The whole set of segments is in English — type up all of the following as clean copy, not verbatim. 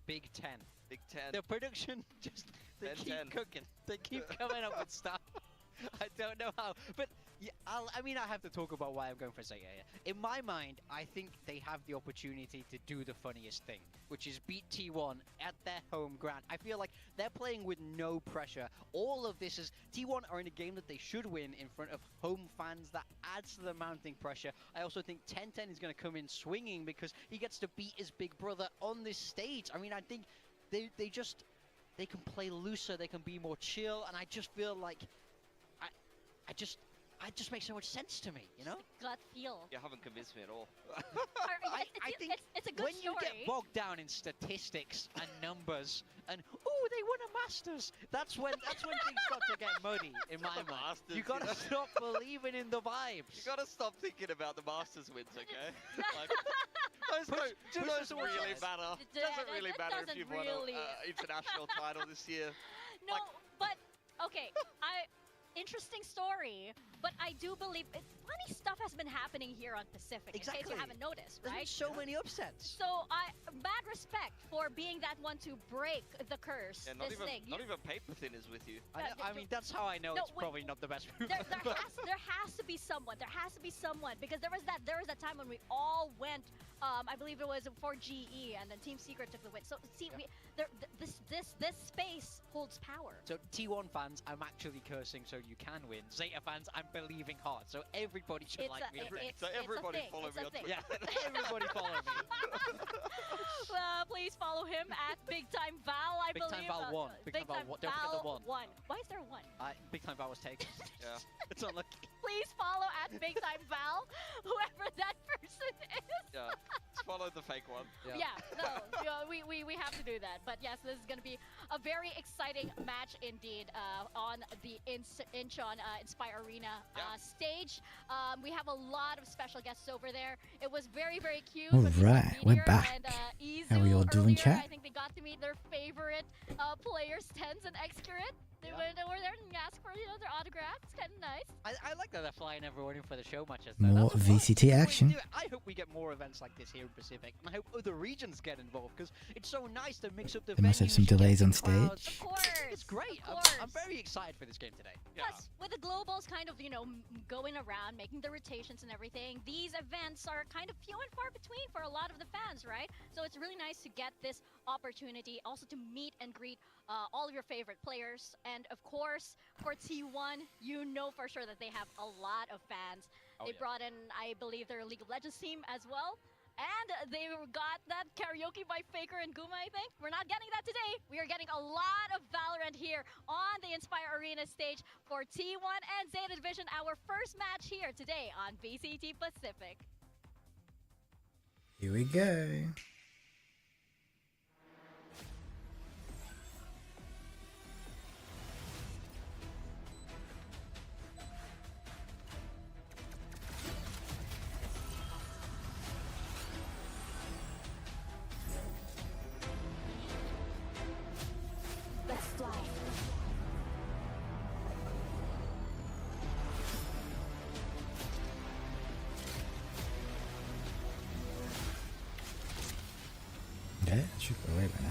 Big Ten. Big Ten. The production just, they keep 10. cooking. They keep coming up with stuff. I don't know how, but yeah, I mean, I have to talk about why I'm going for ZETA here. In my mind, I think they have the opportunity to do the funniest thing, which is beat T1 at their home ground. I feel like they're playing with no pressure. All of this is, T1 are in a game that they should win in front of home fans. That adds to the mounting pressure. I also think 1010 is going to come in swinging because he gets to beat his big brother on this stage. I mean, I think they can play looser, they can be more chill, and I just feel like it just makes so much sense to me, you know? Gut feel. You haven't convinced me at all. I think it's a good when story. you get bogged down in statistics and numbers and oh, they won a Masters, that's when things start to get muddy in my mind. Masters, You gotta stop believing in the vibes. You gotta stop thinking about the Masters wins, okay? Like, those don't really matter. It doesn't really matter if you've won an international title this year. No, but okay, interesting story, but I do believe funny stuff has been happening here on Pacific, Exactly. in case you haven't noticed, right? There's so many upsets. So mad respect for being that one to break the curse. Yeah, not even paper thin is with you. I mean, that's how I know it's probably not the best move. There has to be someone. There has to be someone, because there was that time when we all went. I believe it was for GE, and then Team Secret took the win. So see, this space holds power. So T1 fans, I'm actually cursing so you can win. ZETA fans, I'm believing hard. So everybody should like me. So everybody follow me on Twitter. Yeah, everybody follow me. Please follow him at Big Time Val, I believe. Big Time Val 1. Big Time Val 1. Don't forget the 1. Why is there 1? Big Time Val was taken. Yeah. It's unlucky. Please follow at Big Time Val, whoever that person is. Yeah. Just follow the fake one. Yeah, no, we have to do that. But yes, this is going to be a very exciting match indeed on the Incheon Inspire Arena stage. We have a lot of special guests over there. It was very, very cute. All right, we're back. And, how are you all doing, chat? I think they got to meet their favorite players, Tens and Excurate. They went over there and asked for their autographs. It's kind of nice. I like that they're flying everyone in for the show matches. More VCT action. I hope we get more events like this here in Pacific. And I hope other regions get involved, because it's so nice to mix up the venues. They must have some delays on stage. Of course. It's great. I'm very excited for this game today. Plus, with the globals kind of, going around, making the rotations and everything, these events are kind of few and far between for a lot of the fans, right? So it's really nice to get this opportunity, also to meet and greet all of your favorite players. And of course, for T1, you know for sure that they have a lot of fans. They brought in, I believe, their League of Legends team as well. And they got that karaoke by Faker and Guma, I think. We're not getting that today. We are getting a lot of Valorant here on the Inspire Arena stage for T1 and ZETA Division, our first match here today on VCT Pacific. Here we go. Okay, I should go away by now.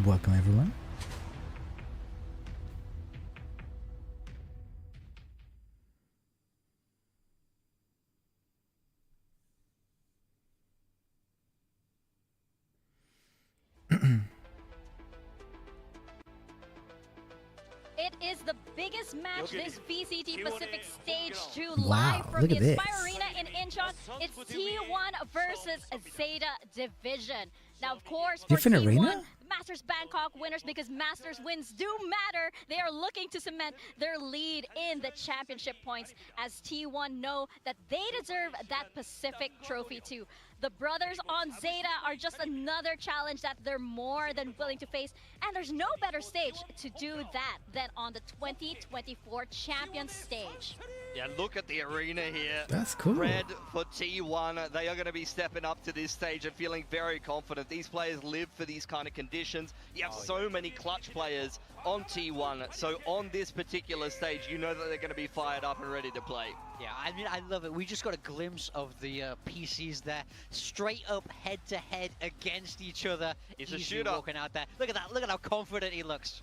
Welcome everyone. It is the biggest match this VCT Pacific stage 2 Wow, live from look the at this. Inspire Arena in Incheon. It's T1 versus ZETA Division. Now, of course, for Different T1, arena? Masters Bangkok winners, because Masters wins do matter. They are looking to cement their lead in the championship points, as T1 know that they deserve that Pacific trophy too. The brothers on ZETA are just another challenge that they're more than willing to face, and there's no better stage to do that than on the 2024 Champions stage. Yeah, look at the arena here. That's cool. Red for T1. They are going to be stepping up to this stage and feeling very confident. These players live for these kind of conditions. You have so many clutch players on T1, so on this particular stage, you know that they're going to be fired up and ready to play. Yeah, I mean, I love it. We just got a glimpse of the PCs there, straight up head-to-head against each other. It's a Easy shooter. walking out there. Look at that. Look at how confident he looks.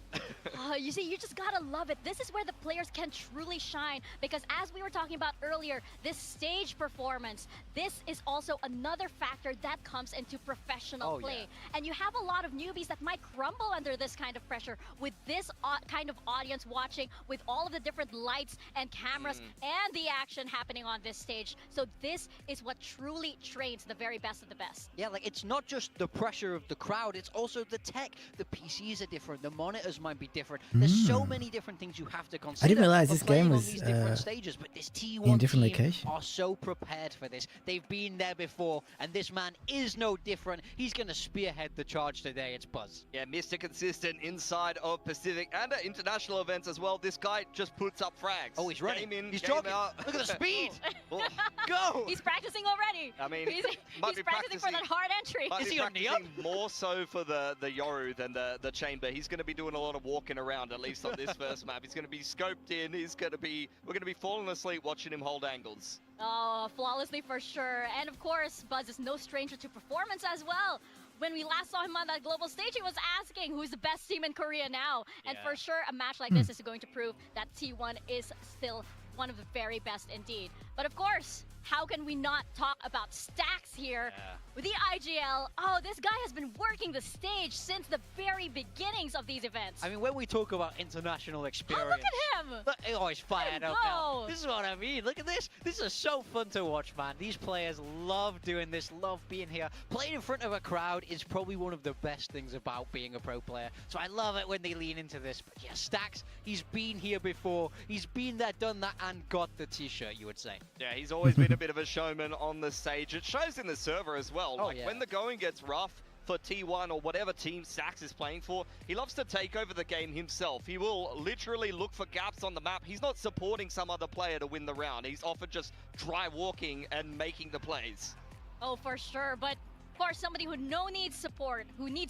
You see, you just gotta love it. This is where the players can truly shine, because as we were talking about earlier, this stage performance, this is also another factor that comes into professional play. Yeah. And you have a lot of newbies that might crumble under this kind of pressure with this kind of audience watching, with all of the different lights and cameras and the action happening on this stage. So this is what truly trains the very best of the best. Yeah, like, it's not just the pressure of the crowd, it's also the tech. The PCs are different, the monitors might be different. There's so many different things you have to consider. I didn't realize this game was these different stages, but this T1 in different team locations. are so prepared for this. They've been there before, and this man is no different. He's going to spearhead the charge today. It's Buzz. Yeah, Mr. Consistent inside of Pacific and at international events as well. This guy just puts up frags. Oh, he's running. Game in, he's game jogging. out. Look at the speed. Oh. Go. He's practicing already. I mean, he's might be practicing for that hard entry. Might Is be he on the practicing more so for the Yoru than the chamber. He's going to be doing a lot of walking around, at least on this first map. He's going to be scoped in. We're going to be falling asleep watching him hold angles. Oh, flawlessly for sure. And of course, Buzz is no stranger to performance as well. When we last saw him on that global stage, he was asking who's the best team in Korea now. And for sure, a match like this is going to prove that T1 is still one of the very best indeed. But of course, how can we not talk about Stacks here with the IGL? Oh, this guy has been working the stage since the very beginnings of these events. I mean, when we talk about international experience... Oh, look at him! Look, oh, he's fired up go. now. This is what I mean. Look at this. This is so fun to watch, man. These players love doing this, love being here. Playing in front of a crowd is probably one of the best things about being a pro player. So I love it when they lean into this. But yeah, Stacks, he's been here before. He's been there, done that, and got the t-shirt, you would say. Yeah, he's always been a bit of a showman on the stage. It shows in the server as well. Oh, Like when the going gets rough for T1 or whatever team Stacks is playing for, he loves to take over the game himself. He will literally look for gaps on the map. He's not supporting some other player to win the round. He's often just dry walking and making the plays. Oh, for sure. But for somebody who needs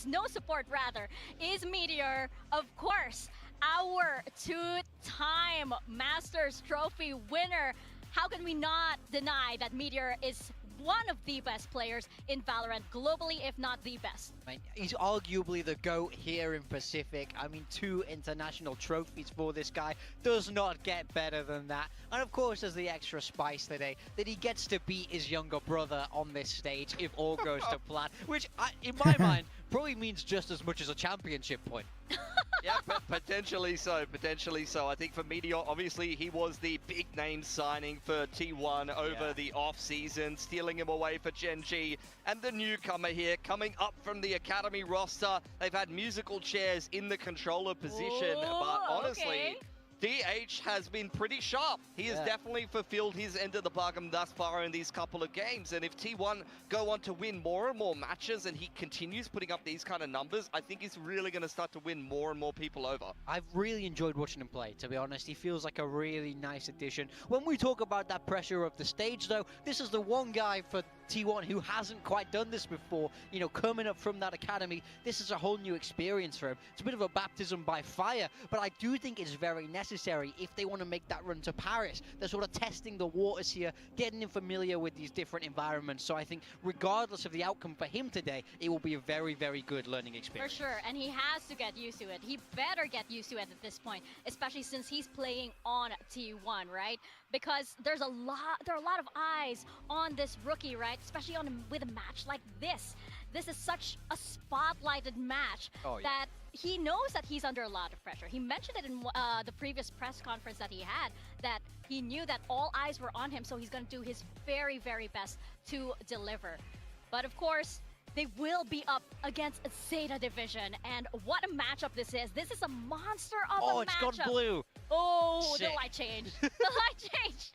no support rather, is Meteor. Of course, our two-time Masters Trophy winner. How can we not deny that Meteor is one of the best players in Valorant globally, if not the best? I mean, he's arguably the GOAT here in Pacific. I mean, 2 international trophies for this guy. Does not get better than that. And of course, there's the extra spice today that he gets to beat his younger brother on this stage if all goes to plan, which in my mind probably means just as much as a championship point. Yeah, but potentially so, potentially so. I think for Meteor, obviously, he was the big name signing for T1 over the off-season, stealing him away for Gen G. And the newcomer here, coming up from the Academy roster. They've had musical chairs in the controller position, but honestly... DH has been pretty sharp. He has definitely fulfilled his end of the bargain thus far in these couple of games. And if T1 go on to win more and more matches and he continues putting up these kind of numbers, I think he's really going to start to win more and more people over. I've really enjoyed watching him play, to be honest. He feels like a really nice addition. When we talk about that pressure of the stage, though, this is the one guy for T1 who hasn't quite done this before. You know, coming up from that academy, this is a whole new experience for him. It's a bit of a baptism by fire, but I do think it's very necessary if they want to make that run to Paris. They're sort of testing the waters here, getting him familiar with these different environments. So I think regardless of the outcome for him today, it will be a very, very good learning experience. For sure, and he has to get used to it. He better get used to it at this point, especially since he's playing on T1, right? Because there are a lot of eyes on this rookie, right? Especially with a match like this. This is such a spotlighted match that he knows that he's under a lot of pressure. He mentioned it in the previous press conference that he had, that he knew that all eyes were on him, so he's going to do his very, very best to deliver. But of course, they will be up against a ZETA division, and what a matchup this is. This is a monster of a matchup. Oh, it's gone blue. Oh, Sick. the light changed. The light changed.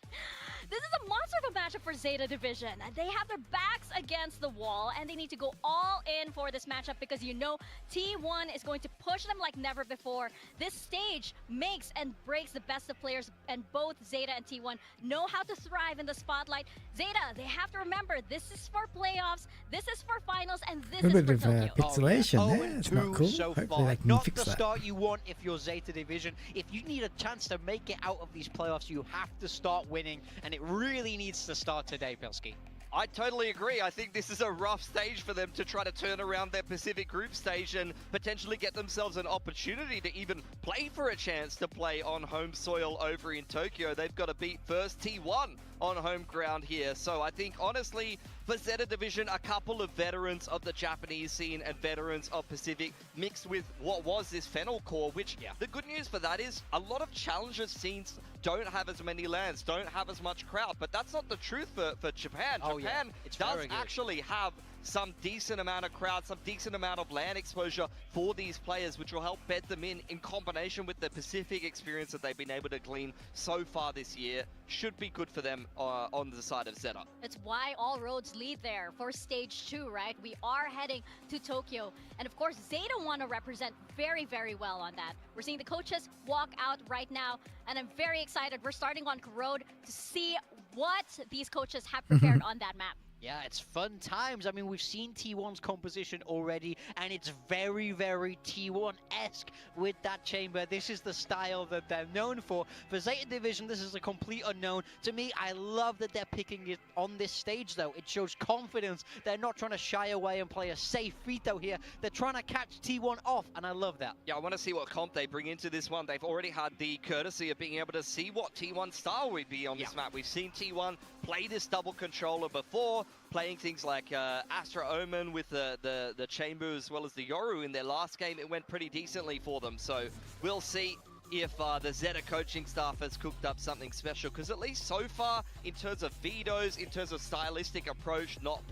This is a monster of a matchup for Zeta Division. They have their backs against the wall, and they need to go all in for this matchup because you know T1 is going to push them like never before. This stage makes and breaks the best of players, and both Zeta and T1 know how to thrive in the spotlight. Zeta, they have to remember, this is for playoffs, this is for finals, and this A is bit for of Tokyo. pixelation there. It's not cool. So Hopefully far. they can Not fix the that. start you want if you're Zeta Division. If you need a chance to make it out of these playoffs, you have to start winning, and it really needs to start today, Pilski. I totally agree. I think this is a rough stage for them to try to turn around their Pacific group stage and potentially get themselves an opportunity to even play for a chance to play on home soil over in Tokyo. They've got to beat first T1 on home ground here. So I think, honestly, for Zeta Division, a couple of veterans of the Japanese scene and veterans of Pacific mixed with what was this Fennel core, which the good news for that is a lot of challenger scenes don't have as many lands, don't have as much crowd, but that's not the truth for Japan. Japan does actually have some decent amount of crowd, some decent amount of land exposure for these players, which will help bed them in combination with the Pacific experience that they've been able to glean so far this year. Should be good for them on the side of Zeta. That's why all roads lead there for stage 2, right? We are heading to Tokyo. And of course, Zeta want to represent very, very well on that. We're seeing the coaches walk out right now, and I'm very excited. We're starting on Road to see what these coaches have prepared on that map. Yeah, it's fun times. I mean, we've seen T1's composition already, and it's very, very T1-esque with that chamber. This is the style that they're known for. For Zeta Division, this is a complete unknown. To me, I love that they're picking it on this stage, though. It shows confidence. They're not trying to shy away and play a safe veto here. They're trying to catch T1 off, and I love that. Yeah, I want to see what comp they bring into this one. They've already had the courtesy of being able to see what T1 style would be on this map. We've seen T1 play this double controller before, playing things like Astra Omen with the Chamber as well as the Yoru in their last game. It went pretty decently for them, so we'll see if the Zeta coaching staff has cooked up something special, because at least so far, in terms of vetoes, in terms of stylistic approach, not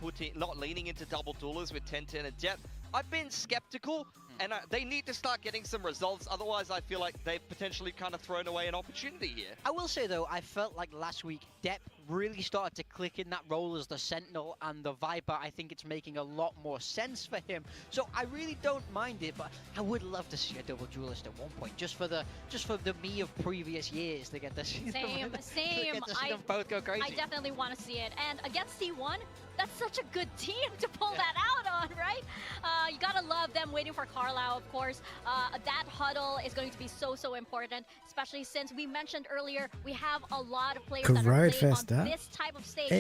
leaning into double duelers with 10-10 and depth, I've been skeptical, and they need to start getting some results. Otherwise, I feel like they've potentially kind of thrown away an opportunity here. I will say, though, I felt like last week, depth really started to click in that role as the Sentinel and the Viper. I think it's making a lot more sense for him. So I really don't mind it, but I would love to see a double duelist at one point, just for the me of previous years to get to see Same. them both go crazy. I definitely want to see it. And against T1, that's such a good team to pull that out on, right? You gotta love them waiting for Carlisle, of course. That huddle is going to be so important, especially since we mentioned earlier, we have a lot of players that are playing on this type of stage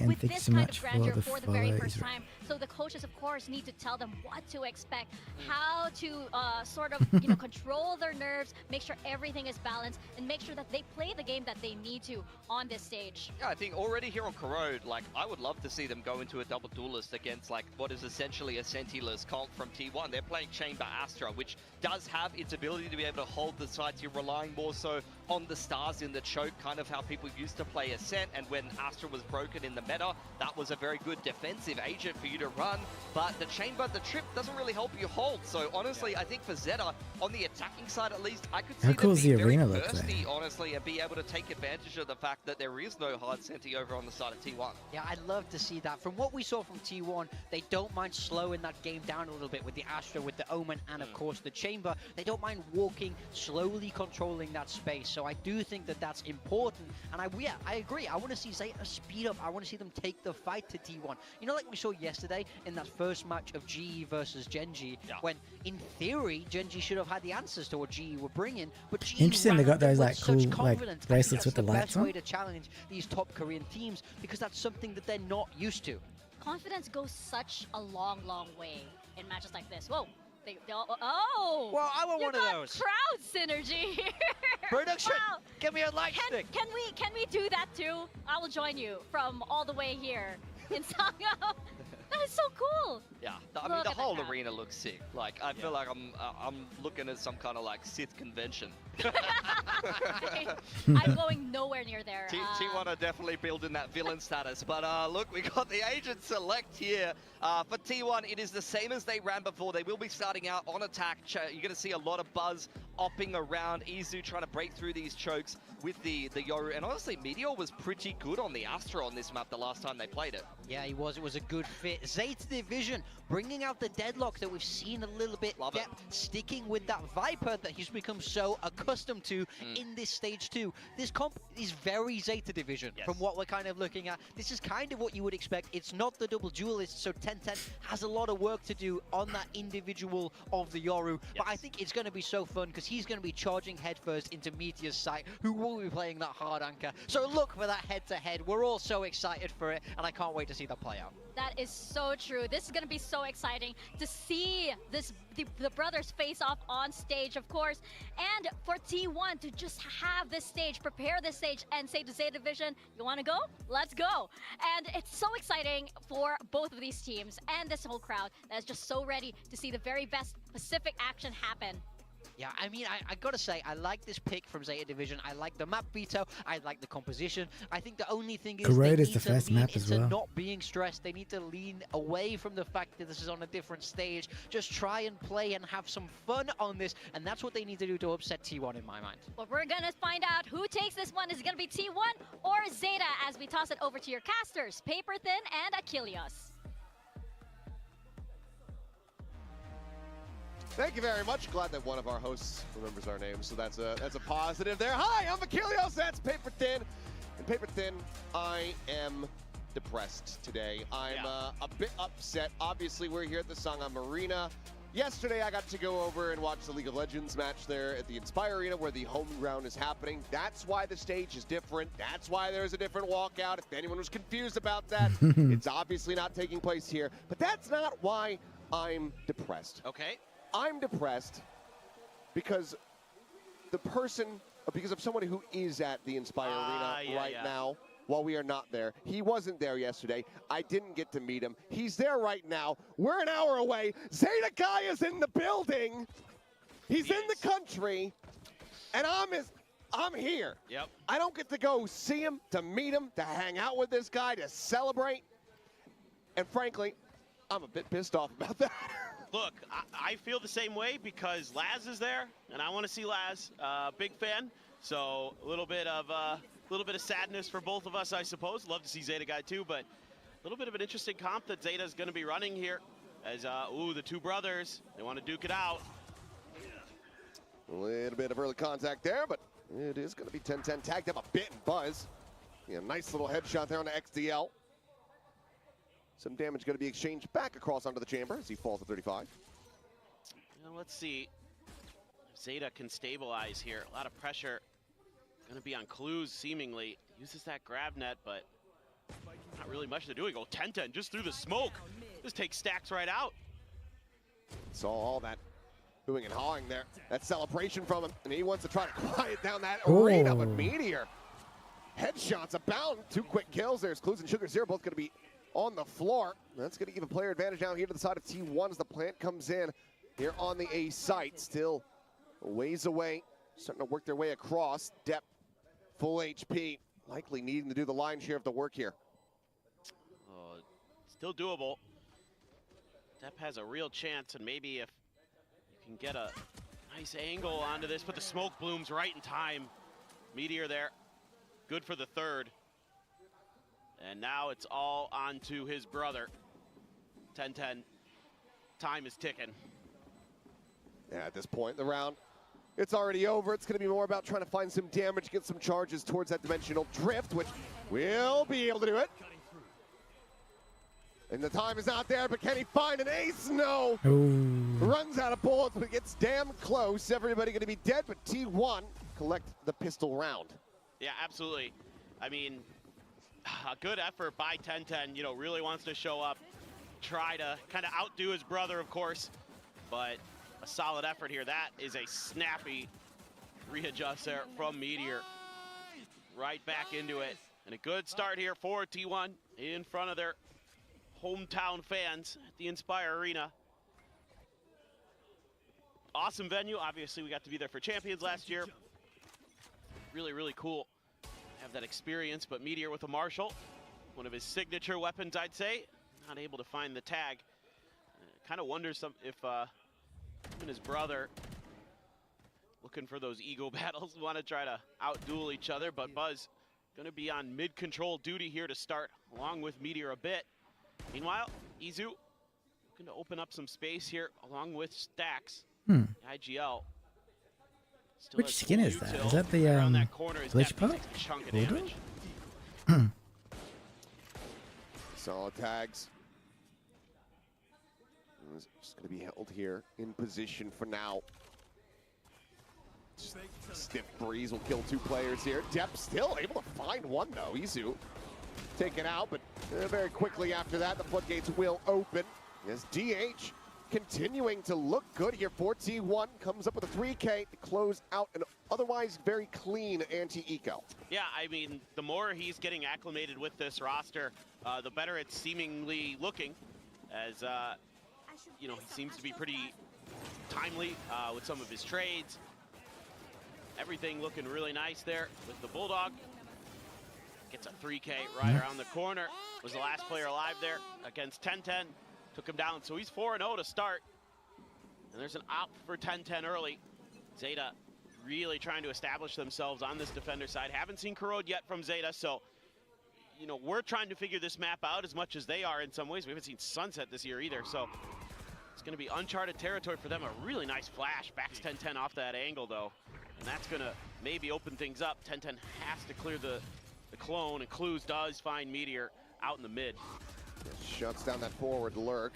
with this kind of grandeur for the very first time. So the coaches, of course, need to tell them what to expect, how to sort of control their nerves, make sure everything is balanced, and make sure that they play the game that they need to on this stage. Yeah, I think already here on Corrode, like, I would love to see them go into a double duelist against like what is essentially a Sentinelist comp from T1. They're playing Chamber Astra, which does have its ability to be able to hold the sides. You're relying more so on the stars in the choke, kind of how people used to play Ascent, and when Astra was broken in the meta, that was a very good defensive agent for you to run, but the Chamber, the trip doesn't really help you hold. So honestly, I think for Zeta, on the attacking side at least, I could see them being very thirsty, honestly, and be able to take advantage of the fact that there is no hard Senti over on the side of T1. Yeah, I'd love to see that. From what we saw from T1, they don't mind slowing that game down a little bit with the Astra, with the Omen, and of course the Chamber. They don't mind walking, slowly controlling that space. So I do think that that's important. And I agree. I want to see Zeta speed up. I want to see them take the fight to T1. You know, like we saw yesterday in that first match of GE versus Gen.G, when in theory Gen.G should have had the answers to what GE were bringing, but GE interesting. They got those like cool like confidence. bracelets with the lights on. Way to challenge these top Korean teams, because that's something that they're not used to. Confidence goes such a long way in matches like this. Whoa. Oh! Well, I want one of those. Crowd synergy here. Production, give me a light stick. Can we do that too? I will join you from all the way here in Sangam. That is so cool. Yeah, I mean the whole arena looks sick. Like I feel like I'm looking at some kind of like Sith convention. I'm going nowhere near there. T1 are definitely building that villain status. But look, we got the agent select here. For T1, it is the same as they ran before. They will be starting out on attack. You're going to see a lot of buzz opping around. Izu trying to break through these chokes with the Yoru. And honestly, Meteor was pretty good on the Astra on this map the last time they played it. Yeah, he was. It was a good fit. ZETA Division bringing out the deadlock that we've seen a little bit. Love Depth, sticking with that Viper that he's become so accustomed to in this stage 2. This comp is very ZETA Division from what we're kind of looking at. This is kind of what you would expect. It's not the double duelist, so 1010 has a lot of work to do on that individual of the Yoru. But I think it's going to be so fun because he's going to be charging headfirst into Meteor's site, who will be playing that hard anchor. So look for that head-to-head. We're all so excited for it, and I can't wait to see that play out. That is so true. This is going to be so exciting to see the brothers face off on stage, of course, and for T1 to just have this stage, prepare this stage, and say to ZETA Division, you want to go? Let's go. And it's so exciting for both of these teams and this whole crowd that is just so ready to see the very best Pacific action happen. Yeah, I mean, I gotta say, I like this pick from ZETA Division. I like the map veto. I like the composition. I think the only thing is Great they is need the to first lean map as into well. not being stressed. They need to lean away from the fact that this is on a different stage. Just try and play and have some fun on this, and that's what they need to do to upset T1 in my mind. Well, we're gonna find out who takes this one. Is it gonna be T1 or ZETA as we toss it over to your casters, Paper Thin and Achilles. Thank you very much. Glad that one of our hosts remembers our name, so that's a positive there. Hi, I'm Achilles. That's Paper Thin. And Paper Thin, I am depressed today. I'm a bit upset. Obviously, we're here at the Sangam Arena. Yesterday, I got to go over and watch the League of Legends match there at the Inspire Arena where the home ground is happening. That's why the stage is different. That's why there's a different walkout. If anyone was confused about that, it's obviously not taking place here. But that's not why I'm depressed. Okay. I'm depressed because because of somebody who is at the Inspire Arena right now while we are not there. He wasn't there yesterday. I didn't get to meet him. He's there right now. We're an hour away. ZETA Guy is in the building. He's in the country, and I'm here. Yep. I don't get to go see him, to meet him, to hang out with this guy, to celebrate. And frankly, I'm a bit pissed off about that. Look, I feel the same way because Laz is there, and I want to see Laz. Big fan, so a little bit of sadness for both of us, I suppose. Love to see ZETA Guy too, but a little bit of an interesting comp that ZETA is going to be running here. As the two brothers, they want to duke it out. A little bit of early contact there, but it is going to be 10-10. Tagged up a bit and Buzz. Yeah, nice little headshot there on the XDL. Some damage going to be exchanged back across onto the chamber as he falls to 35. Let's see if ZETA can stabilize here. A lot of pressure going to be on Clues, seemingly. Uses that grab net, but not really much to do. Go 10-10 just through the smoke. Just takes stacks right out. Saw all that hooing and hawing there. That celebration from him, and he wants to try to quiet down that arena, but Meteor. Headshots abound. 2 quick kills. There's Clues and Sugar Zero both going to be on the floor. That's going to give a player advantage down here to the side of T1 as the plant comes in here on the A site. Still a ways away, starting to work their way across. Dep, full HP, likely needing to do the lion's share of the work here. Still doable. Dep has a real chance, and maybe if you can get a nice angle onto this, but the smoke blooms right in time. Meteor there, good for the third. And now it's all onto his brother. 10-10. Time is ticking. Yeah, at this point in the round, it's already over. It's going to be more about trying to find some damage, get some charges towards that dimensional drift, which will be able to do it. And the time is not there, but can he find an ace? No. Runs out of bullets, but gets damn close. Everybody going to be dead, but T1 collect the pistol round. Yeah, absolutely. I mean, a good effort by 10-10, really wants to show up, try to kind of outdo his brother, of course, but a solid effort here. That is a snappy readjust there from Meteor. Right back into it. And a good start here for T1 in front of their hometown fans at the Inspire Arena. Awesome venue. Obviously, we got to be there for Champions last year. Really, really cool. Have that experience, but Meteor with a Marshall, one of his signature weapons, I'd say. Not able to find the tag. Kind of wonders if him and his brother looking for those ego battles. Want to try to outduel each other, but Buzz going to be on mid-control duty here to start, along with Meteor a bit. Meanwhile, Izu looking to open up some space here, along with Stacks. IGL. Still Which has skin is that? Is that the around that corner is glitch definitely pop? takes a chunk of Bulldog? damage. Solid tags. Just going to be held here in position for now. Just stiff breeze will kill 2 players here. Depp still able to find one though. Izu taken out, but very quickly after that, the floodgates will open. As DH continuing to look good here for T1. Comes up with a 3K to close out an otherwise very clean anti-eco. Yeah, I mean, the more he's getting acclimated with this roster, the better it's seemingly looking. As, you know, he seems to be pretty timely with some of his trades. Everything looking really nice there with the Bulldog. Gets a 3K right around the corner. Was the last player alive there against 10-10. Took him down, so he's 4-0 to start. And there's an op for 10-10 early. ZETA really trying to establish themselves on this defender side. Haven't seen Corrode yet from ZETA, so, you know, we're trying to figure this map out as much as they are in some ways. We haven't seen Sunset this year either, so it's going to be uncharted territory for them. A really nice flash. Backs 10-10 off that angle, though. And that's going to maybe open things up. 10-10 has to clear the clone, and Clues does find Meteor out in the mid. Shuts down that forward lurk.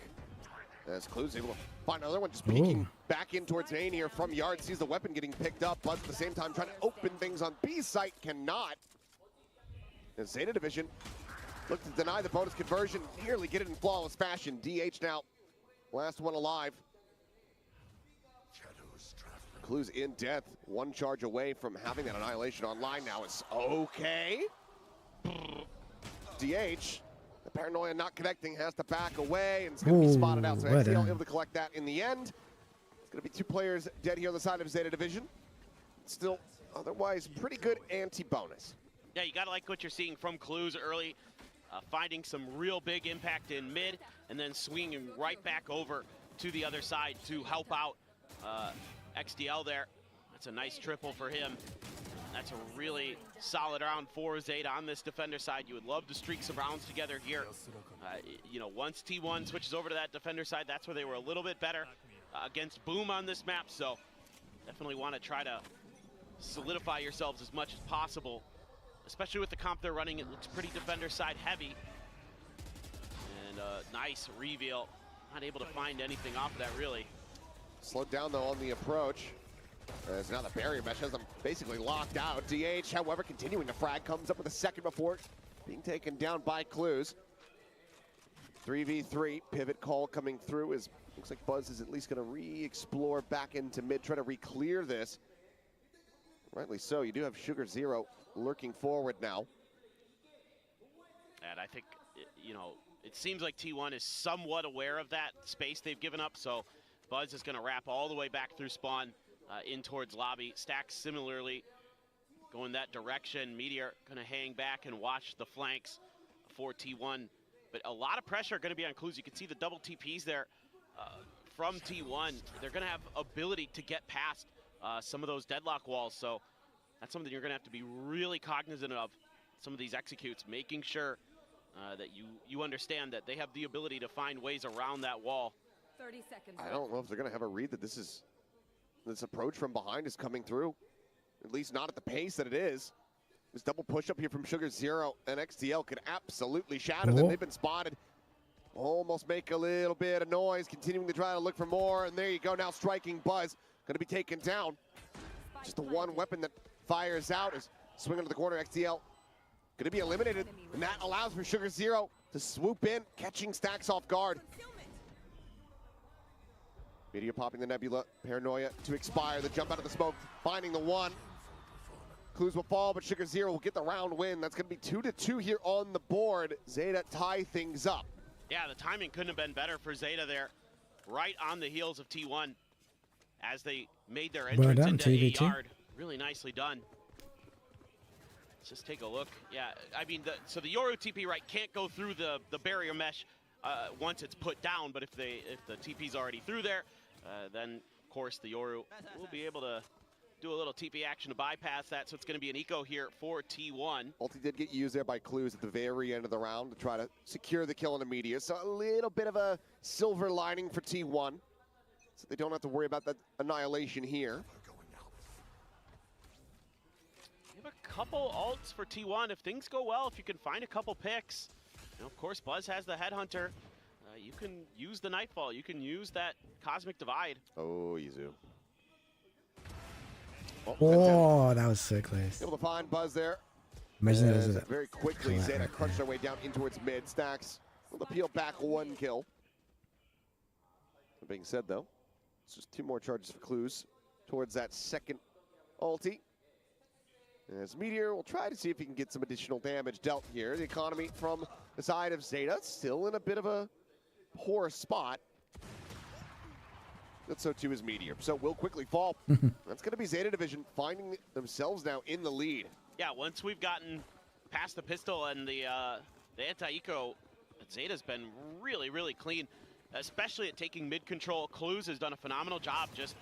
As Clues able to find another one, just peeking back in towards Vayne here from Yard. Sees the weapon getting picked up, but at the same time trying to open things on B site, cannot. As ZETA Division look to deny the bonus conversion, nearly get it in flawless fashion. DH now, last one alive. Clues in death, 1 charge away from having that annihilation online now. Is okay. DH. The Paranoia not connecting, has to back away, and it's going to be spotted out. So XCL able to collect that in the end. It's going to be 2 players dead here on the side of ZETA Division. Still, otherwise, pretty good anti-bonus. Yeah, you got to like what you're seeing from Clues early, finding some real big impact in mid, and then swinging right back over to the other side to help out XDL there. That's a nice triple for him. That's a really solid round for ZETA on this defender side. You would love to streak some rounds together here. You know, once T1 switches over to that defender side, that's where they were a little bit better against Boom on this map. So definitely want to try to solidify yourselves as much as possible, especially with the comp they're running. It looks pretty defender side heavy. And nice reveal. Not able to find anything off of that, really. Slowed down, though, on the approach. As now the barrier mesh has them basically locked out. DH, however, continuing to frag, comes up with a second before being taken down by Clues. 3v3, pivot call coming through. As looks like Buzz is at least going to re-explore back into mid, try to re-clear this. Rightly so, you do have Sugar Zero lurking forward now. And I think, you know, it seems like T1 is somewhat aware of that space they've given up, so Buzz is going to wrap all the way back through spawn in towards lobby. Stacks similarly going that direction. Meteor going to hang back and watch the flanks for T1. But a lot of pressure going to be on Clues. You can see the double TPs there from T1. They're going to have ability to get past some of those deadlock walls. So that's something you're going to have to be really cognizant of. Some of these executes, making sure that you understand that they have the ability to find ways around that wall. 30 seconds. I don't know if they're going to have a read that this approach from behind is coming through. At least not at the pace that it is. This double push up here from Sugar Zero and XTL could absolutely shatter them. They've been spotted. Almost make a little bit of noise, continuing to try to look for more. And there you go, now striking Buzz. Going to be taken down. Just the one weapon that fires out is swinging to the corner. XTL going to be eliminated. And that allows for Sugar Zero to swoop in, catching Stacks off guard. Meteor popping the Nebula, Paranoia to expire, the jump out of the smoke, finding the one. Clues will fall, but Sugar Zero will get the round win. That's going to be 2-2 here on the board. ZETA tie things up. Yeah, the timing couldn't have been better for ZETA there. Right on the heels of T1 as they made their entrance into a yard. Really nicely done. Let's just take a look. Yeah, I mean, so the Yoru TP right can't go through the barrier mesh once it's put down, but if the TP's already through there, then of course the Yoru will be able to do a little TP action to bypass that, so it's going to be an eco here for T1. Ulti did get used there by Clues at the very end of the round to try to secure the kill in the media. So a little bit of a silver lining for T1. So they don't have to worry about that annihilation here. We have a couple ults for T1. If things go well, if you can find a couple picks. You know, of course, Buzz has the Headhunter. You can use the Nightfall. You can use that Cosmic Divide. Oh, Izu. Oh, that was so close. Able to find Buzz there. Imagine that as a very quickly, collab ZETA right crunched there. their way down in towards mid. Stacks will peel back one kill. That being said, though, it's just 2 more charges for Clues towards that second ulti. As Meteor will try to see if he can get some additional damage dealt here. The economy from the side of ZETA still in a bit of a poor spot. But so too is Meteor. So will quickly fall. That's going to be ZETA Division finding themselves now in the lead. Yeah, once we've gotten past the pistol and the anti-eco, ZETA's been really, really clean, especially at taking mid-control. Clues has done a phenomenal job just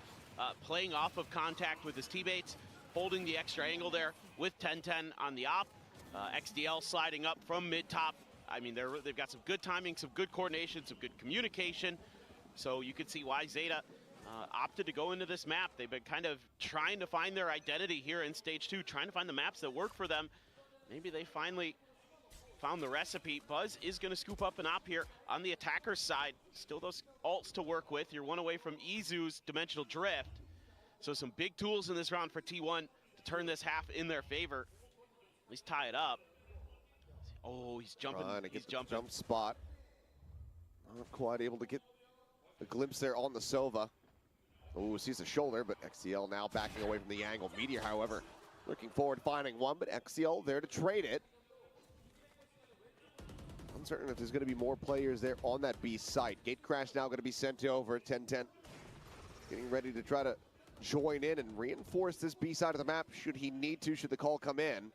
playing off of contact with his teammates, holding the extra angle there with 10-10 on the op. XDL sliding up from mid-top. I mean, they've got some good timing, some good coordination, some good communication. So you can see why ZETA opted to go into this map. They've been kind of trying to find their identity here in Stage 2, trying to find the maps that work for them. Maybe they finally found the recipe. Buzz is going to scoop up an op here on the attacker's side. Still those ults to work with. You're one away from Izu's Dimensional Drift. So some big tools in this round for T1 to turn this half in their favor. At least tie it up. Oh, he's jumping. Trying to get he's the jumping. jump spot. Not quite able to get a glimpse there on the Sova. Oh, sees the shoulder, but XCL now backing away from the angle. Meteor, however, looking forward to finding one, but XCL there to trade it. Uncertain if there's going to be more players there on that B site. Gate Crash now going to be sent over. 10-10 getting ready to try to join in and reinforce this B side of the map should he need to, should the call come in.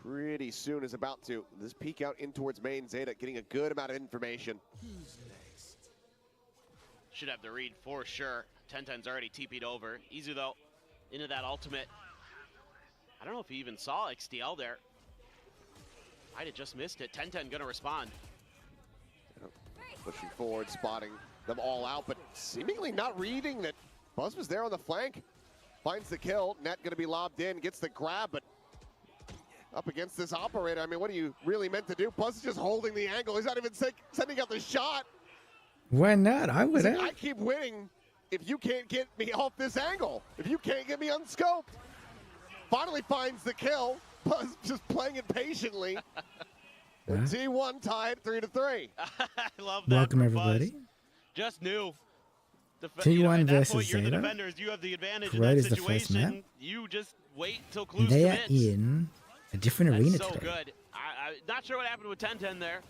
Pretty soon is about to. This peek out in towards main. ZETA getting a good amount of information. Should have the read for sure. 10-10's already TP'd over. Izu, though, into that ultimate. I don't know if he even saw XDL there. Might have just missed it. 10-10 gonna respond. Pushing forward, spotting them all out, but seemingly not reading that Buzz was there on the flank. Finds the kill. Net gonna be lobbed in, gets the grab, but up against this operator. I mean, what are you really meant to do? Buzz is just holding the angle. He's not even sending out the shot. Why not? I would I keep winning if you can't get me off this angle. If you can't get me unscoped. Finally finds the kill. Buzz just playing it patiently. And T1 tied 3-3. I love that. Welcome, for everybody. Buzz. Just knew. T1 at that versus point, you're the ZETA. defenders. You have the advantage Great in is that the first situation. map. You just wait till Clues They are commits. in a different That's arena so today. good. I'm not sure what happened with 10-10 there.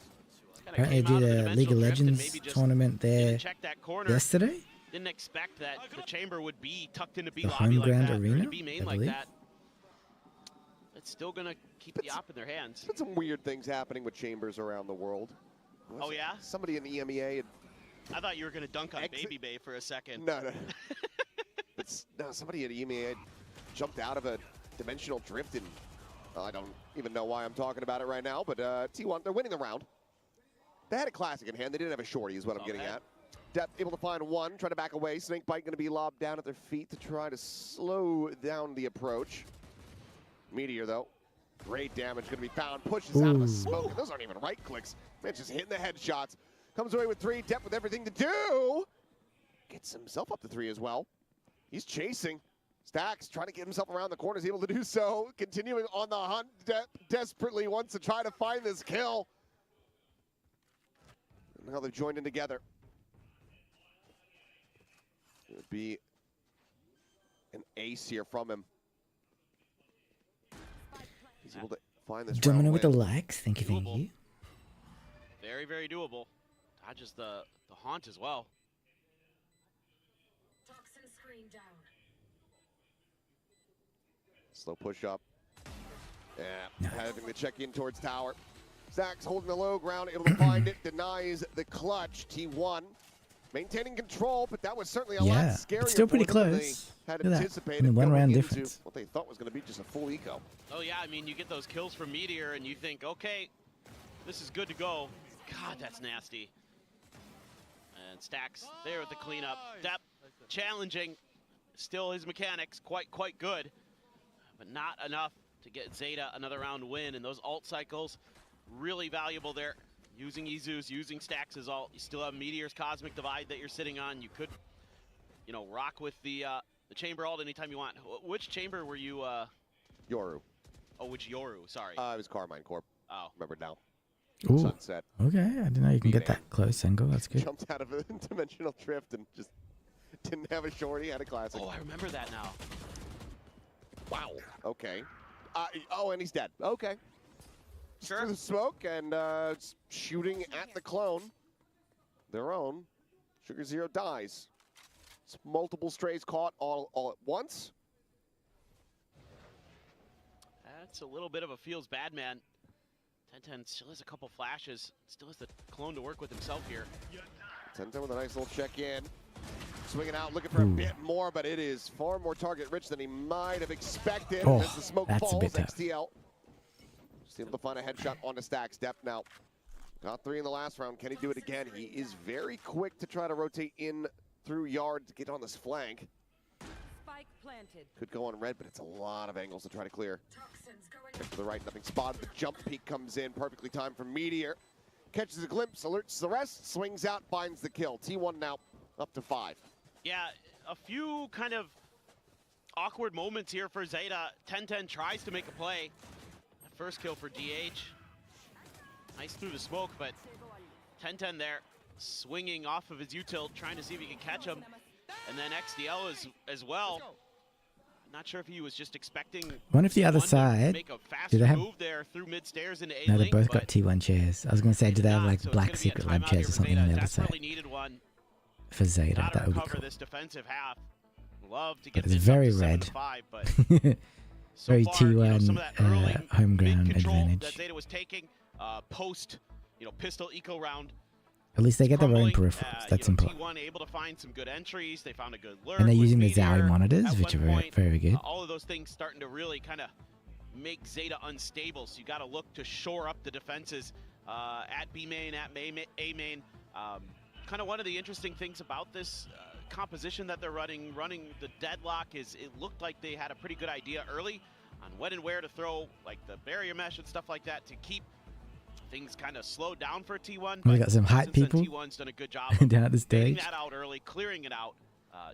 Apparently they did a League of Legends tournament there Check that corner. yesterday. Didn't expect that the chamber would be tucked into B The lobby home like ground that, or arena, to B main I like believe. that. It's still gonna keep the op in their hands. There's been some weird things happening with chambers around the world. Oh yeah? Somebody in the EMEA had I thought you were gonna dunk on Baby Bay for a second. No. No, somebody at EMEA jumped out of a dimensional drift, and I don't even know why I'm talking about it right now, but T1, they're winning the round. They had a classic in hand. They didn't have a shorty is what I'm getting at. Depth able to find one, try to back away. Snakebite going to be lobbed down at their feet to try to slow down the approach. Meteor, though, great damage going to be found. Pushes out of the smoke. And those aren't even right clicks. Man, just hitting the headshots. Comes away with 3. Depth with everything to do. Gets himself up to 3 as well. He's chasing. Stacks trying to get himself around the corner. Is able to do so. Continuing on the hunt. Desperately wants to try to find this kill. And now they've joined in together. It would be an ace here from him. He's able to find this Domino round with the win. likes. Thank you, thank Doable. you. Very, very doable. Dodges the haunt as well. Toxin screen down. Slow push up. Yeah, Nice. having to check in towards tower. Zach's holding the low ground, able to find it, denies the clutch. T1 maintaining control, but that was certainly a Yeah, lot scarier. it's still pretty for them than close. They had Look at that. anticipated Only one going round into difference. what they thought was going to be just a full eco. Oh yeah, I mean, you get those kills from Meteor and you think, okay, this is good to go. God, that's nasty. And Stacks there with the cleanup. Depth, challenging. Still his mechanics, quite good. But not enough to get ZETA another round win. And those ult cycles, really valuable there. Using Izu's, using Stacks' ult. You still have Meteor's Cosmic Divide that you're sitting on. You could, you know, rock with the chamber ult anytime you want. Which chamber were you? Yoru. Oh, which Yoru? Sorry. It was Carmine Corp. Oh. Remember now. Ooh. Sunset. Okay, I didn't know you can get that close angle. That's good. Jumped out of a dimensional drift and just didn't have a shorty, had a classic. Oh, I remember that now. Wow. Okay. Oh, and he's dead. Okay. Sure. Through the smoke and shooting at the clone. Their own. Sugar Zero dies. It's multiple strays caught all at once. That's a little bit of a feels bad, man. 10-10 still has a couple flashes. Still has the clone to work with himself here. 10-10 with a nice little check-in. Swinging out, looking for a bit more, but it is far more target-rich than he might have expected. Oh, as the smoke that's a falls, bit tough. XTL. Just able to find a headshot on the Stacks. Depth now. Got 3 in the last round. Can he do it again? He is very quick to try to rotate in through yard to get on this flank. Spike planted. Could go on red, but it's a lot of angles to try to clear. Check to the right, nothing spotted. The jump peek comes in, perfectly timed from Meteor. Catches a glimpse, alerts the rest, swings out, finds the kill. T1 now up to 5. Yeah, a few kind of awkward moments here for ZETA. 10-10 tries to make a play. That first kill for DH. Nice through the smoke, but 10-10 there, swinging off of his util, trying to see if he can catch him. And then XDL as well. Not sure if he was just expecting. One if the other side. Make a Do they faster have? move there through mid stairs into A No, they link, both but got T1 chairs. I was gonna say, do they have like so it's black gonna be a secret lab timeout chairs here or for something on the ZETA. other side? Desperately needed one. For ZETA, Gotta that would be recover cool. this defensive half. Love to get But it's this very up to red. 7-5, but so Very far, you know, T1 some of that early home ground mid-control advantage. that ZETA was taking post, you know, pistol eco round. At least they get their own crumbling. peripherals. That's You know, important. T1 able to find some good entries. They found a good lurk. And they're with using the Meteor Zowie monitors, at which are one very, point. very good. All of those things starting to really kind of make ZETA unstable. So you got to look to shore up the defenses at B main, at A main. Kind of one of the interesting things about this composition that they're running the deadlock is it looked like they had a pretty good idea early on when and where to throw like the barrier mesh and stuff like that to keep things kind of slowed down for T1. We got some hype people T1's done a good job of down at the getting stage. that out early, clearing it out.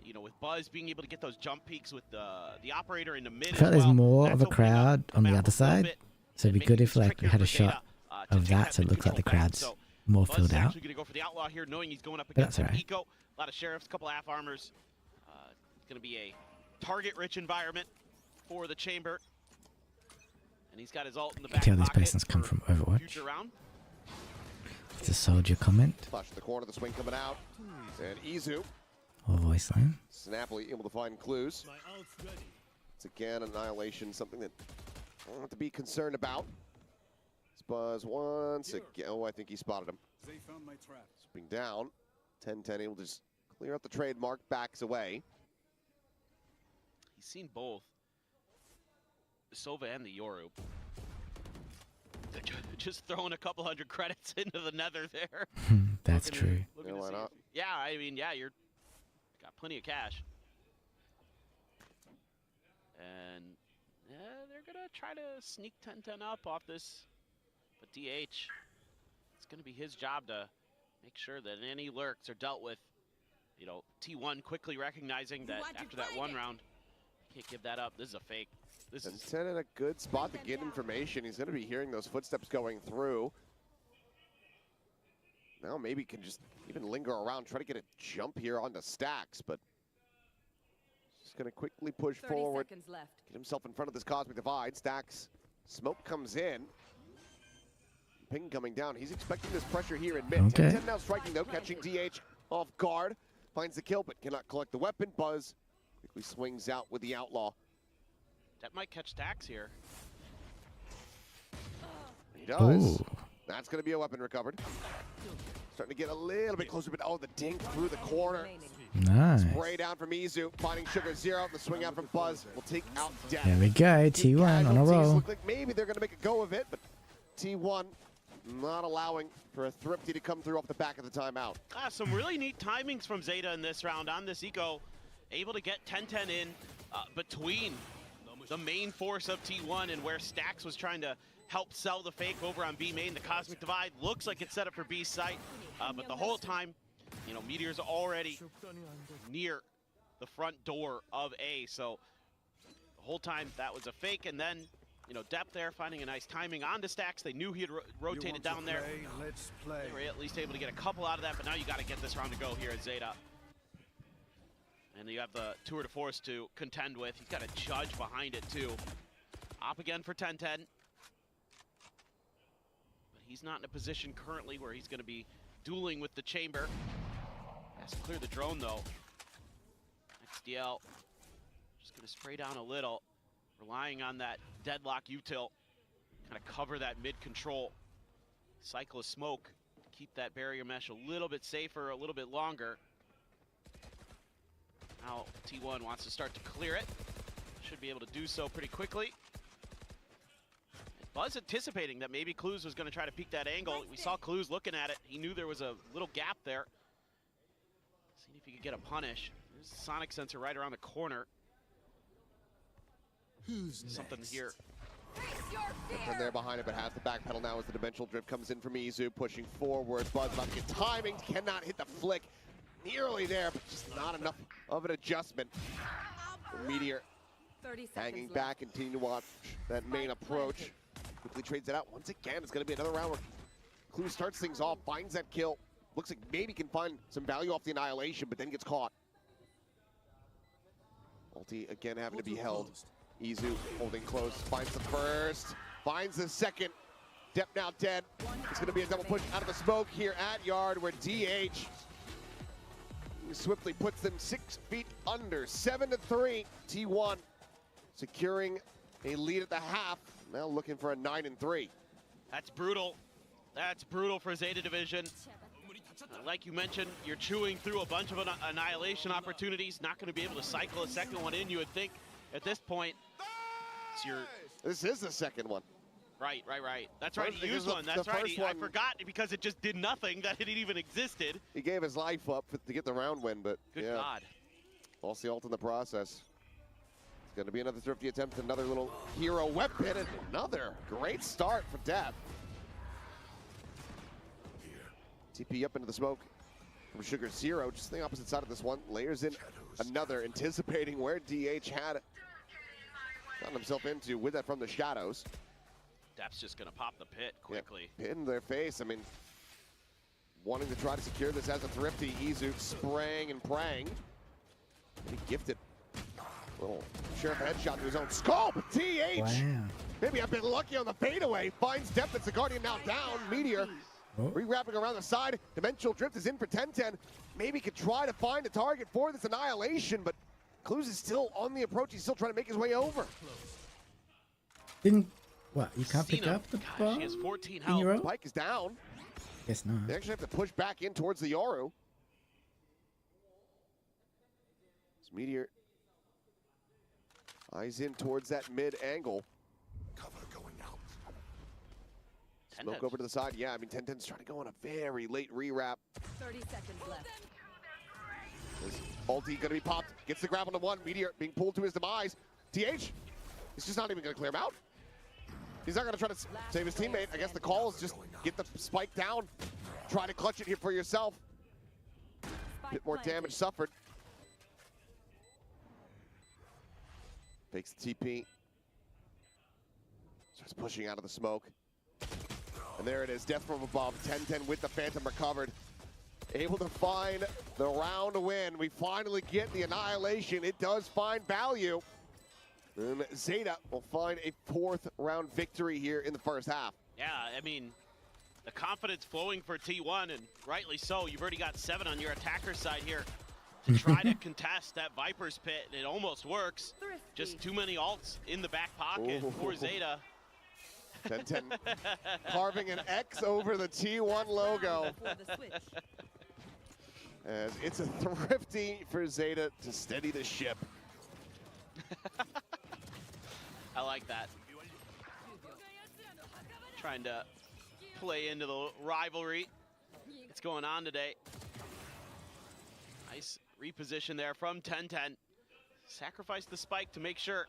You know, with Buzz being able to get those jump peaks with the operator in the mid. I felt as there's well. more That's of a opening up crowd the on the map other a little side, bit so it'd be and good making if it like we trickier had a for ZETA, shot to of take that, so it mid looked like the control back. crowd's So more Buzz filled is out. actually going to go for the outlaw here, knowing he's going up But against that's an alright. eco. A lot of sheriffs, a couple half armors. It's going to be a target-rich environment for the chamber. And he's got his ult in the You back can tell this pocket person's come for from Overwatch. future round. It's a soldier comment Flash in the corner, the swing coming out. And Izu, or voice line. snappily able to find clues. It's again Annihilation, something that I don't have to be concerned about. Buzz once again. Oh, I think he spotted him. They found my trap. Swooping down. 10-10 able to just clear up the trademark, backs away. He's seen both the Sova and the Yoru. They're just throwing a couple hundred credits into the nether there. That's Looking- true. looking Yeah, to why see not? if- yeah, I mean, yeah, you're got plenty of cash. And yeah, they're gonna try to sneak 10-10 up off this. But DH, it's gonna be his job to make sure that any lurks are dealt with. You know, T1 quickly recognizing that after that one round, can't give that up. This is a fake. This is 10 in a good spot to get information. He's going to be hearing those footsteps going through. Now maybe can just even linger around, try to get a jump here on the Stacks, but just going to quickly push 30 forward, seconds left. get himself in front of this Cosmic Divide. Stacks, smoke comes in. Ping coming down. He's expecting this pressure here in mid. Okay. 10-10 now striking though, catching DH off guard. Finds the kill, but cannot collect the weapon. Buzz quickly swings out with the Outlaw. that might catch Stacks here. He does. Ooh. That's going to be a weapon recovered. Starting to get a little bit closer, but oh, the dink through the corner. Nice. Spray down from Izu, finding Sugar Zero. The swing out from Buzz will take out Death. There we go. T1 on a roll. Look like maybe they're going to make a go of it, but T1 not allowing for a Thrifty to come through off the back of the timeout. Some really neat timings from ZETA in this round on this eco. Able to get 10-10 in between the main force of T1 and where Stax was trying to help sell the fake over on B main. The Cosmic Divide looks like it's set up for B site, but the whole time, you know, Meteor's already near the front door of A, so the whole time that was a fake, and then, you know, Depth there finding a nice timing onto Stax. They knew he had rotated down there. They were at least able to get a couple out of that, but now you got to get this round to go here at ZETA. And you have the tour de force to contend with. He's got a judge behind it too. Op again for 10-10. But he's not in a position currently where he's going to be dueling with the chamber. Has to clear the drone though. XDL just going to spray down a little, relying on that deadlock util, kind of cover that mid control. Cycle of smoke, keep that barrier mesh a little bit safer, a little bit longer. Now T1 wants to start to clear it. Should be able to do so pretty quickly. Buzz anticipating that maybe Clues was going to try to peek that angle. We saw Clues looking at it. He knew there was a little gap there. Seeing if he could get a punish. There's a sonic sensor right around the corner. Something here. And they're behind it, but has the back pedal now as the dimensional drift comes in from Izu, pushing forward. Buzz about to get timing, cannot hit the flick. Nearly there, but just not enough of an adjustment. Meteor hanging back, continue to watch that main approach. Quickly trades it out. Once again, it's going to be another round where Clue starts things off, finds that kill. Looks like maybe can find some value off the annihilation, but then gets caught. Ulti again having to be held. Izu holding close, finds the first, finds the second. Dep now dead. It's going to be a double push out of the smoke here at Yard, where DH swiftly puts them 6 feet under, 7-3. T1 securing a lead at the half. Now looking for a 9-3. That's brutal. That's brutal for ZETA Division. Like you mentioned, you're chewing through a bunch of annihilation opportunities. Not going to be able to cycle a second one in, you would think, at this point. This is the second one. Right. That's right, he used one. That's right. I forgot because it just did nothing that it even existed. He gave his life up to get the round win, but Good yeah. God. Lost the ult in the process. It's going to be another thrifty attempt, another little hero weapon, and another great start for Dep. TP up into the smoke from Sugar Zero, just the opposite side of this one. Layers in another, anticipating where DH had gotten himself into with that from the shadows. Dep's just going to pop the pit quickly. Yeah, pit in their face. I mean, wanting to try to secure this as a thrifty. Izu spraying and praying. He gifted little sheriff headshot to his own skull, but DH! Wow. Maybe I've been lucky on the fadeaway. Finds Dep, it's the Guardian now down. Meteor rewrapping around the side. Dimensional drift is in for 10-10. Maybe could try to find a target for this annihilation, but Clues is still on the approach. He's still trying to make his way over. What, you can't pick up the ball? She has 14 in your health. row? Spike is down. Guess not. They actually have to push back in towards the Yoru. This Meteor eyes in towards that mid angle. Cover going out. Smoke over to the side. Yeah, I mean, 10-10's trying to go on a very late rewrap. 30 seconds left. His ulti gonna be popped. Gets the grab on the one. Meteor being pulled to his demise. TH is just not even gonna clear him out. He's not gonna try to save his teammate. I guess the call is just get the spike down. Try to clutch it here for yourself. A bit more damage suffered. Fakes the TP. Starts pushing out of the smoke. And there it is, death from above. 10-10 with the Phantom recovered. Able to find the round win. We finally get the annihilation. It does find value. And ZETA will find a 4th round victory here in the first half. Yeah, I mean, the confidence flowing for T1, and rightly so. You've already got 7 on your attacker side here to try to contest that Viper's pit. It almost works. Just too many ults in the back pocket for ZETA. 10-10 carving an X over the T1 logo. As it's a thrifty for ZETA to steady the ship. I like that. Trying to play into the rivalry that's going on today. Nice reposition there from 10-10. Sacrifice the spike to make sure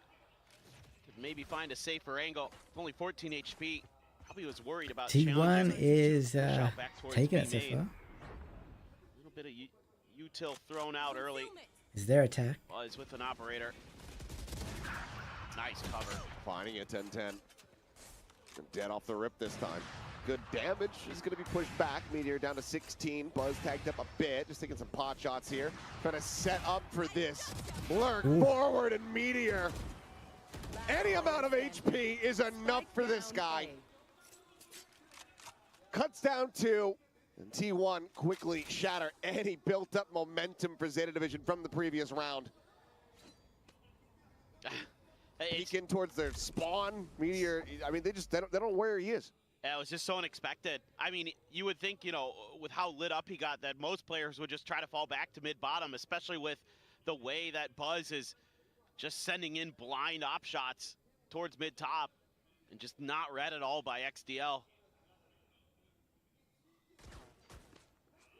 could maybe find a safer angle. Only 14 HP. Probably was worried about T1 is taking it so far. A little bit of util thrown out early. Is there attack? Buzz with an operator. Nice cover. Finding it 10-10. Dead off the rip this time. Good damage is going to be pushed back. Meteor down to 16. Buzz tagged up a bit. Just taking some pot shots here. Trying to set up for this. Lurk forward and Meteor. Any amount of HP is enough for this guy. Cuts down 2. And T1 quickly shatter any built-up momentum for ZETA Division from the previous round. Peeking towards their spawn. Meteor, I mean, they don't know where he is. Yeah, it was just so unexpected. I mean, you would think, you know, with how lit up he got, that most players would just try to fall back to mid-bottom, especially with the way that Buzz is just sending in blind op shots towards mid-top and just not read at all by XDL.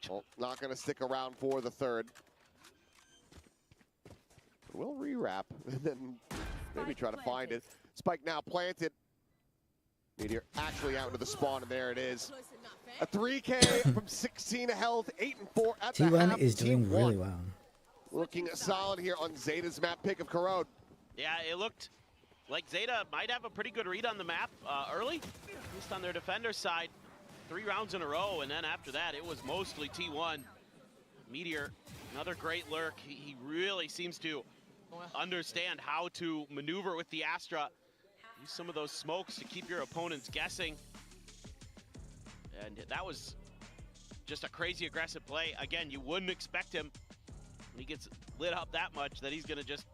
Well, not going to stick around for the third. We'll rewrap and then maybe try to find it. Spike now planted. Meteor actually out into the spawn, and there it is. A 3K from 16 health, 8 and 4 at the half. T1 is doing really well. Looking solid here on ZETA's map pick of Corrode. Yeah, it looked like ZETA might have a pretty good read on the map early, at least on their defender side. 3 rounds in a row, and then after that, it was mostly T1. Meteor, another great lurk. He really seems to understand how to maneuver with the Astra. Use some of those smokes to keep your opponents guessing. And that was just a crazy aggressive play. Again, you wouldn't expect him when he gets lit up that much that he's gonna just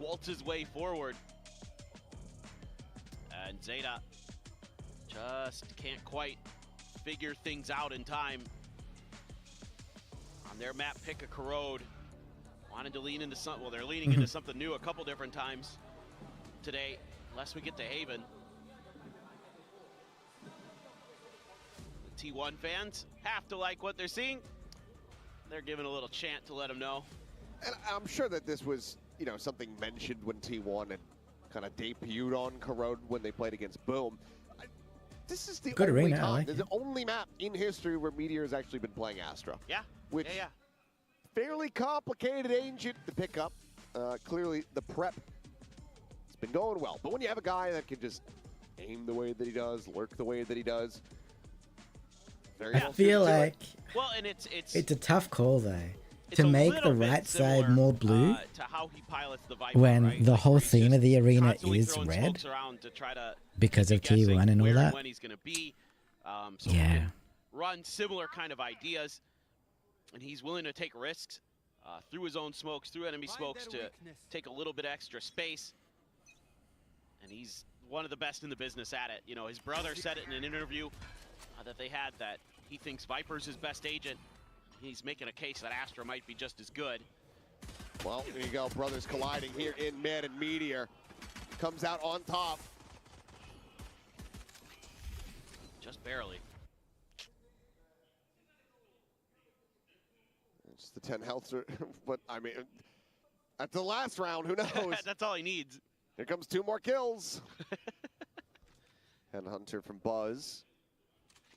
waltz his way forward. And ZETA just can't quite figure things out in time. On their map pick a Corrode. Wanted to lean into something, well, they're leaning into something new a couple different times today, unless we get to Haven. The T1 fans have to like what they're seeing. They're giving a little chant to let them know. And I'm sure that this was, you know, something mentioned when T1 had kind of debuted on Corrode when they played against Boom. This is the good only arena, time, like the only map in history where Meteor has actually been playing Astra. Yeah. Which fairly complicated agent to pick up. Clearly the prep has been going well. But when you have a guy that can just aim the way that he does, lurk the way that he does, very I feel like well, and it's a tough call though. To make the right side more blue to how he pilots the Viper, when right? the whole theme of the arena Constantly is throwing red smokes around to try to because of T1 and all that. When he's going to be, so yeah. he can run similar kind of ideas, and he's willing to take risks through his own smokes, through enemy smokes, to take a little bit extra space. And he's one of the best in the business at it. You know, his brother said it in an interview that they had, that he thinks Viper's his best agent. He's making a case that Astra might be just as good. Well, there you go, brothers colliding here in mid, and Meteor comes out on top. Just barely. It's the 10 health, but I mean, at the last round, who knows? That's all he needs. Here comes 2 more kills. And Hunter from Buzz,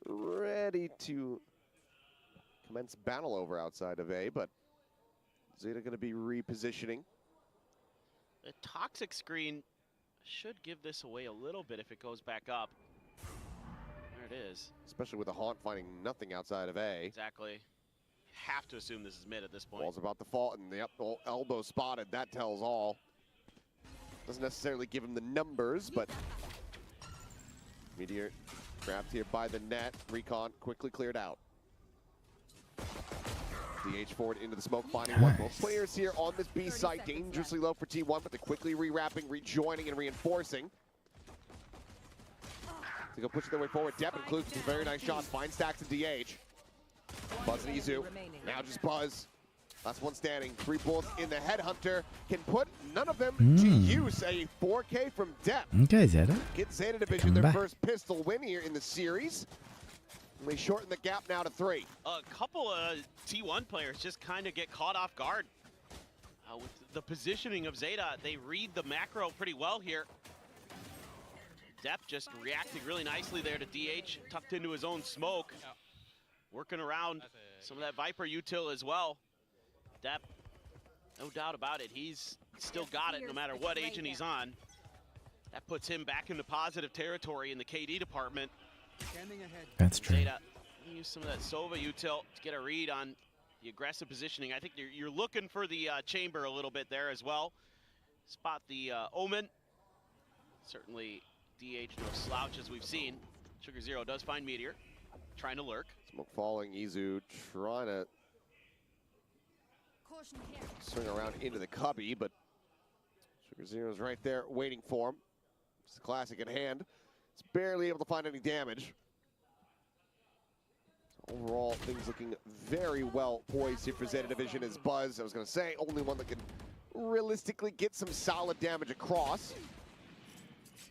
ready to commence battle over outside of A, but ZETA going to be repositioning. The toxic screen should give this away a little bit if it goes back up. There it is. Especially with the Haunt finding nothing outside of A. Exactly. Have to assume this is mid at this point. Ball's about to fall, and the elbow spotted. That tells all. Doesn't necessarily give him the numbers, but Meteor grabbed here by the net. Recon quickly cleared out. DH forward into the smoke, finding one. Both players here on this B site, dangerously low for T1, but they're quickly rewrapping, rejoining, and reinforcing. to go pushing their way forward. Depp includes some very nice shots. Fine stacks and DH. Buzz and Izu. Now just Buzz. Last one standing. 3 bullets in the Headhunter. Can put none of them to use. A 4K from Depp. Okay, ZETA. Get Zeta Division their first pistol win here in the series. And they shorten the gap now to 3. A couple of T1 players just kind of get caught off guard. With the positioning of Zeta, they read the macro pretty well here. Depp just reacting really nicely there to DH, tucked into his own smoke. Working around some of that Viper util as well. Depp, no doubt about it, he's still got it no matter what agent he's on. That puts him back into positive territory in the KD department. That's true. Zeta, use some of that Sova util to get a read on the aggressive positioning. I think you're looking for the chamber a little bit there as well. Spot the Omen. Certainly DH no slouch as we've seen. Sugar Zero does find Meteor, trying to lurk. Smoke falling, Izu trying to swing around into the cubby, but Sugar Zero's right there waiting for him. It's the classic at hand. It's barely able to find any damage. Overall, things looking very well poised here for Zeta Division as Buzz, I was going to say, only one that can realistically get some solid damage across.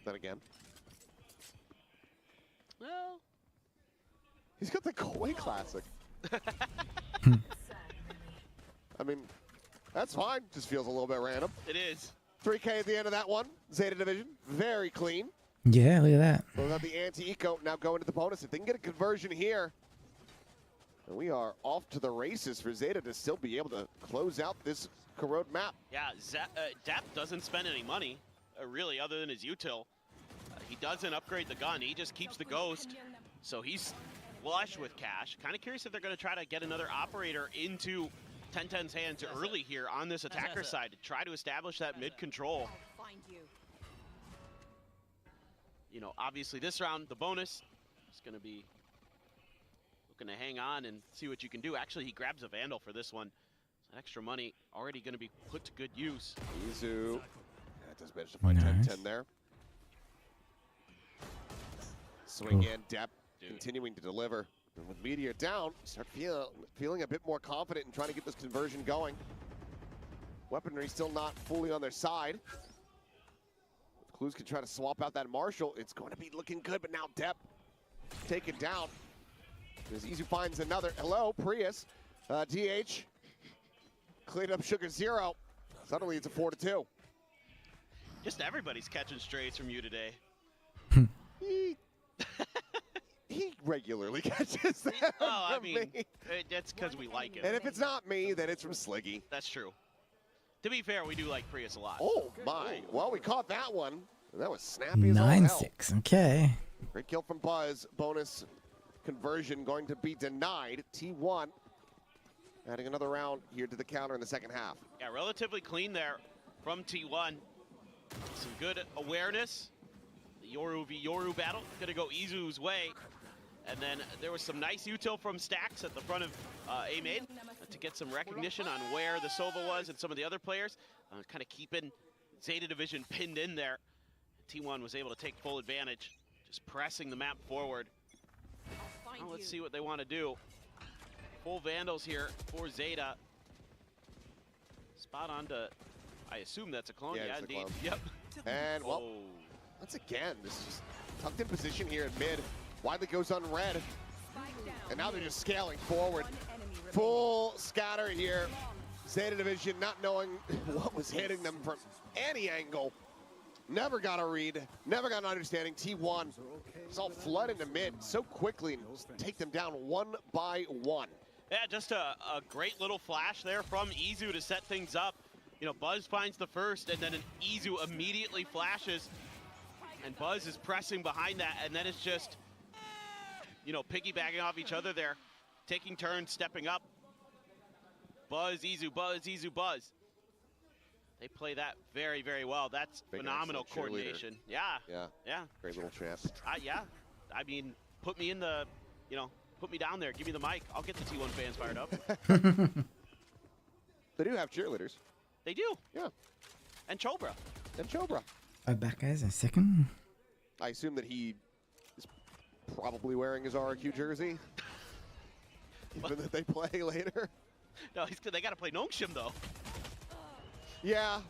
Then again. Well, he's got the Koi Classic. I mean, that's fine. Just feels a little bit random. it is. 3K at the end of that one. Zeta Division, very clean. Yeah, look at that. Without the anti-eco, now going to the bonus. If they can get a conversion here, and we are off to the races for Zeta to still be able to close out this corrode map. Yeah, Depp doesn't spend any money, really, other than his util. He doesn't upgrade the gun. He just keeps the ghost, so he's flush with cash. Kind of curious if they're going to try to get another operator into 1010's hands early here on this attacker side to try to establish that mid control. You know, obviously this round, the bonus is going to be looking to hang on and see what you can do. Actually, he grabs a Vandal for this one. So extra money already going to be put to good use. Izu, that does manage to find 10-10 there. Swing in, Depp continuing to deliver. And with Meteor down, start feeling a bit more confident in trying to get this conversion going. Weaponry still not fully on their side. If Clues can try to swap out that Marshall, it's going to be looking good, but now Depp taken down. As Izu finds another, hello, Prius. DH cleaned up Sugar Zero. Suddenly it's a 4-2. Just everybody's catching strays from you today. He regularly catches them. Oh, I mean, that's because we like it. And if it's not me, then it's from Sliggy. That's true. To be fair, we do like Prius a lot. Oh my! Well, we caught that one. That was snappy as all hell. 9-6. Okay. Great kill from Buzz. Bonus conversion going to be denied. T1 adding another round here to the counter in the second half. Yeah, relatively clean there from T1. Some good awareness. The Yoru v Yoru battle gonna go Izu's way. And then there was some nice util from Stacks at the front of A-Maid to get some recognition on where the Sova was and some of the other players. Kind of keeping Zeta Division pinned in there. T1 was able to take full advantage, just pressing the map forward. Now let's see what they want to do. Full Vandals here for Zeta. Spot on to, I assume that's a clone. Yeah, indeed. Clone. Yep. And well, once again, this is just tucked in position here in mid. Widely goes unread. And now they're just scaling forward. Full scatter here. Zeta Division not knowing what was hitting them from any angle. Never got a read, never got an understanding. T1 is all flood into mid so quickly and take them down one by one. Yeah, just a great little flash there from Izu to set things up. You know, Buzz finds the first, and then an Izu immediately flashes. And Buzz is pressing behind that, and then it's just, you know, piggybacking off each other there, taking turns, stepping up. Buzz, Izu, Buzz, Izu, Buzz. They play that very, very well. That's big phenomenal coordination. Yeah. Yeah. Yeah. Great little champ. Yeah. I mean, put me in the, you know, put me down there. Give me the mic. I'll get the T1 fans fired up. They do have cheerleaders. They do. Yeah. And Chobra. And Chobra. Back guys, a second. I assume that he is probably wearing his RRQ jersey. Even that they play later. No, they got to play Nongshim, though. Yeah,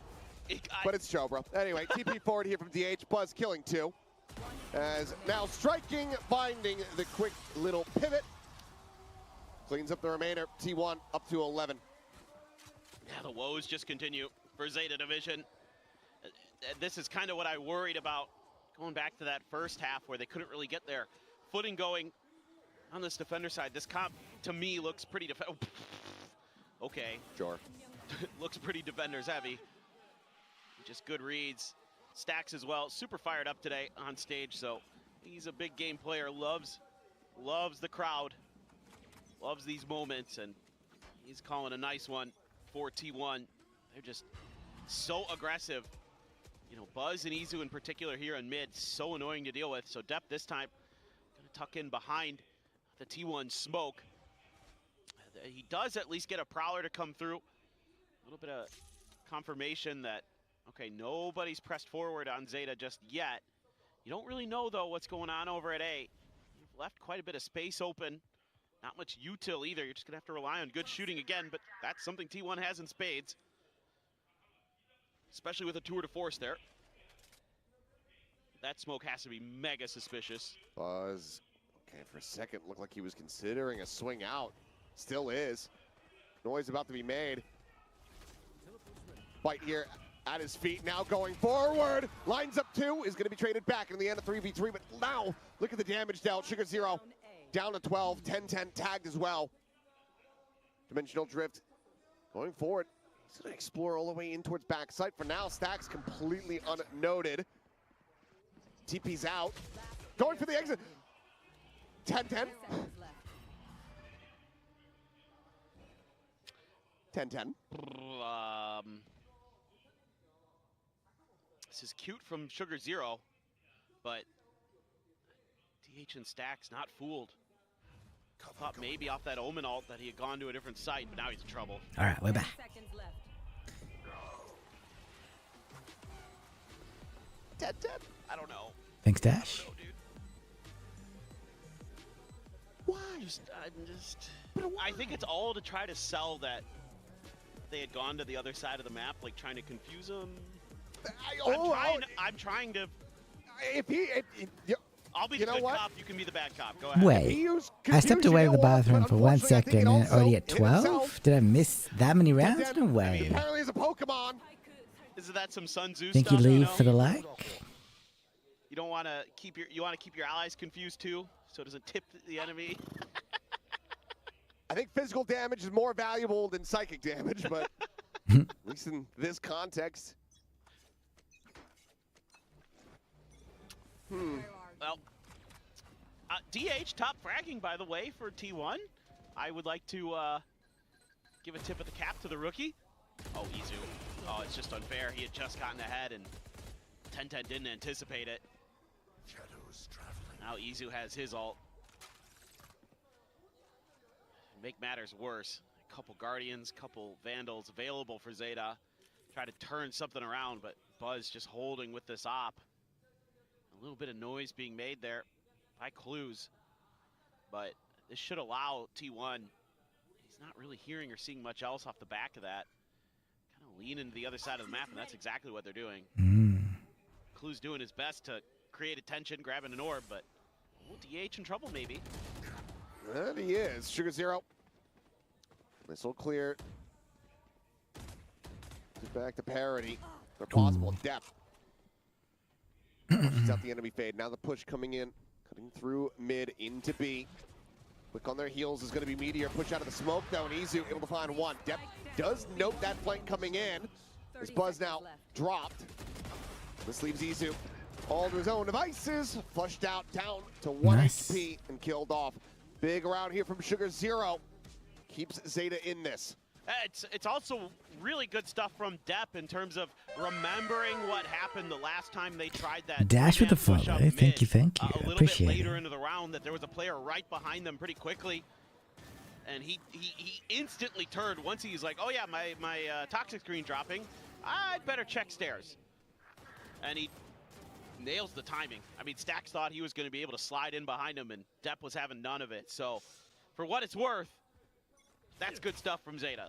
but it's Chobra. Anyway, TP forward here from DH. Buzz killing 2. As now striking, finding the quick little pivot. Cleans up the remainder. T1 up to 11. Yeah, the woes just continue for Zeta Division. This is kind of what I worried about going back to that first half where they couldn't really get their footing going on this defender side. This comp, to me, looks pretty okay. Sure. Looks pretty defenders heavy. Just good reads. Stacks as well. Super fired up today on stage, so he's a big game player. Loves the crowd. Loves these moments, and he's calling a nice one for T1. They're just so aggressive. You know, Buzz and Izu in particular here in mid, so annoying to deal with. So Dep this time gonna tuck in behind the T1 smoke. He does at least get a Prowler to come through. A little bit of confirmation that, okay, nobody's pressed forward on Zeta just yet. You don't really know, though, what's going on over at A. You've left quite a bit of space open. Not much util either. You're just going to have to rely on good shooting again, but that's something T1 has in spades. Especially with a tour de force there. That smoke has to be mega suspicious. Buzz, okay, for a second, looked like he was considering a swing out. Still is. Noise about to be made. Fight here at his feet, now going forward. Lines up 2, is going to be traded back in the end of 3v3, but now look at the damage dealt. Sugar Zero down to 12, 10-10 tagged as well. Dimensional Drift going forward. He's going to explore all the way in towards backside. For now, Stacks completely unnoted. TP's out. Going for the exit. 10-10. 10-10. This is cute from Sugar Zero, but DH and Stacks not fooled. Thought maybe off that Omen ult that he had gone to a different site, but now he's in trouble. All right, we're back. Seconds left. 10-10. I don't know. Thanks, Dash. No, dude. Why? I think it's all to try to sell that they had gone to the other side of the map, like trying to confuse them. I'm trying to. I'll be the good cop. You can be the bad cop. Go ahead. Wait, I stepped away to the bathroom for 1 second and already at 12? Did I miss that many rounds? No way. Apparently, it's a Pokemon. Isn't that some Sun Tzu Think stuff? you leave know? for the like? You don't want to keep your allies confused too, so it doesn't tip the enemy. I think physical damage is more valuable than psychic damage, but at least in this context. Well, DH top fragging, by the way, for T1. I would like to give a tip of the cap to the rookie. Oh, Izu. Oh, it's just unfair. He had just gotten ahead, and 10-10 didn't anticipate it. Shadows traveling. Now Izu has his ult. Make matters worse. A couple Guardians, couple Vandals available for Zeta. Try to turn something around, but Buzz just holding with this op. A little bit of noise being made there by Clues, but this should allow T1. He's not really hearing or seeing much else off the back of that. Kind of lean into the other side of the map, and that's exactly what they're doing. Clues doing his best to create attention, grabbing an orb, but DH in trouble maybe. And he is. Sugar Zero. Missile clear. Back to parity. For possible depth. Pushes out the enemy fade. Now the push coming in. Cutting through mid into B. Quick on their heels is going to be Meteor. Push out of the smoke though, and Izu able to find one. Dep does note that flank coming in. This Buzz now dropped. This leaves Izu all to his own devices. Flushed out down to 1 HP and killed off. Big round here from Sugar Zero. Keeps Zeta in this. It's also really good stuff from Dep in terms of remembering what happened the last time they tried that. Dash with the follow. Thank you. A little Appreciate bit later it. into the round that there was a player right behind them pretty quickly. And he instantly turned once he's like, oh yeah, my toxic screen dropping. I'd better check stairs. And he nails the timing. I mean, Stax thought he was going to be able to slide in behind him, and Depp was having none of it. So, for what it's worth, that's good stuff from ZETA.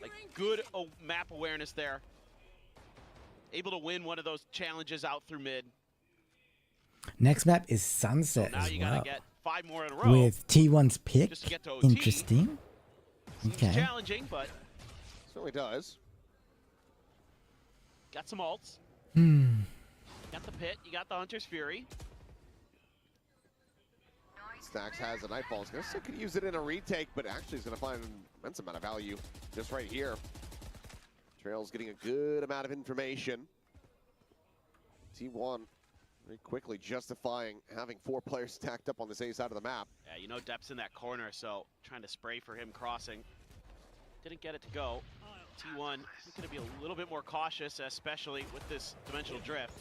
Like, good map awareness there. Able to win one of those challenges out through mid. Next map is Sunset So now as you well. gotta get 5 more in a row. With T1's pick. Just to get to OT. Interesting. Seems Okay. challenging, but Certainly does. got some ults. Got the pit. You got the Hunter's Fury. Stax has a Nightfall. He's gonna could use it in a retake, but actually he's gonna find an immense amount of value just right here. Trail's getting a good amount of information. T1 very quickly justifying having 4 players stacked up on this A side of the map. Yeah, you know Depp's in that corner, so trying to spray for him crossing. Didn't get it to go. T1 is going to be a little bit more cautious, especially with this dimensional drift.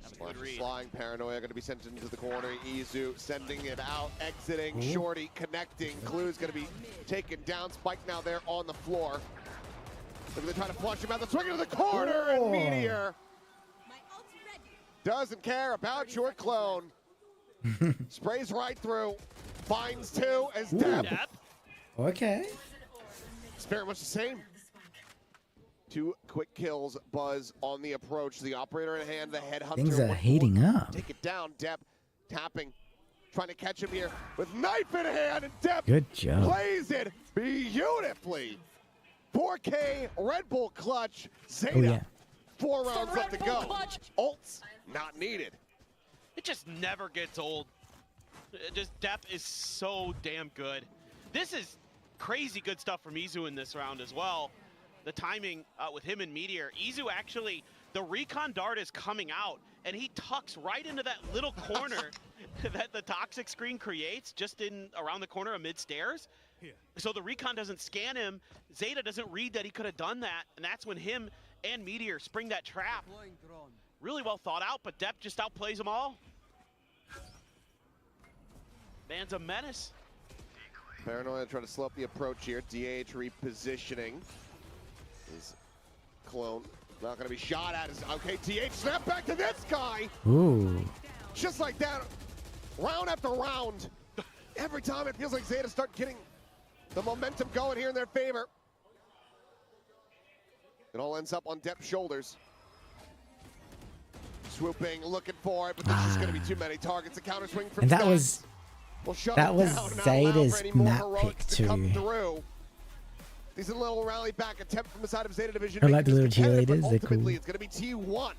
Have a good Splash read. flying, Paranoia going to be sent into the corner. Izu sending it out, exiting. Shorty connecting. Clue's going to be taken down. Spike now there on the floor. They're trying to flush him out. They're swinging to the corner, and Meteor doesn't care about your clone. Sprays right through. Finds 2 as Depp. Depp. Okay. It's very much the same. 2 quick kills. Buzz on the approach. The operator in hand. The headhunter. Things are heating up. Take it down. Depp tapping. Trying to catch him here with knife in hand. And Depp Good job. plays it beautifully. 4K Red Bull clutch. ZETA. Oh, yeah. 4 rounds left to go. Ults not needed. It just never gets old. Depp is so damn good. This is crazy good stuff from Izu in this round as well. The timing with him and Meteor. Izu actually, the recon dart is coming out, and he tucks right into that little corner that the toxic screen creates, just in around the corner of mid stairs. So the recon doesn't scan him. ZETA doesn't read that he could have done that, and that's when him and Meteor spring that trap. Really well thought out, but Depp just outplays them all. Man's a menace. Paranoia trying to slow up the approach here. DH repositioning. His clone not going to be shot at. Okay, DH snap back to this guy. Ooh. Just like that, round after round. Every time it feels like ZETA start getting the momentum going here in their favor. It all ends up on Depp's shoulders. Swooping, looking for it, but there's just going to be too many targets. A counter swing from And that Stax was will shut that it was down and not allow for ZETA's any more map heroics pick to come too. through. Decent little rally back attempt from the side of ZETA Division. I like the making little this competitive, but cheerleaders, they're cool. ultimately it's going to be T1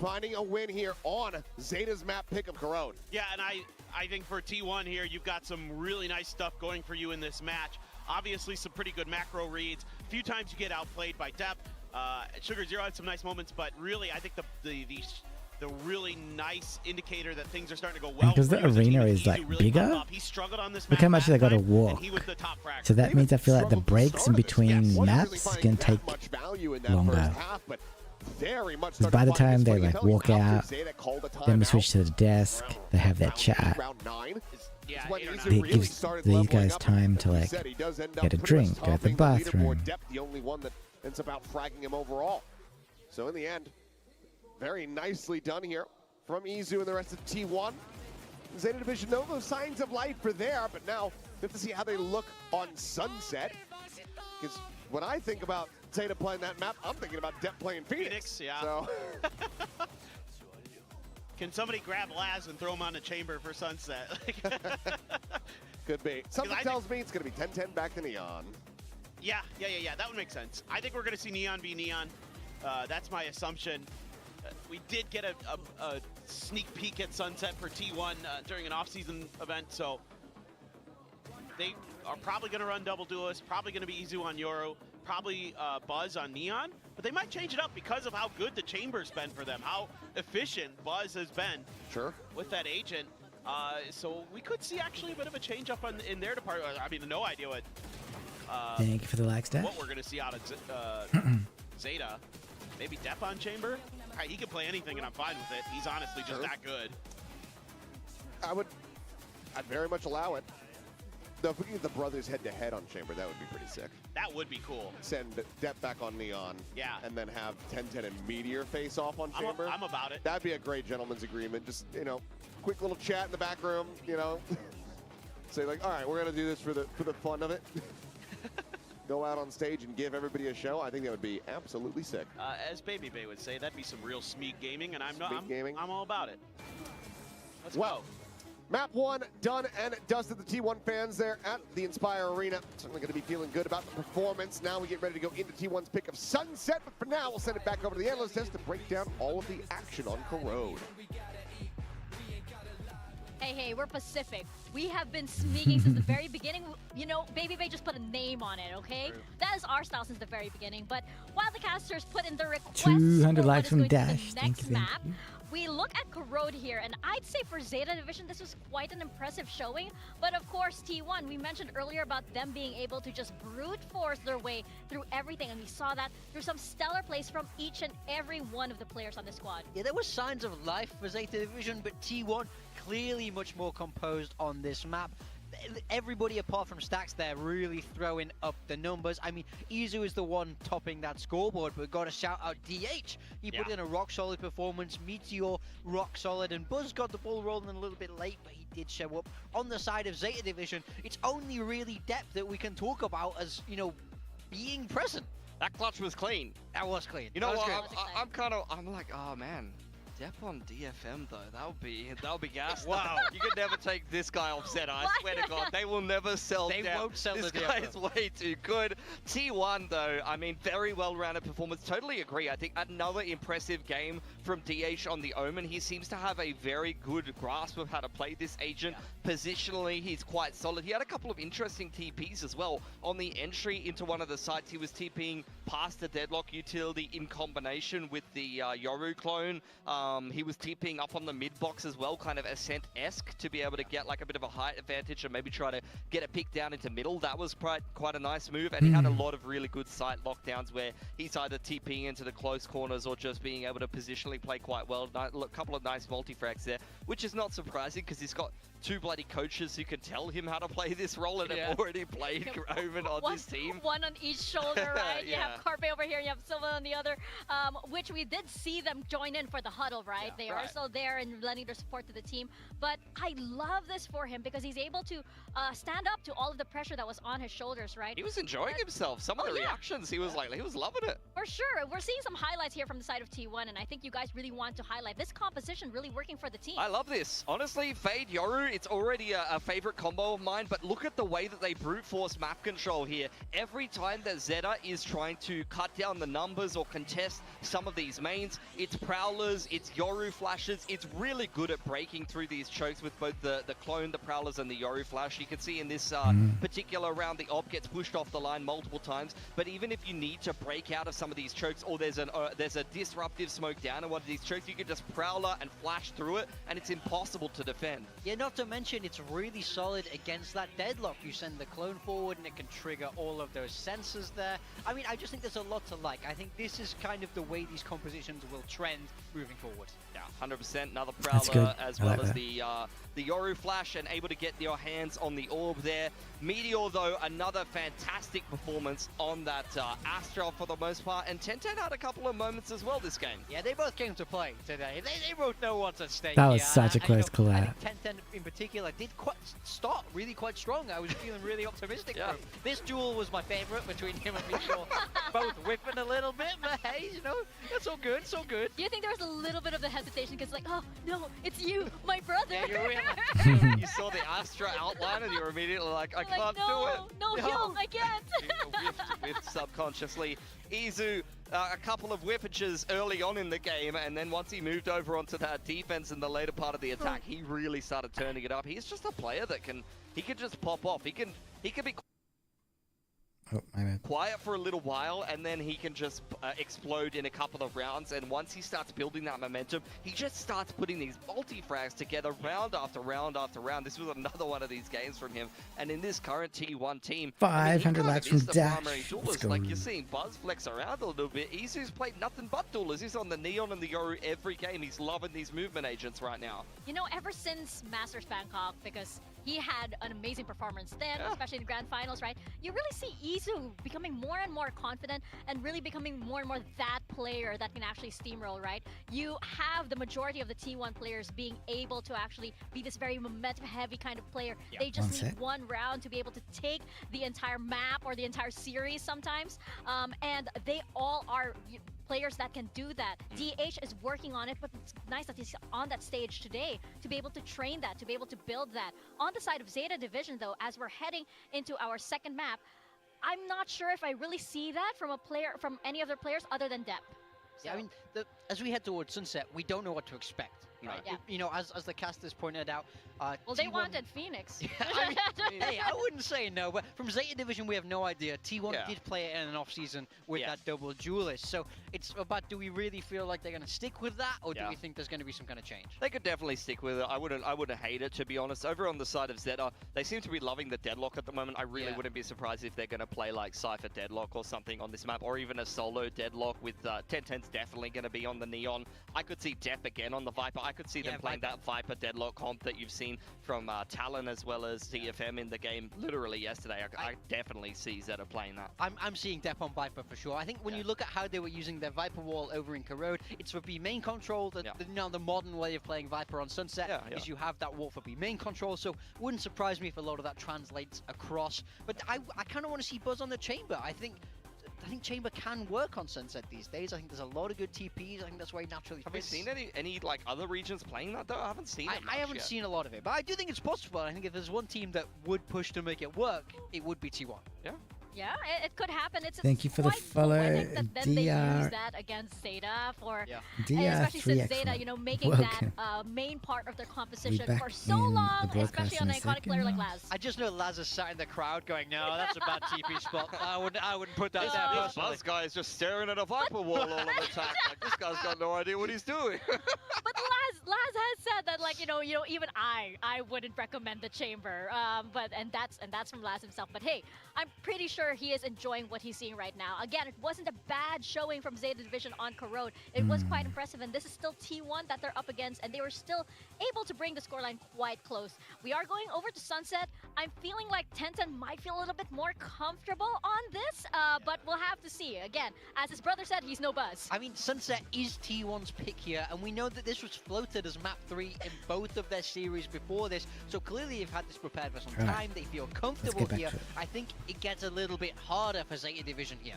finding a win here on ZETA's map pick of Corone. Yeah, and I think for T1 here, you've got some really nice stuff going for you in this match. Obviously, some pretty good macro reads. A few times you get outplayed by Depp. Sugar Zero had some nice moments, but really, I think the really nice indicator that things are starting to go well. Because the arena is like bigger, He struggled on this look how much they got to walk. and he was the top fragger. So that means I feel like the Struggled to breaks start in this. between Yes, wasn't maps really is finding going to that take much value in that longer. first half, but very much Because by the time they like walk out, ZETA called a then we timeout. switch to the desk, they have their chat. Round 9. Yeah, When 8 or Izu 9. It really gives started these leveling guys up, time as to we like said, he does end up get a pretty much drink, go to the topping bathroom. leaderboard. Depp, the only one that ends up out fragging him overall. So in the end, very nicely done here from Izu and the rest of T1. ZETA Division, no those signs of life are there, but now we have to see how they look on Sunset. Because when I think about ZETA playing that map, I'm thinking about Depp playing Phoenix. Yeah. So Can somebody grab Laz and throw him on the chamber for Sunset? could be. Something I tells me it's going to be 10-10 back to Neon. Yeah. That would make sense. I think we're going to see Neon v Neon. That's my assumption. We did get a sneak peek at Sunset for T1 during an off-season event, so they are probably going to run double duelists, probably going to be Izu on Yoru, probably Buzz on Neon, but they might change it up because of how good the chamber's been for them, how efficient Buzz has been Sure. with that agent. So we could see actually a bit of a change up in their department. I mean, no idea what Thank you for the like stash. what we're going to see out of ZETA. Maybe Depp on chamber? He can play anything and I'm fine with it. He's honestly just Sure. that good. I'd very much allow it. Though if we can get the brothers head-to-head on Chamber, that would be pretty sick. That would be cool. Send Depp back on Neon. Yeah. And then have 10-10 and Meteor face off on Chamber. I'm about it. That'd be a great gentleman's agreement. Just, you know, quick little chat in the back room, you know. Say like, all right, we're gonna do this for the fun of it. Go out on stage and give everybody a show. I think that would be absolutely sick. As Baby Bay would say, that'd be some real Smeek gaming, and I'm all about it. Let's go. Map 1 done and dusted. The T1 fans there at the Inspire Arena. Certainly going to be feeling good about the performance. Now we get ready to go into T1's pick of Sunset, but for now we'll send it back over to the analyst desk to break down all of the action on Corrode. Hey, we're Pacific. We have been sneaking since the very beginning. You know, Baby Bay just put a name on it, okay? True. That is our style since the very beginning. But while the casters put in the requests 200 for likes what from is going to be Dash. the Thank next you, thank map, you. we look at Corrode here, and I'd say for ZETA Division, this was quite an impressive showing. But of course, T1, we mentioned earlier about them being able to just brute force their way through everything, and we saw that through some stellar plays from each and every one of the players on the squad. Yeah, there were signs of life for ZETA Division, but T1 clearly much more composed on this map. Everybody apart from Stacks there really throwing up the numbers. I mean, Izu is the one topping that scoreboard, but we've got to shout out DH. He put in a rock solid performance, Meteor rock solid, and Buzz got the ball rolling a little bit late, but he did show up. On the side of ZETA Division, it's only really Depth that we can talk about as, you know, being present. That clutch was clean. That was clean. You know what? Good. I'm like, oh man. Depp on DFM though, that would be gas. Wow, you could never take this guy off ZETA. I swear to God, they will never sell. They Depp. won't sell this the guy DFM. is way too good. T1 though, I mean, very well-rounded performance. Totally agree. I think another impressive game from DH on the Omen. He seems to have a very good grasp of how to play this agent. Positionally, he's quite solid. He had a couple of interesting TPs as well. On the entry into one of the sites, he was TPing past the Deadlock utility in combination with the Yoru clone. He was TPing up on the mid box as well, kind of Ascent-esque, to be able to get like a bit of a height advantage and maybe try to get a pick down into middle. That was quite a nice move, and he had a lot of really good site lockdowns where he's either TPing into the close corners or just being able to positionally play quite well. A couple of nice multi-frags there, which is not surprising because he's got two bloody coaches who can tell him how to play this role and have already played Omen on this team. One on each shoulder, right? You have Carpe over here, and you have Silva on the other, which we did see them join in for the huddle, right? They are still there and lending their support to the team. But I love this for him because he's able to stand up to all of the pressure that was on his shoulders, right? He was enjoying himself. Some of the reactions, he was like, he was loving it. For sure. We're seeing some highlights here from the side of T1, and I think you guys really want to highlight this composition really working for the team. I love this. Honestly, Fade Yoru, it's already a favorite combo of mine, but look at the way that they brute force map control here. Every time that ZETA is trying to cut down the numbers or contest some of these mains, it's Prowlers, it's Yoru flashes. It's really good at breaking through these chokes with both the clone, the Prowlers, and the Yoru flash. You can see in this particular round, the op gets pushed off the line multiple times, but even if you need to break out of some of these chokes, or there's a disruptive smoke down in one of these chokes, you can just Prowler and flash through it, and it's impossible to defend. Yeah, not to mention, it's really solid against that deadlock. You send the clone forward and it can trigger all of those sensors there. I mean, I just think there's a lot to like. I think this is kind of the way these compositions will trend moving forward. Yeah, 100%. Another Prowler as well as the Yoru flash, and able to get your hands on the orb there. Meteor, though, another fantastic performance on that Astra for the most part, and 10-10 had a couple of moments as well this game. Yeah, they both came to play today. They both know what's at stake. That was such a close collab. I think 10-10 in particular did start really quite strong. I was feeling really optimistic for him. This duel was my favorite between him and Meteor. Both whipping a little bit, but hey, you know, it's all good, it's all good. Do you think there was a little bit of the hesitation because like, oh, no, it's you, my brother. Yeah, you're real. You saw the Astra outline and you were immediately like, I can't do it. No, Hill, I can't. Whiffed subconsciously. Izu, a couple of whippages early on in the game, and then once he moved over onto that defense in the later part of the attack, he really started turning it up. He's just a player that can just pop off. He can be. Oh, my bad. quiet for a little while, and then he can just explode in a couple of rounds. And once he starts building that momentum, he just starts putting these multi-frags together round after round after round. This was another one of these games from him. And in this current T1 team, 500 lakhs from the Dash. primary Let's duelist. go. Like, you're seeing Buzz flex around a little bit. Isu's played nothing but duelers. He's on the Neon and the Yoru every game. He's loving these movement agents right now. You know, ever since Masters Bangkok, because he had an amazing performance then, especially in the grand finals, right? You really see Isu becoming more and more confident and really becoming more and more that player that can actually steamroll, right? You have the majority of the T1 players being able to actually be this very momentum-heavy kind of player. Yeah. They just One need set. one round to be able to take the entire map or the entire series sometimes. And they all are players that can do that. DH is working on it, but it's nice that he's on that stage today to be able to train that, to be able to build that. On the side of ZETA Division, though, as we're heading into our second map, I'm not sure if I really see that from a player, from any other players other than Depp. Yeah, I mean, as we head towards Sunset, we don't know what to expect. Right? Yeah. You know, as the casters pointed out, Well, they T1 wanted Phoenix. I mean, hey, I wouldn't say no, but from Zeta Division, we have no idea. T1 Yeah. did play it in an off-season with that double duelist, so it's about, do we really feel like they're going to stick with that, or do we think there's going to be some kind of change? They could definitely stick with it. I wouldn't hate it, to be honest. Over on the side of Zeta, they seem to be loving the Deadlock at the moment. I really wouldn't be surprised if they're going to play like Cypher Deadlock or something on this map, or even a solo Deadlock with 1010's definitely going to be on the Neon. I could see Depp again on the Viper. I could see them playing that Viper Deadlock comp that you've seen from Talon as well as TFM in the game literally yesterday. I definitely see Zeta playing that. I'm seeing Depp on Viper for sure. I think when you look at how they were using their Viper wall over in Corrode, it's for B main control. The modern way of playing Viper on Sunset is you have that wall for B main control, so wouldn't surprise me if a lot of that translates across. But I kind of want to see Buzz on the Chamber. I think Chamber can work on Sunset these days. I think there's a lot of good TPs. I think that's why he naturally Have you fits. seen any like other regions playing that though? I haven't seen it I haven't yet. seen a lot of it, but I do think it's possible. I think if there's one team that would push to make it work, it would be T1. Yeah. Yeah, it could happen. It's Thank you for the quite follow, poetic that then they use DR. that against ZETA for, DR especially since 3x1. ZETA, you know, making Welcome. that main part of their composition back for so in the long, broadcast especially in on a an iconic player second. like Laz. I just know Laz is sat in the crowd going, "No, that's a bad TP spot. I wouldn't put that there This personally." Buzz guy is just staring at a Viper wall all of the time. Like, this guy's got no idea what he's doing. But Laz has said that, like, you know, even I wouldn't recommend the Chamber. And that's from Laz himself. But hey, I'm pretty sure he is enjoying what he's seeing right now. Again, it wasn't a bad showing from ZETA Division on Corrode. It was quite impressive, and this is still T1 that they're up against, and they were still able to bring the scoreline quite close. We are going over to Sunset. I'm feeling like 1010 might feel a little bit more comfortable on this, but we'll have to see. Again, as his brother said, he's no Buzz. I mean, Sunset is T1's pick here, and we know that this was floated as map 3 in both of their series before this, so clearly they've had this prepared for some time. They feel comfortable back here. to it. I think it gets a little bit harder for Zeta Division here.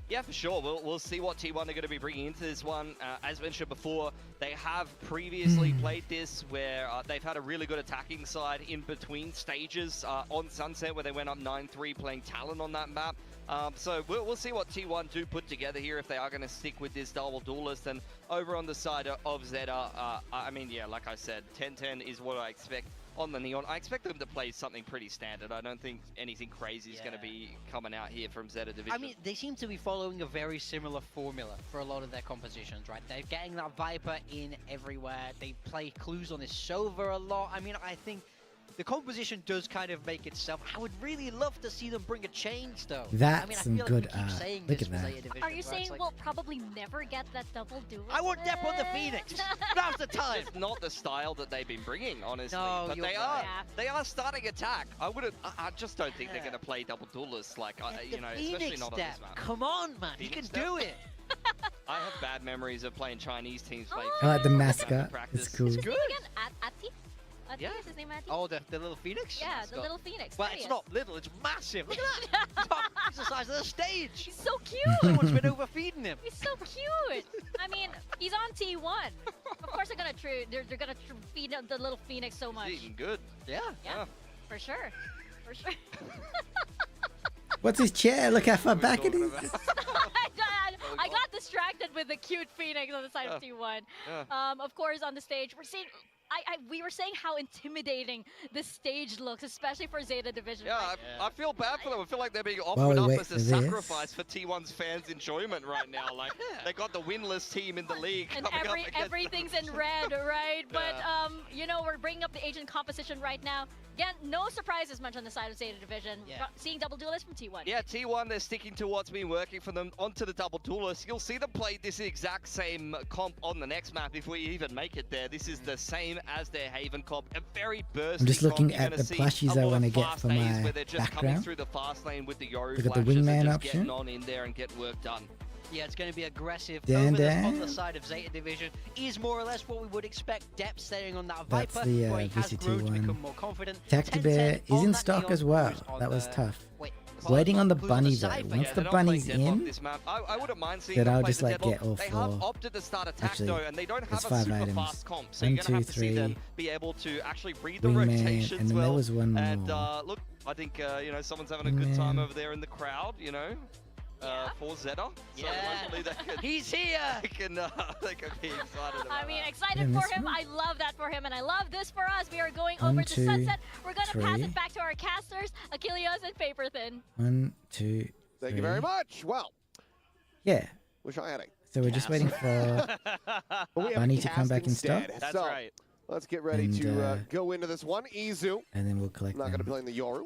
Yeah, for sure. We'll see what T1 are going to be bringing into this one. As mentioned before, they have previously played this where they've had a really good attacking side in between stages on Sunset where they went up 9-3 playing Talon on that map. So we'll see what T1 do put together here if they are going to stick with this double duelist. And over on the side of Zeta, I mean, yeah, like I said, 1010 is what I expect on the Neon. I expect them to play something pretty standard. I don't think anything crazy is going to be coming out here from Zeta Division. I mean, they seem to be following a very similar formula for a lot of their compositions, right? They're getting that Viper in everywhere. They play clues on this Sova a lot. I mean, I think the composition does kind of make itself. I would really love to see them bring a change, though. That's I mean, I some feel good like we keep saying look this at for that. Zeta Division, Are you where it's saying like, we'll probably never get that double duelist? I want Depp on the Phoenix. Now's the time. It's not the style that they've been bringing, honestly. No, but you're they right. they are starting attack. I just don't think they're going to play double duelists, like you know, especially Phoenix not on Depp. this map. Come on, man. You can Phoenix Depp? do it. I have bad memories of playing Chinese teams. Playing I like the Oh, mascot. practice. It's cool. What's his name again? Ati? Ati Yeah. is his name, Ati? Oh, the little Phoenix? yeah, It's the got- little Phoenix. Well, There he it's is. not little, it's massive. Look at that. It's the size of the stage. He's so cute. Someone's been overfeeding him. He's so cute. I mean, he's on T1. Of course, they're gonna feed the little Phoenix so much. Eating good. Yeah. Yeah, for sure. For sure. What's his chair? Look how far What are we back it talking is. about? I got distracted with the cute Phoenix on the side of T1. Yeah. Of course, on the stage, we're seeing we were saying how intimidating this stage looks, especially for Zeta Division. Yeah, Like, I feel bad for them. I feel like they're being While offered we up wait as for a this. sacrifice for T1's fans' enjoyment right now. Like, they got the winless team in the league and coming up against everything's in red, right? But you know, we're bringing up the agent composition right now. Again, no surprises much on the side of Zeta Division. Yeah. Seeing double duelists from T1. Yeah, T1, they're sticking to what's been working for them onto the double duelist. You'll see them play this exact same comp on the next map if we even make it there. This is the same as their Haven comp, a very bursty I'm just looking comp. You're at gonna the see plushies a I lot want to of get fast for A's my where they're just coming background. through the fast lane with the Yoru Look at the flashes wingman and just option. getting on in there and get work done. Yeah, it's going to be aggressive. Dan Over this, on the Dan. side of Zeta Division is more or less what we would expect. Depth staying on that That's Viper, the, where he has VCT grown to one. become more confident. Tactibear 10-10 is on in that stock Neon, as well. who's on That was the- tough. Wait, Waiting on the who's the bunny though. Cypher? Once Yeah, the they're not bunny's playing deadlock in, this map. I wouldn't mind seeing then them I'll play just the like deadlock. get all They four. have opted to start attack Actually, though, and they don't have it's a 5 super items. fast comp, so 1, you're gonna have 2, to see them 3. be able to actually read the Wingman, rotations and then there well. was one And more. look, I think you know, someone's having a good time Wingman. over there in the crowd, you know. For Zeta, so Yeah. hopefully He's here! they can be excited about I mean, that. excited Yeah, for this him. one. I love that for him, and I love this for us. We are going 1, over to 2, Sunset. We're going to pass 3. it back to our casters, Achilles and Paper Thin. 1, 2, Thank you very 3. much. Well, Yeah. wish I had a. So we're just waiting for But we have a Bunny to come cast back in stock? instead. That's So, right. let's get ready And, to go into this one. Izu, and then we'll collect not going to be them. playing the Yoru.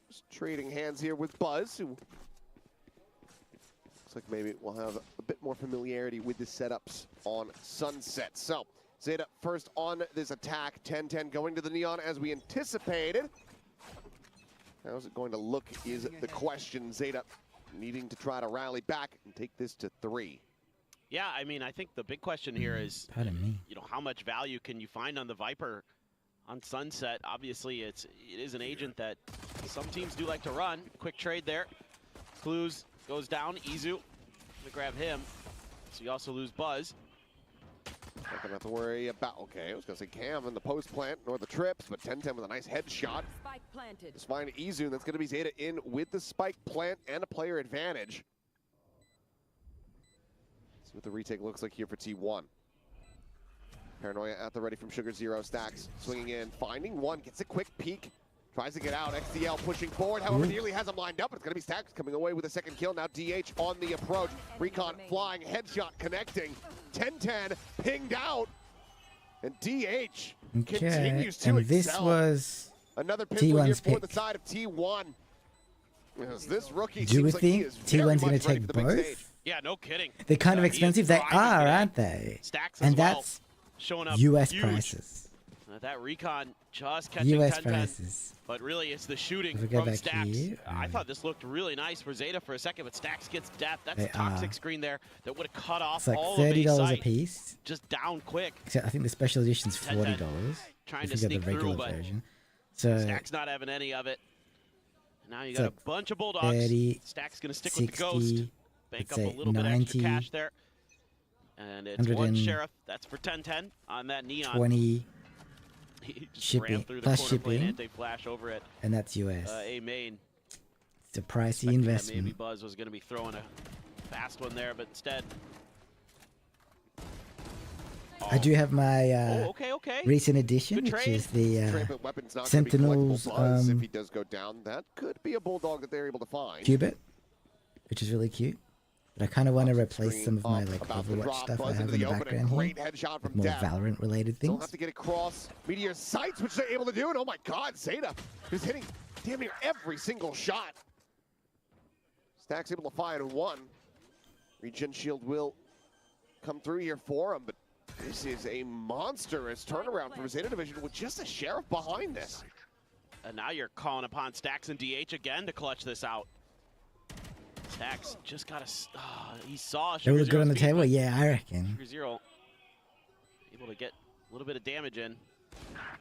Just trading hands here with Buzz, who looks like maybe we'll have a bit more familiarity with the setups on Sunset. So, Zeta first on this attack. 10-10 going to the Neon as we anticipated. How's it going to look is the question. Zeta needing to try to rally back and take this to 3. Yeah, I mean, I think the big question here is, Pardon me. you know, how much value can you find on the Viper on Sunset? Obviously, it is an agent that some teams do like to run. Quick trade there. Clues goes down. Izu, gonna grab him. So you also lose Buzz. Not gonna have to worry about, okay, I was gonna say Cam in the post plant, nor the trips, but 10-10 with a nice headshot. Spike planted. Just find Izu, and that's gonna be Zeta in with the spike plant and a player advantage. See what the retake looks like here for T1. Paranoia at the ready from Sugar Zero. Stacks swinging in, finding one, gets a quick peek. Tries to get out, XDL pushing forward, however, nearly has him lined up. It's gonna be Stacks coming away with a second kill. Now DH on the approach. Recon flying, headshot connecting. 10-10 pinged out. And DH Okay. continues to And excel. this was Another pistol here T1's for the pick. side of T1. Yes, this rookie Do we seems like he think is very T1's going much to ready take for the big stage. both? Yeah, no kidding. They're kind of He is expensive. They grinding are, today. aren't they? Stacks as And well, that's showing up US huge. prices. That recon just catching US 10-10. prices. But really, it's the shooting If we go from back Stacks. here, I thought this looked really nice for Zeta for a second, but Stacks gets death. That's They a toxic are. screen there that would have cut off It's like all of $30 a a site. piece. Just down quick. Except I think the special edition's 10-10. $40. Trying if to you get the sneak through, regular but version. So Stacks not having any of it. Now you got So a bunch of Bulldogs. 30, Stacks gonna stick with the 60, Ghost. Bank let's up a say little bit extra 90, cash there. And it's one 100 Sheriff. That's for 10-10 on that Neon. 20, He just shipping- ran through the plus corner playing shipping. anti-flash over at and that's US. A main. It's a pricey Expecting that investment. maybe Buzz was going to be throwing a fast one there, but instead. I do have my okay. recent edition, Good which trade. is the Trade, but weapon's not gonna be Sentinel's collectible. Buzz, if he does go down, that could be a Bulldog that they're able to find. Cubit, which is really cute. But I kind of want to replace Screen some of my up like about the Overwatch drop. stuff I Buzz have into in the the open, a background here. great headshot from With more Dev. Valorant related Still things. have to get across Meteor's sights, which they're able to do. And oh my God, Zeta is hitting damn near every single shot. Stacks able to find one. Regen shield will come through here for him, but this is a monstrous turnaround for Zeta Division with just a Sheriff behind this. And now you're calling upon Stacks and DH again to clutch this out. Stacks just got a. He saw They would look good on the Sugar table, yeah, I reckon. Sugar Zero able to get a little bit of damage in.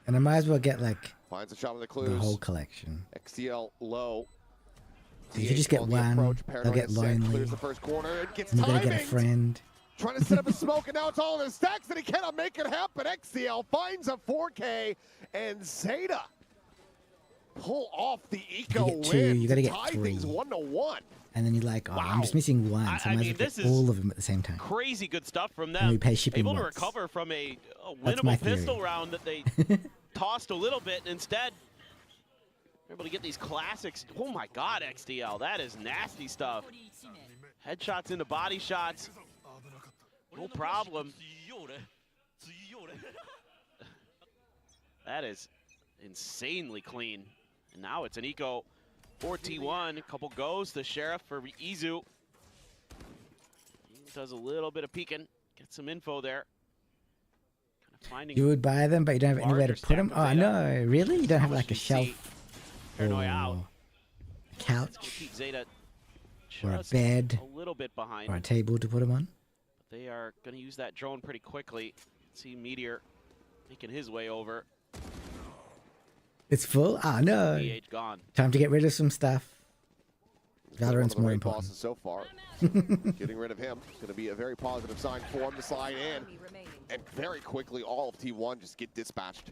And I might as well get like Finds a shot with the clues. the whole collection. XTL low. So if you just get on the one, approach. they'll Paranoia get set, lonely. Clears the first corner and gets And you're gonna get a timing. friend. Trying to set up a smoke, and now it's all in his Stacks, and he cannot make it happen. XCL finds a 4K, and Zeta pull off the eco You get win two, you gotta to get tie three. things 1-1. and then you're like, oh, I'm Wow. just missing one, so I I might mean, as well this get is all of them at the same time. Crazy good stuff from And we them. pay shipping Able to once. recover from a That's my winnable theory. pistol round that they tossed a little bit. Instead, they're able to get these classics. Oh my God, XDL, that is nasty stuff. Headshots into body shots. No problem. That is insanely clean. And now it's an eco for T1. A couple goes. The Sheriff for Izu. He does a little bit of peeking. Get some info there. Kind of finding You would buy them, but you don't have anywhere to larger put them? stack Oh, of Zeta. no, really? You don't have How much like a do you see shelf Paranoia out. or a We'll couch keep Zeta or a just bed a little bit behind. or a table to put them on? They are going to use that drone pretty quickly. See Meteor making his way over. It's full? Oh, no. DH gone. Time to get rid of some stuff. One of Valorant's the more raid important. bosses so far. Getting rid of him is going to be a very positive sign for him to slide in. Enemy remaining. And very quickly, all of T1 just get dispatched.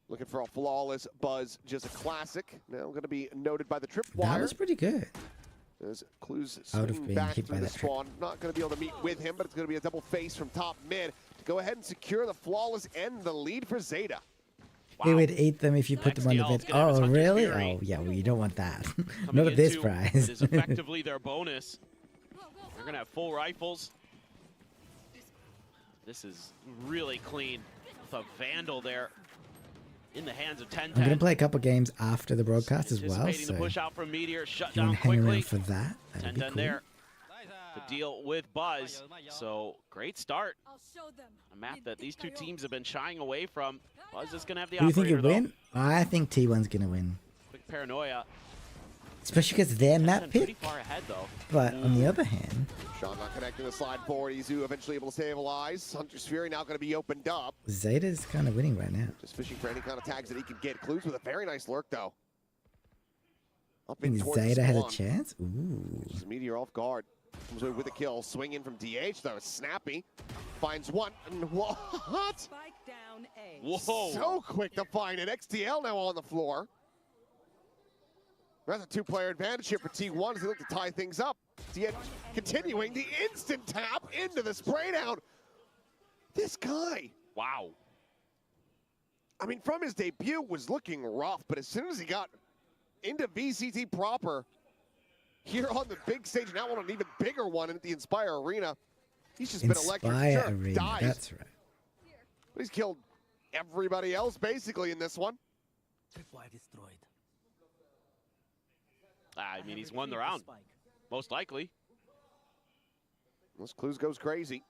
Looking for a flawless Buzz, just a classic. Now going to be noted by the That tripwire. was pretty good. As Clues I would have swinging been back hit through by the that trip. spawn. Not going to be able to meet with him, but it's going to be a double face from top mid to go ahead and secure the flawless and the lead for Zeta. It would eat them if you put them on the XDL bed. is gonna have his Oh, Hunter's really? Fury. Oh, yeah, well, you don't want that. Coming Not at this into price. It is effectively their bonus. They're going to have full rifles. This is really clean with a Vandal there in the hands of 10-10. I'm going to play a couple games after the broadcast as well, Anticipating so the push out from Meteor, shut if you down want to hang quickly. around for that, that'd be 10-10 cool. there to deal with Buzz. So great start. I'll show them. A map that these two teams have been shying away from. Buzz is going to have the Who do you think operator will though. win? I think T1's going to win. Quick Paranoia. Especially because they're 10-10 map pretty pick. far ahead though. But on the other hand, Sean not connecting the slide forward. Izu eventually able to stabilize. Hunter's Fury now going to be opened up. Zeta's kind of winning right now. Just fishing for any kind of tags that he can get. Clues with a very nice lurk, though. Up I in think towards the Zeta has a spawn. chance? Ooh. Just Meteor off guard. Comes away with a kill. Swing in from DH, though. Snappy. Finds one. And what? Spike down A. Whoa. So quick to find it. XTL now on the floor. That's a two-player advantage here for T1 as they look to tie things up. DH continuing the instant tap into the spray down. This guy, Wow. I mean, from his debut was looking rough, but as soon as he got into VCT proper, here on the big stage, now on an even bigger one at the Inspire Arena, he's just been electric. Inspire Sure, Arena, dies, that's right. but he's killed everybody else basically in this one. I mean, he's won the round. Most likely. Those Clues goes crazy.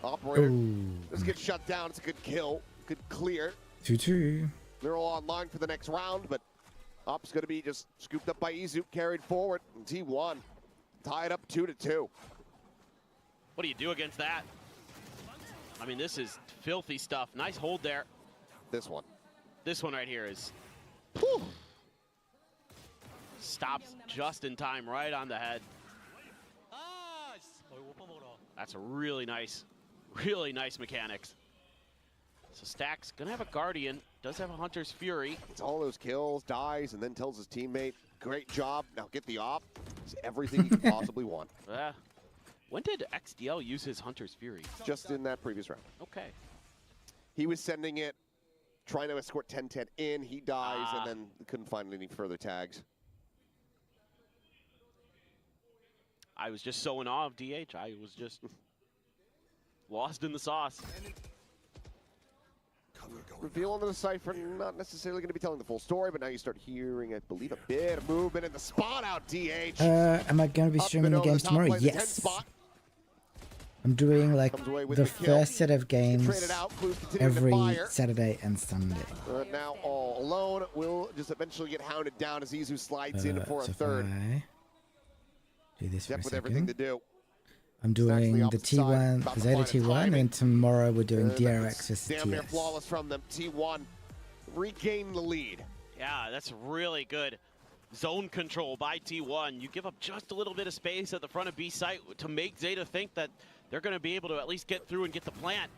Operator Ooh. just gets shut down. It's a good kill, good clear. 2-2. They're all online for the next round, but Op's going to be just scooped up by Izu, carried forward. And T1 tied up 2-2. What do you do against that? I mean, this is filthy stuff. Nice hold there. This one. This one right here is Whew. stops just in time, right on the head. That's a really nice mechanics. So Stack's gonna have a Guardian, does have a Hunter's Fury. It's all those kills, dies, and then tells his teammate, great job, now get the op. It's everything you could possibly want. When did XDL use his Hunter's Fury? Just in that previous round. Okay. He was sending it, trying to escort 10-10 in, he dies, and then couldn't find any further tags. I was just so in awe of DH. I was just lost in the sauce. Reveal into the Cypher, not necessarily going to be telling the full story, but now you start hearing, I believe, a bit of movement in the spot out, DH. Am I going to be Up streaming the middle of games top, tomorrow? plays the 10 Yes. spot. I'm doing like Comes away with the the kill. first set of games Traded out, Clues continuing to every fire. Saturday and Sunday. Now all alone, will just eventually get hounded down as Izu slides in for a So if third. I do this for a Step with everything to second. do. I'm Stacks doing the the opposite side, T1, about to Zeta find a T1, timing. and tomorrow we're doing That DRX was versus damn near TS. flawless from them. T1 regain the lead. Yeah, that's really good zone control by T1. You give up just a little bit of space at the front of B site to make Zeta think that they're going to be able to at least get through and get the plant.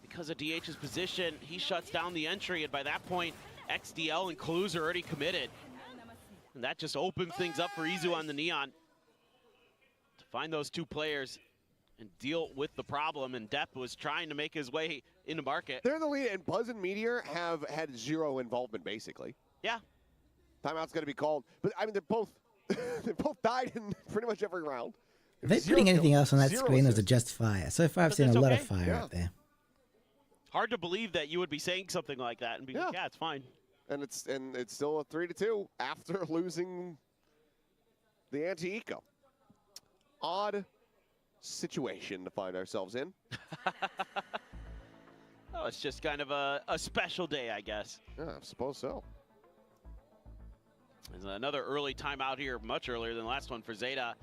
Because of DH's position, he shuts down the entry, and by that point, XDL and Clues are already committed. And that just opens things up for Izu on the Neon to find those two players and deal with the problem. And Depp was trying to make his way into market. They're the lead, and Buzz and Meteor have had zero involvement, basically. Yeah. Timeout's going to be called. But, I mean, they both died in pretty much every round. Are they Zero putting anything kills, else on that zero screen, or is it assists. just fire? So far, I've But seen a that's lot of okay. fire Yeah. out there. Hard to believe that you would be saying something like that and be like, yeah, it's fine. And it's still a 3-2 after losing the anti-eco. Odd situation to find ourselves in. Oh, it's just kind of a special day, I guess. Yeah, I suppose so. There's another early timeout here, much earlier than the last one for ZETA.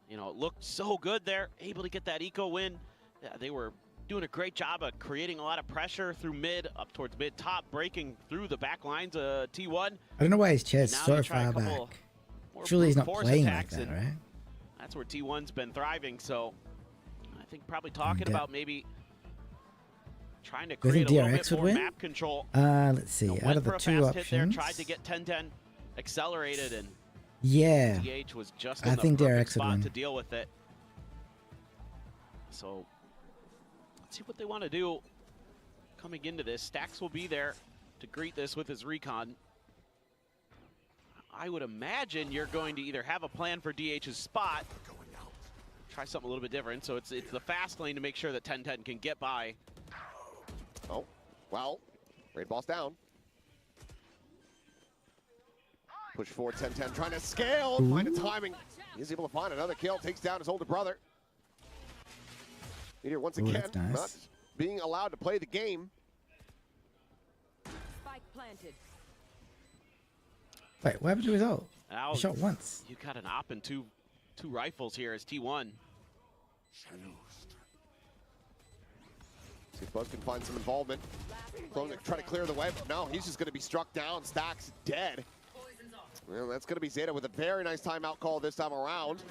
You know, it looked so good there, able to get that eco win. Yeah, they were doing a great job of creating a lot of pressure through mid, up towards mid, top, breaking through the back lines of T1. I don't know why his chair's Now so you try a far couple back. more Surely he's not brute force playing like attacks, that, and right? that's where T1's been thriving, so I think probably talking about maybe trying to Do you create think a little DRX bit would more win? map control. Let's see. Went Out of for the a two fast hit there, options, tried to get 10-10 accelerated, and yeah, DH was just I in the think perfect DRX would spot win. to deal with it. So let's see what they want to do coming into this. Stax will be there to greet this with his recon. I would imagine you're going to either have a plan for DH's spot, try something a little bit different. So it's the fast lane to make sure that 10-10 can get by. Oh, well, raid ball's down. Push forward, 10-10, trying to scale, find a timing. He's able to find another kill, takes down his older brother. Meteor once Ooh, again, that's nice. not being allowed to play the game. Spike planted. Wait, what happened to his ult? Now He shot once. you got an op and two rifles here as T1. See if Buzz can find some involvement. Clone try to clear the way, but no, he's just going to be struck down. Stax dead. Well, that's going to be ZETA with a very nice timeout call this time around.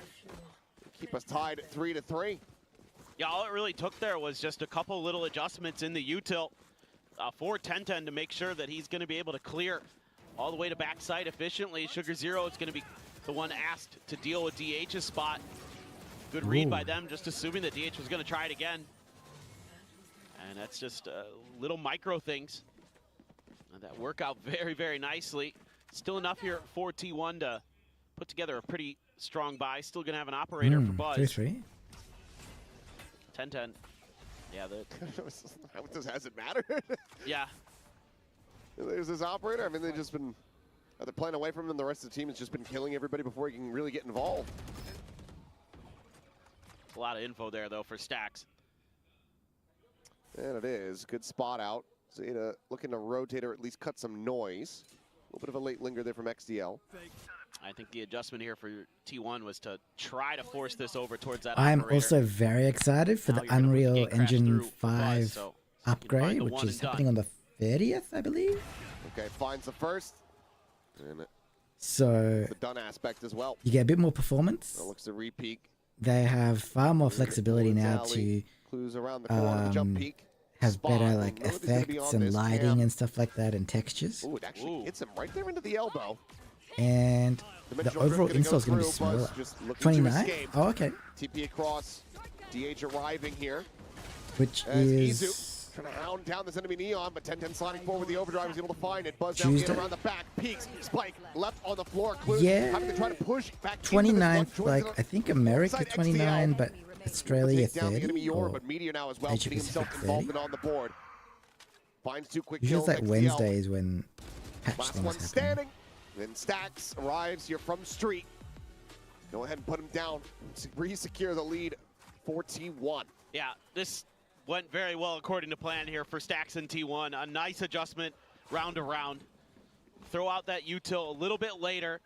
Keep us tied at 3-3. Yeah, all it really took there was just a couple little adjustments in the util for 10-10 to make sure that he's going to be able to clear all the way to backside efficiently. Sugar Zero is going to be the one asked to deal with DH's spot. Good read by them, just assuming that DH was going to try it again. And that's just little micro things that work out very, very nicely. Still enough here for T1 to put together a pretty strong buy. Still going to have an operator for Buzz. 3-3. 10-10. Yeah, Has it mattered? yeah. There's this operator. I mean, they've just been either playing away from him, and the rest of the team has just been killing everybody before he can really get involved. A lot of info there, though, for Stax. And it is. Good spot out. ZETA looking to rotate or at least cut some noise. A little bit of a late linger there from XDL. I think the adjustment here for T1 was to try to force this over towards that I'm operator. also very excited for Now the you're gonna push Unreal Gate Crash Engine through 5 Buzz, so upgrade, find the which one is and done. happening on the 30th, I believe. Okay, finds the first. And So the done aspect as well. you get a bit more performance. Looks to re-peek. They have far more flexibility now Towards to alley. Clues around the corner, jump peek. have Spot. better We'll like know that he's gonna be effects on and this lighting camp. and stuff like that and textures. Ooh, it actually Ooh. hits him right there into the elbow. And the Dimensional overall drift install is going to be through, Buzz smaller. just looking to 29? escape. Oh, okay. TP across. DH arriving here. Which As is Izu trying to hound down this enemy Neon, but 10-10 sliding forward with the overdrive is able to find it. Buzz down Tuesday. around the back, peaks, spike, left on the floor, clues. Yeah. Having to try to push back 29th, into like this one, I think America inside 29, XDL. but Australia Take down the enemy 30. Yor, Or but Meteor now as well, Asia getting himself Pacific involved on the board. Finds two quick usually kills. it's like XDL. Wednesdays when patch Last things one happen. standing. Then Stax arrives here from street. Go ahead and put him down. Re-secure the lead for T1. Yeah, this went very well according to plan here for Stax and T1. A nice adjustment round to round. Throw out that util a little bit later.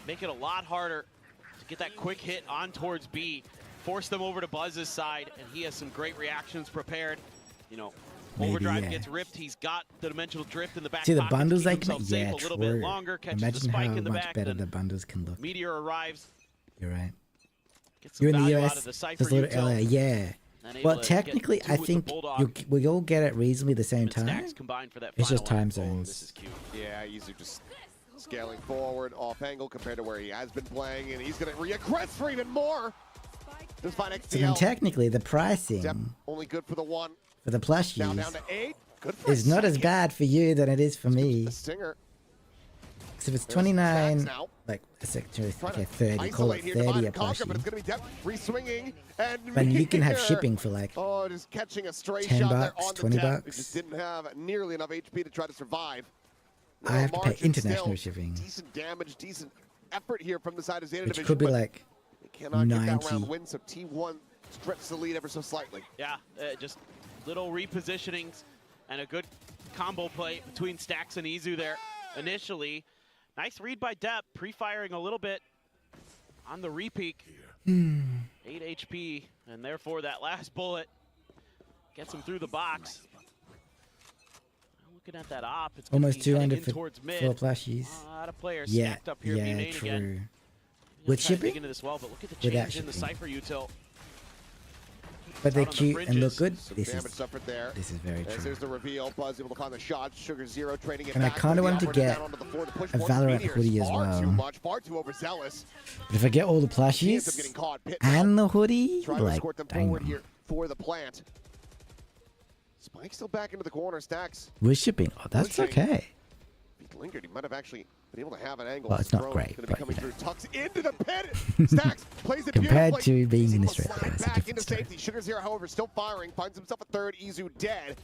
Make it a lot harder to get that quick hit on towards B. Force them over to Buzz's side, and he has some great reactions prepared. You know, Maybe, overdrive yeah. gets ripped. He's got the dimensional drift in the back See the pocket to bundles keep they can himself make? safe Yeah, a little true. bit longer. Catches Imagine the spike how in the much back. better Then the bundles can look. Meteor arrives. You're right. Gets some You're in the value US, out of the so Cypher it's a little util. earlier. Yeah. And able Well, to get technically, two I with the think Bulldog. we all get at reasonably the same And time. Stax combined for that It's just final time one. Oh, zones. this is cute. Yeah, Izu just Scaling forward, off angle compared to where he has been playing, and he's going to reaggress for even more. Just find XDL. So then technically the pricing Zep only good for the one. for the plushies Now down to 8. Good for is not as bad for you than it is for me. The Stinger. So if it's There's 29, now. like a secretary, Trying okay, to 30, call it isolate here, 30 divide a and conquer, but plushie. it's going to be Dep re-swinging. And But you can have Mir. shipping for like Oh, just catching a stray 10 shot there bucks, on the 20 Dep. He bucks. just didn't have nearly enough HP to try to survive. I have to pay Margin international still. shipping, Decent damage, decent effort here from the side of ZETA which division. could be but like they cannot get that 90. round win, so T1 stretches the lead ever so slightly. Yeah, just little repositionings and a good combo play between Stax and Izu there initially. Nice read by Dep, pre-firing a little bit on the re-peek. 8 HP, and therefore that last bullet gets him through the box. Looking at that op, it's almost gonna be heading 200 in for towards mid. 4 plushies. A lot of players Yeah, stacked up here. yeah, B-main true. again. With Try to dig shipping? into this well, but look at the Without change in the shipping. Cypher util. But they're Out on the cute and look fringes. good. Some This damage is suffered there. this is very As true. there's the reveal, Buzz able to find the shot. Sugar Zero trading it And I back. kinda with the wanted to operator get down onto the floor to push a forward. Valorant Meteor's hoodie as far well. too much, far too overzealous. But if I get all the He ends up getting plushies caught. Pit and the hoodie, trying to like, escort them forward damn. here for the plant. Spike still back into the corner. Stacks. With shipping, oh, that's Pushing. okay. If he lingered, he might have actually been able to have an angle. Well, it's not Throw great, gonna be but, coming you know. through. Tucks into the pit. Stacks plays it Compared beautifully. to being He's in able to Australia, slide it's a back different into story. safety. Sugar Zero, however, still firing. Finds himself a third. Izu dead.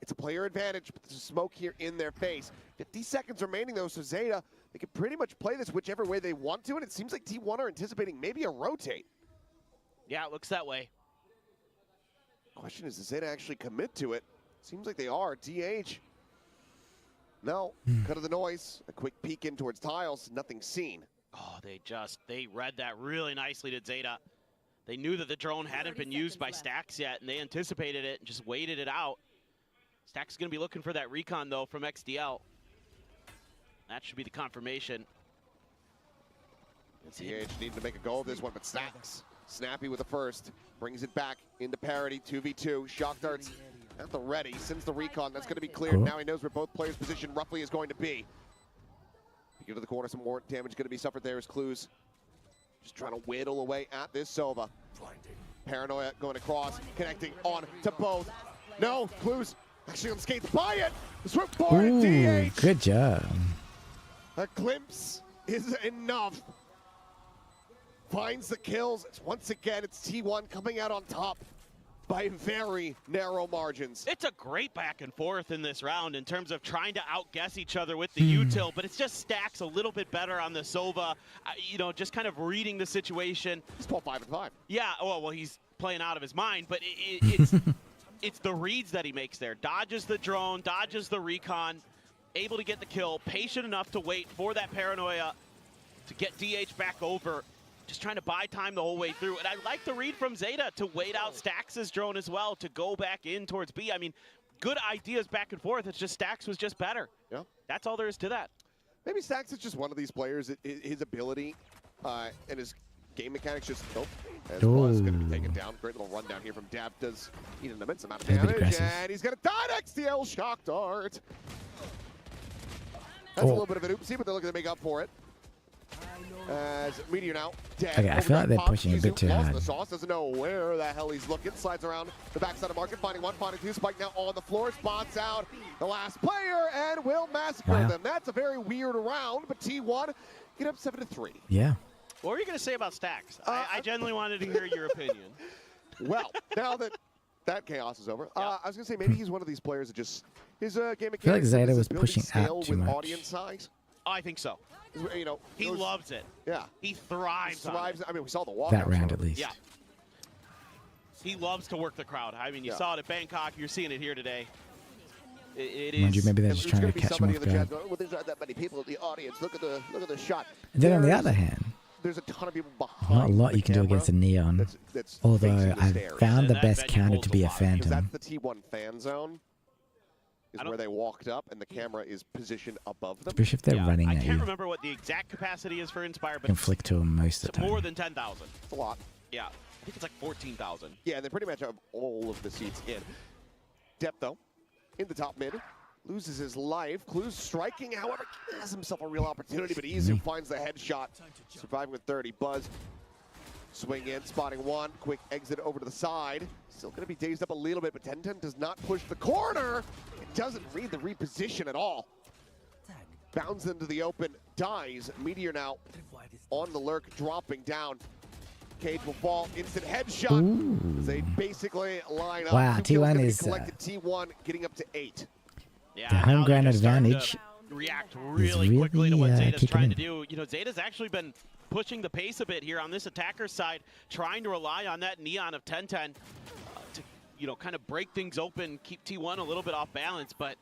It's a player advantage, but there's smoke here in their face. 50 seconds remaining, though, so ZETA, they can pretty much play this whichever way they want to, and it seems like T1 are anticipating maybe a rotate. Yeah, it looks that way. Question is, does ZETA actually commit to it? Seems like they are. DH. No. Cut of the noise. A quick peek in towards tiles. Nothing seen. Oh, they read that really nicely to ZETA. They knew that the drone hadn't been used by Stax yet, and they anticipated it and just waited it out. Stax is going to be looking for that recon, though, from XDL. That should be the confirmation. DH needing to make a go of this one, but Stax, snappy with the first, brings it back into parity, 2v2. Shock darts at the ready, sends the recon. That's going to be cleared. Cool. Now he knows where both players' position roughly is going to be. Get to the corner, some more damage going to be suffered there as Clues. Just trying to whittle away at this Sova. Paranoia going across, connecting on to both. No, Clues actually on skates by it. The swoop for Ooh, DH. good job. A glimpse is enough. Finds the kills. Once again, it's T1 coming out on top by very narrow margins. It's a great back and forth in this round in terms of trying to outguess each other with the util, but it's just Stacks a little bit better on the Sova, you know, just kind of reading the situation. He's 12-5-5. Yeah, well, he's playing out of his mind, but it's it's the reads that he makes there. Dodges the drone, dodges the recon, able to get the kill, patient enough to wait for that paranoia to get DH back over. Just trying to buy time the whole way through. And I like the read from ZETA to wait out Stax' drone as well, to go back in towards B. I mean, good ideas back and forth. It's just Stax was just better. Yeah. That's all there is to that. Maybe Stax is just one of these players, his ability and his game mechanics just don't. As Buzz going to be taken down. Great little rundown here from Dab. Does need an immense amount of He's a bit damage. aggressive. And he's going to die next to XDL Shock Dart. That's a little bit of an oopsie, but they're looking to make up for it. As Meteor now dead. Okay, I feel like they're Overnight pushing a Pop, bit too lost hard. The sauce, doesn't know where the hell he's looking. Slides around the backside of market, finding one, finding two. Spike now on the floor, spots out the last player and will massacre Wow. them. That's a very weird round, but T1 get up 7-3. Yeah. What were you going to say about Stacks? I genuinely wanted to hear your opinion. Well, now that chaos is over, I was going to say maybe he's one of these players that just his game mechanics. feel like ZETA his was ability pushing to scale out too with much. audience size. Oh, I think so. You know, He those- loves it. Yeah. He thrives on it. Thrives. I mean, we saw the walk. That round at least. Yeah. He loves to work the crowd. I mean, you Yeah. saw it at Bangkok. You're seeing it here today. It Mind you, is. maybe they're And just there's trying gonna to be catch him somebody off in the chat guard. going, well, there's not that many people in the audience. Look at the shot. And then on the There's- other hand, there's a ton of people behind. not a lot the you can do camera against a neon. that's Although facing the I've stairs. found And the that best venue counter holds to a be a lot, 'cause Because phantom. that's the T1 fan zone. Is where they walked up, and the camera is positioned above them. Especially if they're Yeah, running I at can't you. remember what the exact capacity is for Inspire, You but can flick to them most of it's the time. more than 10,000. It's a lot. Yeah. I think it's like 14,000. Yeah, and they pretty much have all of the seats in. Depth, though, in the top mid. loses his life. Clues striking, however, has himself a real opportunity, but Izu finds the headshot, surviving with 30. Buzz swing in, spotting one, quick exit over to the side. Still gonna be dazed up a little bit, but 10-10 does not push the corner. It doesn't read the reposition at all. Bounds into the open, dies. Meteor now on the lurk, dropping down. Cage will fall, instant headshot. Ooh. They basically line up. Wow, Two kills T1 gonna be is, collected. T1 getting up to 8. Yeah, the home now they're ground just starting to advantage react is really quickly to what really, Zeta's kicking trying in. to do. You know, Zeta's actually been pushing the pace a bit here on this attacker side, trying to rely on that neon of 10-10 to, you know, kind of break things open, keep T1 a little bit off balance, but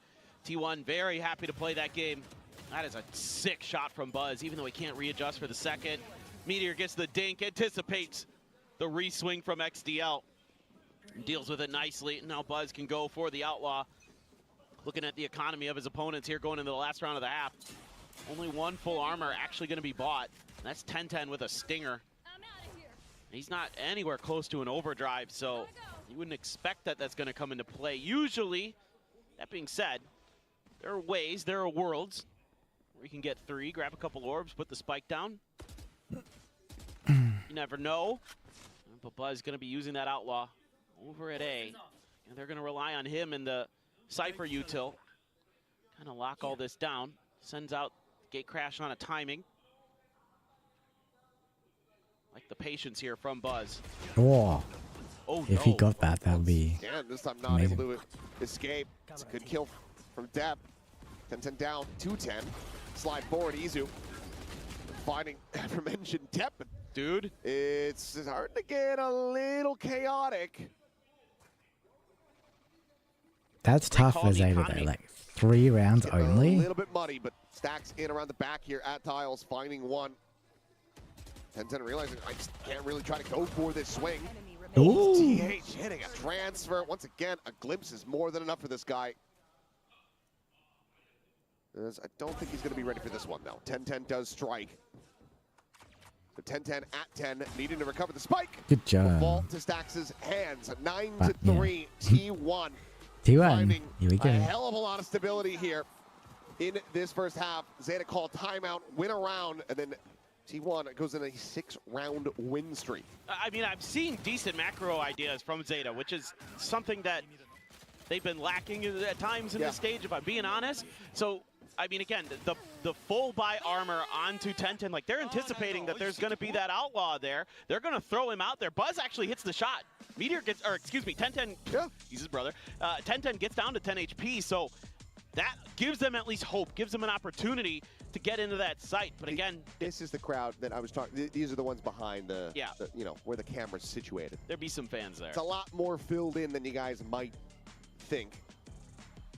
T1 very happy to play that game. That is a sick shot from Buzz, even though he can't readjust for the second. Meteor gets the dink, anticipates the re-swing from XDL, deals with it nicely. Now Buzz can go for the outlaw. Looking at the economy of his opponents here going into the last round of the half. Only one full armor actually going to be bought. That's 10-10 with a stinger. He's not anywhere close to an overdrive, so you wouldn't expect that that's going to come into play. Usually, that being said, there are ways, there are worlds where you can get 3, grab a couple orbs, put the spike down. You never know. But Buzz going to be using that outlaw over at A. And they're going to rely on him in the Cypher util. Kind of lock all this down. Sends out gate crash on a timing. Like the patience here from Buzz. Oh, Oh, if he got that, that would be And this time not amazing. able to escape. It's a good kill from Deb. 10-10 down, 2-10. Slide forward, Izu. Finding aforementioned Deb. Dude. It's starting to get a little chaotic. That's tough call for the Zeta economy. though. Like 3 rounds Getting only. A little bit muddy, but stacks in around the back here at Tiles, finding one. 10-10 realizing I just can't really try to go for this swing. Ooh. TH hitting a transfer. Once again, a glimpse is more than enough for this guy. As I don't think he's going to be ready for this one, though. 10-10 does strike. So 10-10 at 10, needing to recover the spike. Good Will job. fall to Stax' hands. 9-3, yeah. T1. T1. Finding Here we go. a hell of a lot of stability here in this first half. Zeta call timeout, win a round, and then T1 goes in a 6-round win streak. I mean, I'm seeing decent macro ideas from Zeta, which is something that they've been lacking at times in this stage, if I'm being honest. So, I mean, again, the full buy armor onto 10-10, like they're anticipating that there's going to be that outlaw there. They're going to throw him out there. Buzz actually hits the shot. Meteor gets, or excuse me, 10-10, he's his brother. 10-10 gets down to 10 HP, so that gives them at least hope, gives them an opportunity to get into that site. But again, this is the crowd that I was talking. These are the ones behind the, you know, where the camera's situated. There'd be some fans there. It's a lot more filled in than you guys might think.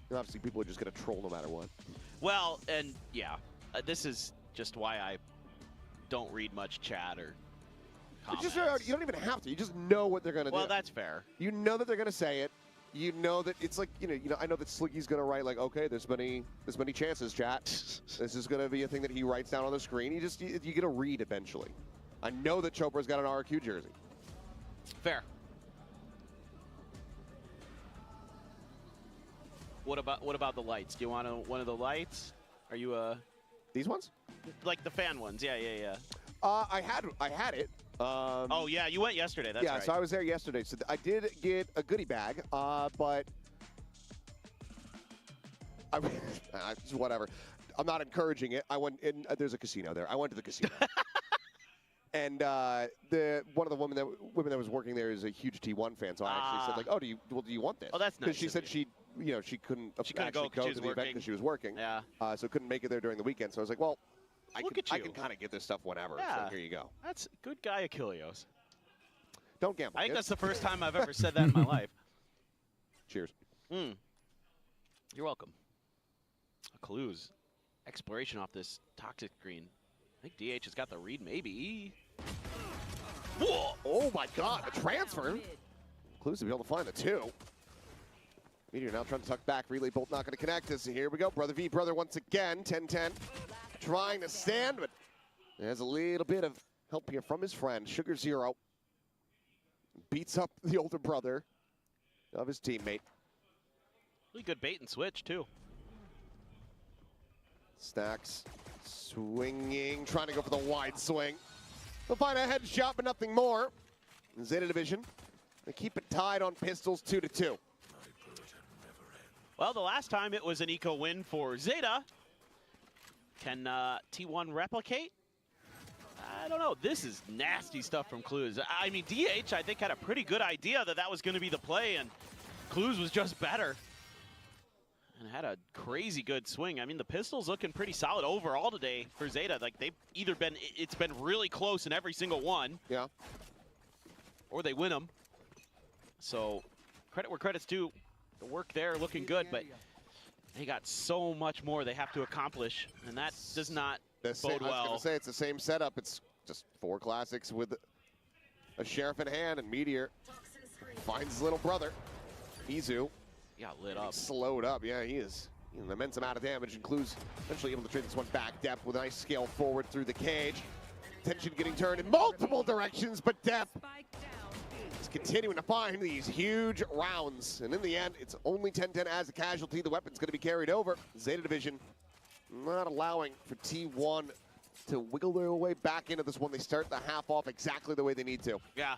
And obviously, people are just going to troll no matter what. Well, and yeah, this is just why I don't read much chat or comments. You don't even have to. You just know what they're going to do. Well, that's fair. You know that they're going to say it. You know that it's like, you know, I know that Slicky's going to write like, okay, there's many chances, chat. This is going to be a thing that he writes down on the screen. You get to read eventually. I know that Chopra's got an RQ jersey. Fair. What about the lights? Do you want one of the lights? Are you these ones? Like the fan ones? Yeah. I had it. Oh yeah, you went yesterday. That's right. So I was there yesterday. So I did get a goodie bag, but whatever. I'm not encouraging it. I went in. There's a casino there. I went to the casino. And one of the women that was working there is a huge T1 fan, so I actually said like, "Oh, do you want this?" Oh, that's nice. Because she said she couldn't actually go to the event because she was working. Yeah. So couldn't make it there during the weekend. So I was like, "Well, I can kind of get this stuff whenever." Yeah. So here you go. That's good guy, Achilleos. Don't gamble. I think kids. that's the first time I've ever said that in my life. Cheers. You're welcome. A clues. Exploration off this toxic screen. I think DH has got the read, maybe. Whoa! Oh my God, a transfer. Clues to be able to find the 2. Meteor now trying to tuck back. Relay bolt not going to connect. This here we go. Brother v brother once again. 10-10 trying to stand, but there's a little bit of help here from his friend. Sugar Zero beats up the older brother of his teammate. Really good bait and switch too. Stacks swinging, trying to go for the wide swing. They'll find a headshot, but nothing more. ZETA Division, they keep it tied on pistols 2-2. Well, the last time it was an eco win for ZETA. Can T1 replicate? I don't know. This is nasty stuff from Clues. I mean, DH, I think, had a pretty good idea that that was going to be the play, and Clues was just better. And had a crazy good swing. I mean, the pistol's looking pretty solid overall today for ZETA. Like, they've either been, it's been really close in every single one. Yeah. Or they win them. So, credit where credit's due. The work there looking good, but they got so much more they have to accomplish, and that does not bode well. I was going to say, it's the same setup. It's just 4 classics with a sheriff in hand, and Meteor finds his little brother, Izu. He got lit up. Slowed up, yeah, he is. An immense amount of damage, and Clues eventually able to trade this one back. Depth with a nice scale forward through the cage. Tension getting turned in multiple directions, but Depth is continuing to find these huge rounds. And in the end, it's only 10-10 as a casualty. The weapon's going to be carried over. ZETA Division not allowing for T1 to wiggle their way back into this one. They start the half off exactly the way they need to. Yeah.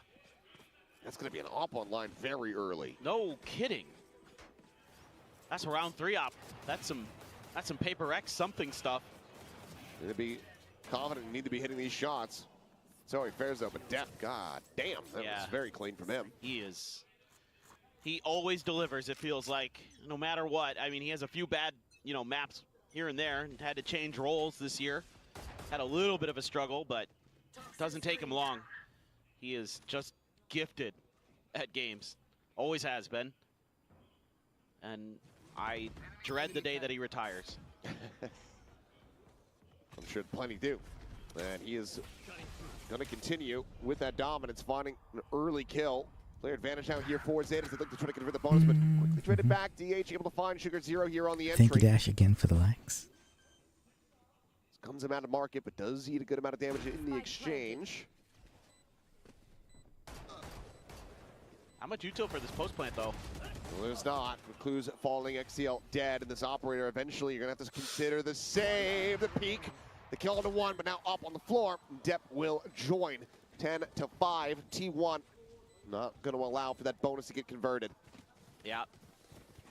That's going to be an op online very early. No kidding. That's a round 3 op. That's some Paper X something stuff. Need to be confident and need to be hitting these shots. Sorry, fares though, but Depth, god damn, that was very clean from him. He is. He always delivers, it feels like, no matter what. I mean, he has a few bad, maps here and there, and had to change roles this year. Had a little bit of a struggle, but doesn't take him long. He is just gifted at games. Always has been. And I dread the day that he retires. I'm sure plenty do. And he is going to continue with that dominance, finding an early kill. Clear advantage now here for ZETA as they look to try to convert the bonus, but quickly traded back. DH able to find Sugar Zero here on the entry. Thank you, Dash, again for the likes. Comes him out of market, but does eat a good amount of damage in the exchange. How much util for this post plant, though? Well, there's not. With Clues falling, XCL dead, and this operator eventually you're going to have to consider the save, the peak, the kill into 1, but now up on the floor. Depp will join 10-5. T1 not going to allow for that bonus to get converted. Yeah.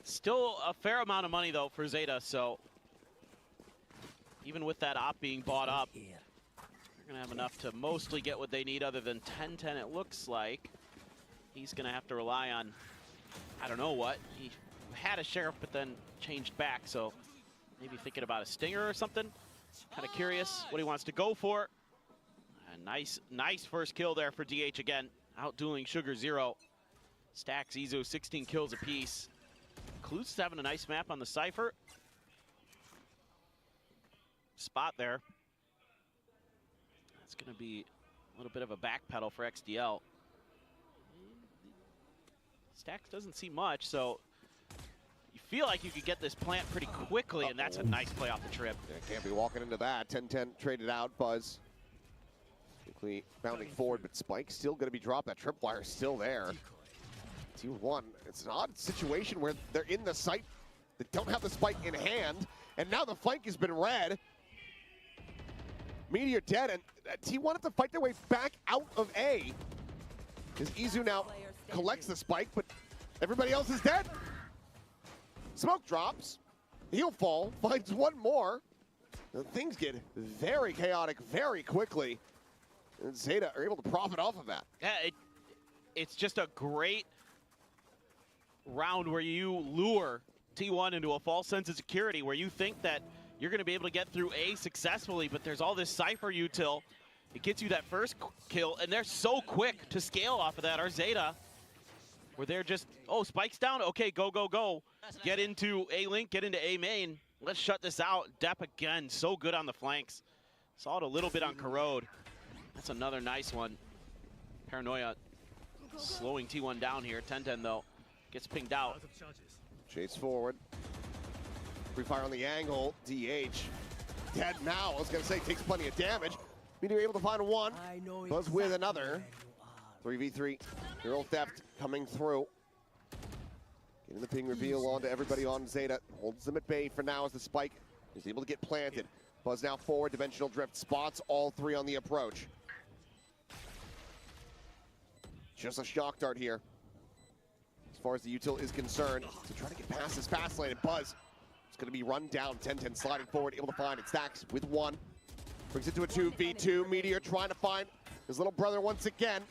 Still a fair amount of money, though, for ZETA, so even with that op being bought up, they're going to have enough to mostly get what they need other than 10-10, it looks like. He's going to have to rely on, I don't know what. He had a sheriff, but then changed back, so maybe thinking about a stinger or something. Kind of curious what he wants to go for. A nice first kill there for DH again. Outdueling Sugar Zero. Stacks Izu 16 kills apiece. Clues having a nice map on the Cypher. Spot there. That's going to be a little bit of a backpedal for XDL. Stacks doesn't see much, so you feel like you could get this plant pretty quickly, and that's a nice play off the trip. Yeah, can't be walking into that. 10-10 traded out. Buzz quickly bounding forward, but Spike's still going to be dropped. That tripwire still there. T1, it's an odd situation where they're in the site. They don't have the spike in hand, and now the flank has been read. Meteor dead, and T1 have to fight their way back out of A. Because Izu now collects the spike, but everybody else is dead. Smoke drops. He'll fall, finds one more. And things get very chaotic very quickly. And ZETA are able to profit off of that. Yeah, it's just a great round where you lure T1 into a false sense of security, where you think that you're going to be able to get through A successfully, but there's all this Cypher util. It gets you that first kill, and they're so quick to scale off of that. Our ZETA, where they're just, oh, spike's down. Okay, go, go, go. Get into A-Link, get into A-Main. Let's shut this out. Depp again, so good on the flanks. Saw it a little bit on Corrode. That's another nice one. Paranoia slowing T1 down here. 10-10 though. Gets pinged out. Chase forward. Free fire on the angle. DH dead now. I was going to say takes plenty of damage. Meteor able to find one. Buzz with another. 3v3. Hero theft coming through. Getting the ping reveal onto everybody on ZETA. Holds them at bay for now as the spike He's able to get planted. Buzz now forward, dimensional drift, spots all three on the approach. Just a shock dart here. As far as the util is concerned, to try to get past this fast lane, and Buzz is going to be run down. 10-10 sliding forward, able to find it. Stacks with one. Brings it to a 2v2. Meteor trying to find his little brother once again.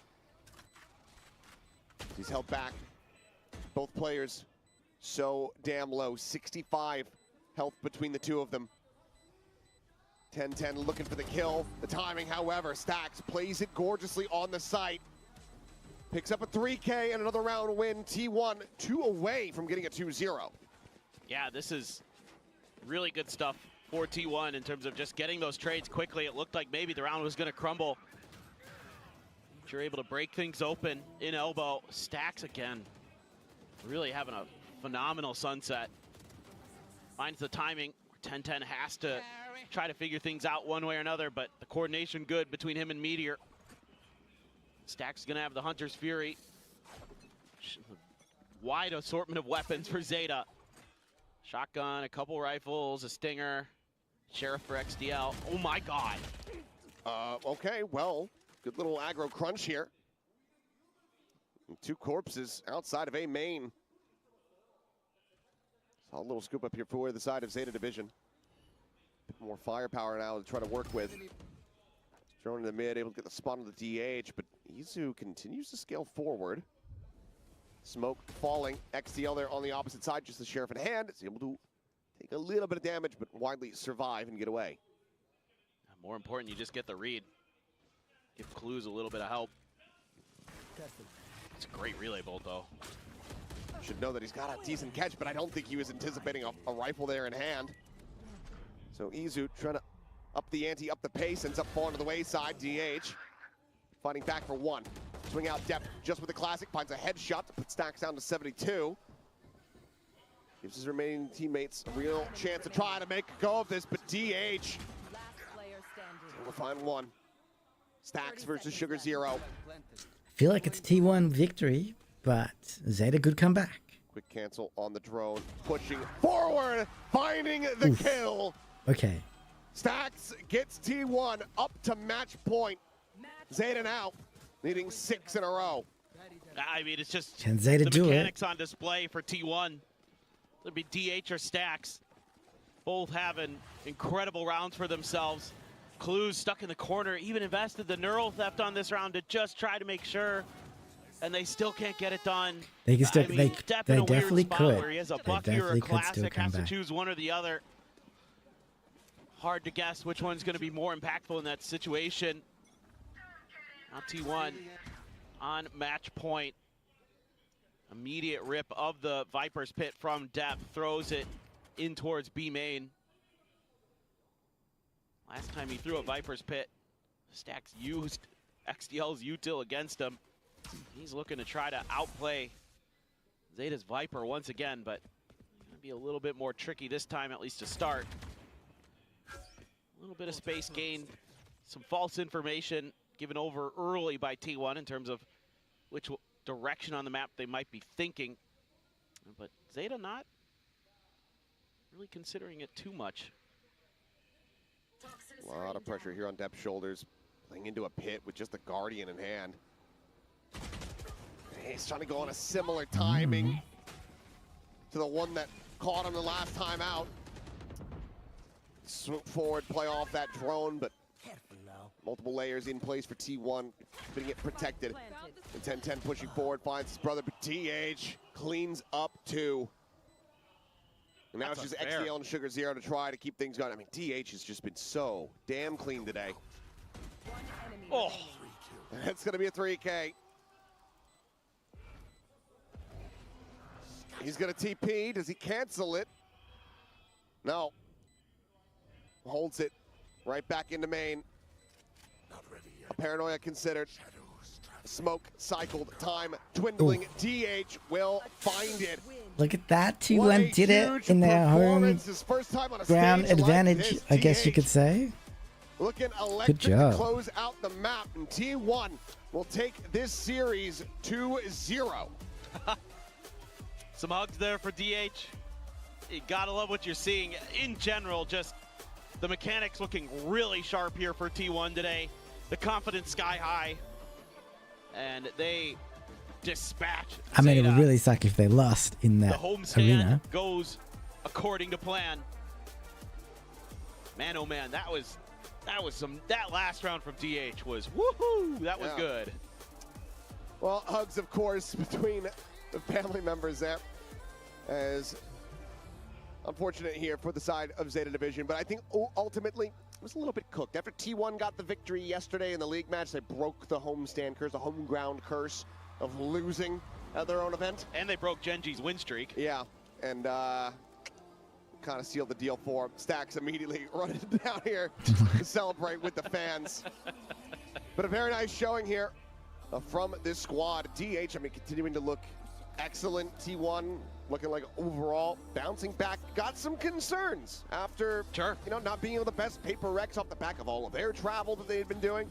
He's held back. Both players so damn low. 65 health between the two of them. 10-10 looking for the kill. The timing, however, Stacks plays it gorgeously on the site. Picks up a 3K and another round win. T1 2 away from getting a 2-0. Yeah, this is really good stuff for T1 in terms of just getting those trades quickly. It looked like maybe the round was going to crumble. But you're able to break things open in elbow. Stacks again. Really having a phenomenal sunset. Finds the timing. 10-10 has to try to figure things out one way or another, but the coordination good between him and Meteor. Stacks gonna have the Hunter's Fury. Wide assortment of weapons for ZETA. Shotgun, a couple rifles, a stinger, Sheriff for XDL. Oh my God. Okay, well, good little aggro crunch here. And 2 corpses outside of A main. Saw a little scoop up here for the side of ZETA Division. A bit more firepower now to try to work with. Thrown in the mid, able to get the spot on the DH, but Izu continues to scale forward. Smoke falling, XDL there on the opposite side, just the Sheriff in hand. Is able to take a little bit of damage, but widely survive and get away. More important, you just get the read. Give Clues a little bit of help. It's a great relay bolt, though. Should know that he's got a decent catch, but I don't think he was anticipating a rifle there in hand. So Izu trying to up the ante, up the pace, ends up falling to the wayside. DH fighting back for one. Swing out depth just with the classic, finds a headshot to put Stacks down to 72. Gives his remaining teammates a real chance to try to make a go of this, but DH will find one. Stacks versus Sugar Zero. I feel like it's a T1 victory, but ZETA could come back. Quick cancel on the drone, pushing forward, finding the kill. Okay. Stacks gets T1 up to match point. ZETA now needing 6 in a row. I mean, it's just Can ZETA the do it? mechanics on display for T1. It'll be DH or Stacks. Both having incredible rounds for themselves. Clues stuck in the corner, even invested the neural theft on this round to just try to make sure, and they still can't get it done. They can still, I mean, they in a weird definitely spot could. where he has a They Bucky or a definitely could still Classic, come has to back. choose one or the other. Hard to guess which one's going to be more impactful in that situation. Now T1 on match point. Immediate rip of the Viper's Pit from depth, throws it in towards B main. Last time he threw a Viper's Pit, Stacks used XDL's util against him. He's looking to try to outplay ZETA's Viper once again, but gonna be a little bit more tricky this time, at least to start. A little bit of space gained, some false information given over early by T1 in terms of which direction on the map they might be thinking, but ZETA not really considering it too much. A lot of pressure here on Dep's shoulders, playing into a pit with just the Guardian in hand. He's trying to go on a similar timing to the one that caught him the last time out. Swoop forward, play off that drone, but multiple layers in place for T1, keeping it protected. And 10-10 pushing forward, finds his brother, but DH cleans up 2. And now it's just XDL and Sugar Zero to try to keep things going. I mean, DH has just been so damn clean today. Oh, That's going to be a 3K. He's going to TP. Does he cancel it? No. Holds it right back into main. Not ready yet. A paranoia considered. Shadows traveling. Smoke cycled. Time dwindling. DH will find it. Look at that. What a T1 did it huge in their home performance. His first time on a ground stage like advantage, this. I guess you DH could say. looking electric to job. close out the map, and T1 will take this series 2-0. some hugs there for DH. You gotta love what you're seeing. In general, just the mechanics looking really sharp here for T1 today. The confidence sky high. And they dispatch I mean, it would ZETA. really suck if they lost in The that homestand arena. goes according to plan. Man, oh man, that last round from DH was woohoo! That was good. Well, hugs, of course, between the family members there. As unfortunate here for the side of ZETA Division, but I think ultimately it was a little bit cooked. After T1 got the victory yesterday in the league match, they broke the homestand curse, the home ground curse of losing at their own event. And they broke Genji's win streak. Yeah, and kind of sealed the deal for him. Stacks immediately running down here to celebrate with the fans. But a very nice showing here from this squad. DH, I mean, continuing to look excellent. T1 looking like overall bouncing back. Got some concerns after, you know, not being able to best Paper Rex off the back of all of their travel that they had been doing.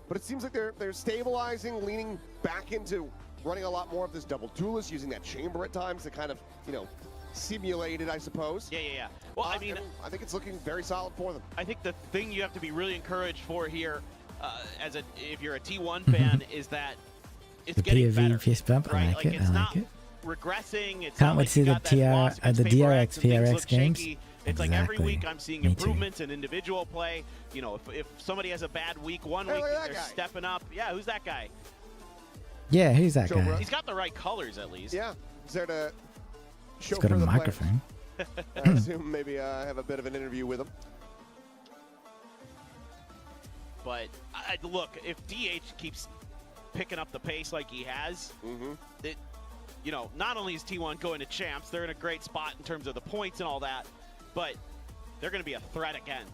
But it seems like they're stabilizing, leaning back into running a lot more of this double duelist, using that chamber at times to kind of, you know, simulate it, I suppose. Yeah. Well, I mean, I think it's looking very solid for them. I think the thing you have to be really encouraged for here, if you're a T1 fan, is that it's The getting POV better. fist bump, I like it, it's I not like it. regressing. It's Can't not wait like to see you the got that loss against the Paper DRX, Rex and things PRX look games. shaky. It's like every week I'm seeing Me too. improvements in individual play. You know, if somebody has a bad week one week, they're stepping up. Yeah, who's that guy? Yeah, who's that guy? He's got the right colors at least. Yeah, he's there to show He's got a for the microphone. I assume maybe have a bit of an interview with him. But look, if DH keeps picking up the pace like he has, you know, not only is T1 going to champs, they're in a great spot in terms of the points and all that, but they're going to be a threat again.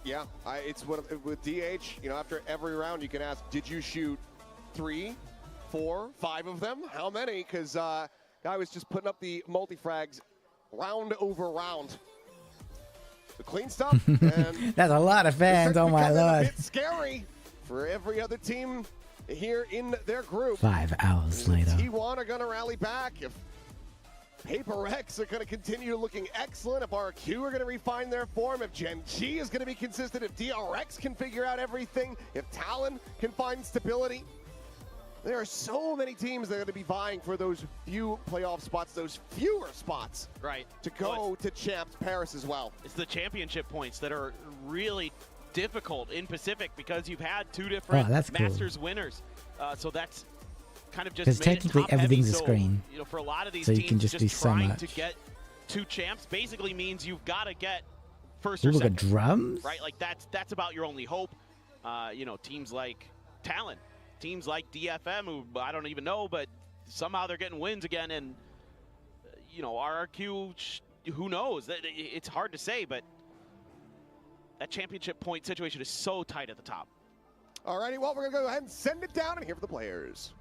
Yeah, it's with DH, you know, after every round you can ask, did you shoot 3, 4, 5 of them? How many? Because guy was just putting up the multi-frags round over round. The clean stuff. And that's a lot of fans, oh my lord. A bit scary for every other team here in their group. 5 hours later. T1 are going to rally back. If Paper Rex are going to continue looking excellent, if RQ are going to refine their form, if Gen G is going to be consistent, if DRX can figure out everything, if Talon can find stability. There are so many teams that are going to be vying for those few playoff spots, those fewer spots. Right. To go to Champs Paris as well. It's the championship points that are really difficult in Pacific because you've had 2 different Masters winners. So that's kind of just because technically everything's a screen. You know, for a lot of these so teams, you can just do so trying much. to get 2 champs basically means you've got to get first Ooh, or look second. at drums? Right, like that's about your only hope. You know, teams like Talon, teams like DFM, who I don't even know, but somehow they're getting wins again. And, you know, RRQ, who knows? It's hard to say, but that championship point situation is so tight at the top. Alrighty, well, we're going to go ahead and send it down and hear from the players.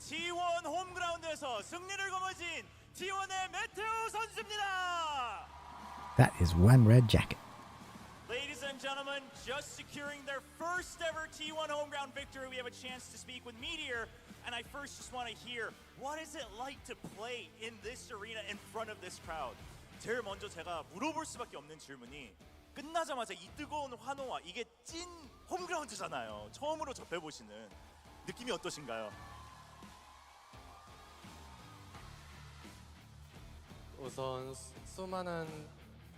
T1 홈그라운드에서 승리를 거머쥔 T1의 메테오 선수입니다. That is one red jacket. Ladies and gentlemen, just securing their first ever T1 home ground victory, we have a chance to speak with Meteor. And I first just want to hear, what is it like to play in this arena in front of this crowd? 제일 먼저 제가 물어볼 수밖에 없는 질문이 끝나자마자 이 뜨거운 환호와 이게 찐 홈그라운드잖아요. 처음으로 접해보시는 느낌이 어떠신가요? 우선 수많은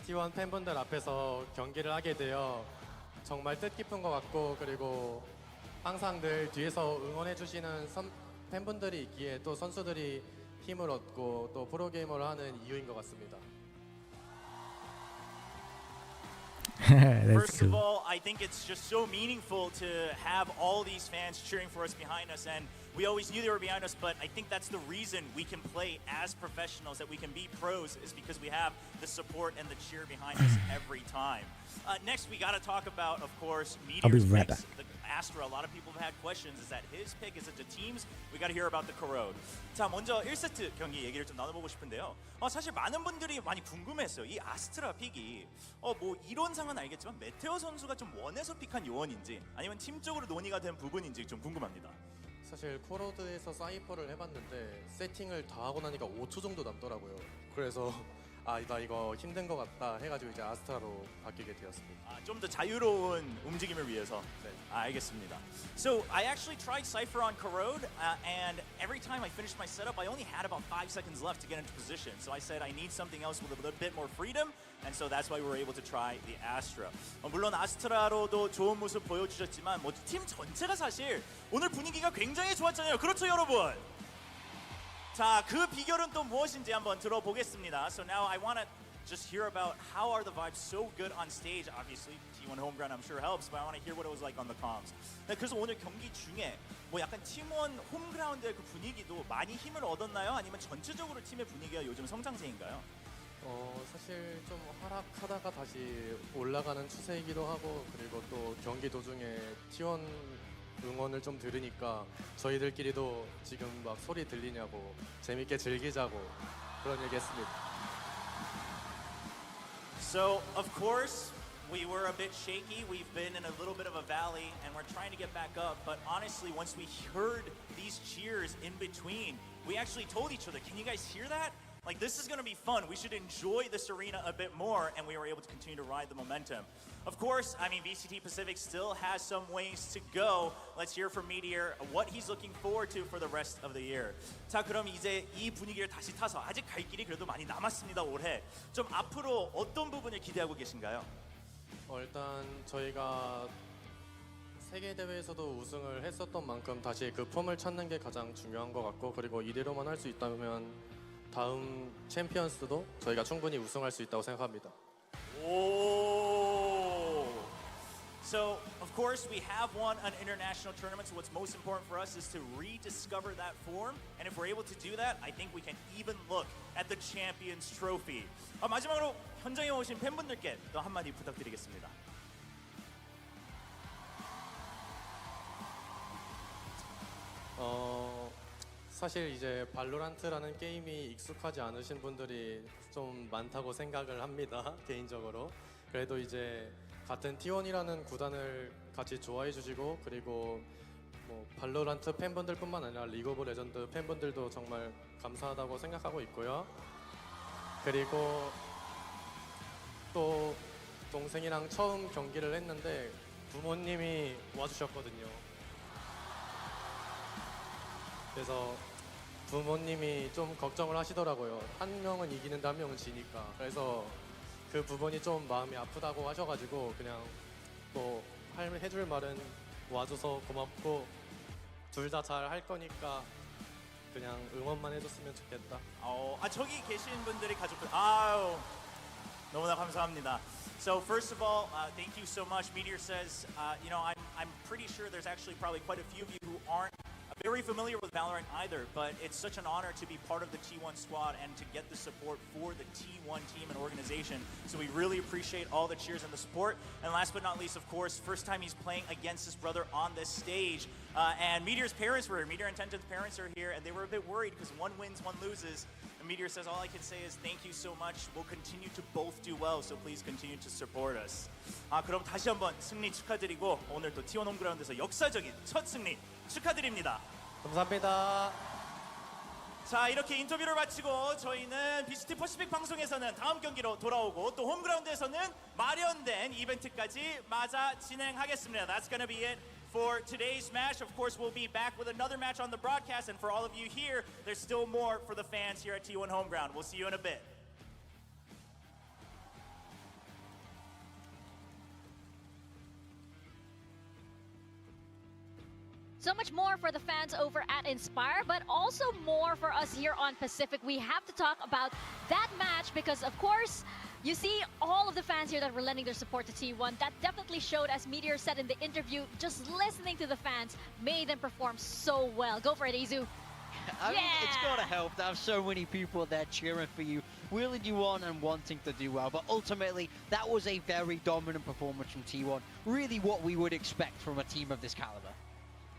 T1 팬분들 앞에서 경기를 하게 되어 정말 뜻깊은 것 같고, 그리고 항상 늘 뒤에서 응원해주시는 팬분들이 있기에 또 선수들이 힘을 얻고 또 프로게이머를 하는 이유인 것 같습니다. First of all, I think it's just so meaningful to have all these fans cheering for us behind us, and we always knew they were behind us, but I think that's the reason we can play as professionals, that we can be pros, is because we have the support and the cheer behind us every time. Next, we got to talk about, of course, Meteor's picks. Astra, a lot of people have had questions. Is that his pick? Is it the teams? We got to hear about the corrode. 자, 먼저 1세트 경기 얘기를 좀 나눠보고 싶은데요. 사실 많은 분들이 많이 궁금했어요. 이 아스트라 픽이 뭐 이론상은 알겠지만 메테오 선수가 좀 원해서 픽한 요원인지 아니면 팀적으로 논의가 된 부분인지 좀 궁금합니다. 사실 코로드에서 사이퍼를 해봤는데 세팅을 다 하고 나니까 5초 정도 남더라고요. 그래서 나 이거 힘든 것 같다 해가지고 이제 아스트라로 바뀌게 되었습니다. 좀 더 자유로운 움직임을 위해서. 네. 알겠습니다. So I actually tried Cypher on Corrode, and every time I finished my setup, I only had about 5 seconds left to get into position. So I said I need something else with a little bit more freedom, and so that's why we were able to try the Astra. 물론 아스트라로도 좋은 모습 보여주셨지만 뭐 팀 전체가 사실 오늘 분위기가 굉장히 좋았잖아요. 그렇죠, 여러분? 자, 그 비결은 또 무엇인지 한번 들어보겠습니다. So now I want to just hear about how are the vibes so good on stage. Obviously, T1 Homeground I'm sure helps, but I want to hear what it was like on the comms. 네, 그래서 오늘 경기 중에 뭐 약간 T1 홈그라운드의 그 분위기도 많이 힘을 얻었나요? 아니면 전체적으로 팀의 분위기가 요즘 성장세인가요? 사실 좀 하락하다가 다시 올라가는 추세이기도 하고 그리고 또 경기 도중에 T1 응원을 좀 들으니까 저희들끼리도 지금 막 소리 들리냐고 재밌게 즐기자고 그런 얘기 했습니다. So, of course, we were a bit shaky. We've been in a little bit of a valley and we're trying to get back up. But honestly, once we heard these cheers in between, we actually told each other, can you guys hear that? Like, this is going to be fun. We should enjoy this arena a bit more, and we were able to continue to ride the momentum. Of course, I mean, VCT Pacific still has some ways to go. Let's hear from Meteor what he's looking forward to for the rest of the year. 자, 그럼 이제 이 분위기를 다시 타서 아직 갈 길이 그래도 많이 남았습니다, 올해. 좀 앞으로 어떤 부분을 기대하고 계신가요? 일단 저희가 세계 대회에서도 우승을 했었던 만큼 다시 그 폼을 찾는 게 가장 중요한 것 같고 그리고 이대로만 할 수 있다면 다음 챔피언스도 저희가 충분히 우승할 수 있다고 생각합니다. Oh. So, of course, we have won an international tournament, so what's most important for us is to rediscover that form, and if we're able to do that, I think we can even look at the Champions Trophy. 마지막으로 현장에 오신 팬분들께 또 한마디 부탁드리겠습니다. 사실 이제 발로란트라는 게임이 익숙하지 않으신 분들이 좀 많다고 생각을 합니다. 개인적으로. 그래도 이제 같은 T1이라는 구단을 같이 좋아해 주시고 그리고 뭐 발로란트 팬분들뿐만 아니라 리그 오브 레전드 팬분들도 정말 감사하다고 생각하고 있고요. 그리고 또 동생이랑 처음 경기를 했는데 부모님이 와주셨거든요. 그래서 부모님이 좀 걱정을 하시더라고요. 한 명은 이기는데 한 명은 지니까. 그래서 그 부분이 좀 마음이 아프다고 하셔가지고 그냥 뭐 해줄 말은 와줘서 고맙고 둘 다 잘 할 거니까 그냥 응원만 해줬으면 좋겠다. 저기 계신 분들이 가족들 아유 너무나 감사합니다. So first of all, thank you so much. Meteor says, you know, I'm pretty sure there's actually probably quite a few of you who aren't very familiar with Valorant either, but it's such an honor to be part of the T1 squad and to get the support for the T1 team and organization. So we really appreciate all the cheers and the support. And last but not least, of course, first time he's playing against his brother on this stage. And Meteor's parents were here. Meteor and Tenten's parents are here, and they were a bit worried because one wins, one loses. And Meteor says, all I can say is thank you so much. We'll continue to both do well, so please continue to support us. 그럼 다시 한번 승리 축하드리고 오늘 또 T1 홈그라운드에서 역사적인 첫 승리 축하드립니다. 감사합니다. 자, 이렇게 인터뷰를 마치고 저희는 VCT 퍼시픽 방송에서는 다음 경기로 돌아오고 또 홈그라운드에서는 마련된 이벤트까지 맞아 진행하겠습니다. That's gonna be it for today's match. Of course, we'll be back with another match on the broadcast, and for all of you here, there's still more for the fans here at T1 Homeground. We'll see you in a bit. So much more for the fans over at Inspire, but also more for us here on Pacific. We have to talk about that match because, of course, you see all of the fans here that were lending their support to T1. That definitely showed, as Meteor said in the interview, just listening to the fans made them perform so well. Go for it, Izu. I mean, it's Yeah. gotta help to have so many people there cheering for you, willing you on and wanting to do well. But ultimately, that was a very dominant performance from T1. Really what we would expect from a team of this caliber.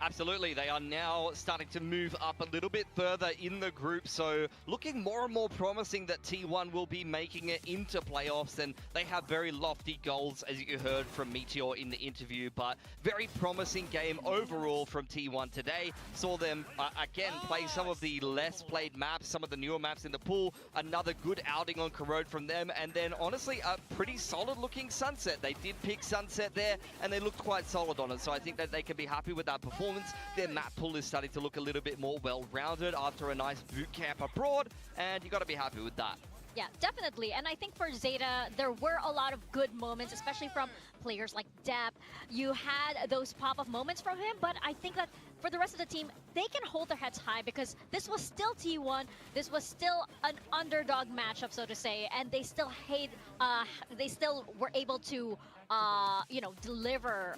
Absolutely, they are now starting to move up a little bit further in the group, so looking more and more promising that T1 will be making it into playoffs, and they have very lofty goals, as you heard from Meteor in the interview, but very promising game overall from T1 today. Saw them, again, play some of the less played maps, some of the newer maps in the pool, another good outing on Corrode from them, and then honestly, a pretty solid looking Sunset. They did pick Sunset there, and they looked quite solid on it, so I think that they can be happy with that performance. Their map pool is starting to look a little bit more well-rounded after a nice boot camp abroad, and you got to be happy with that. Yeah, definitely. And I think for ZETA, there were a lot of good moments, especially from players like Depp. You had those pop-up moments from him, but I think that for the rest of the team, they can hold their heads high because this was still T1. This was still an underdog matchup, so to say, and they still were able to, deliver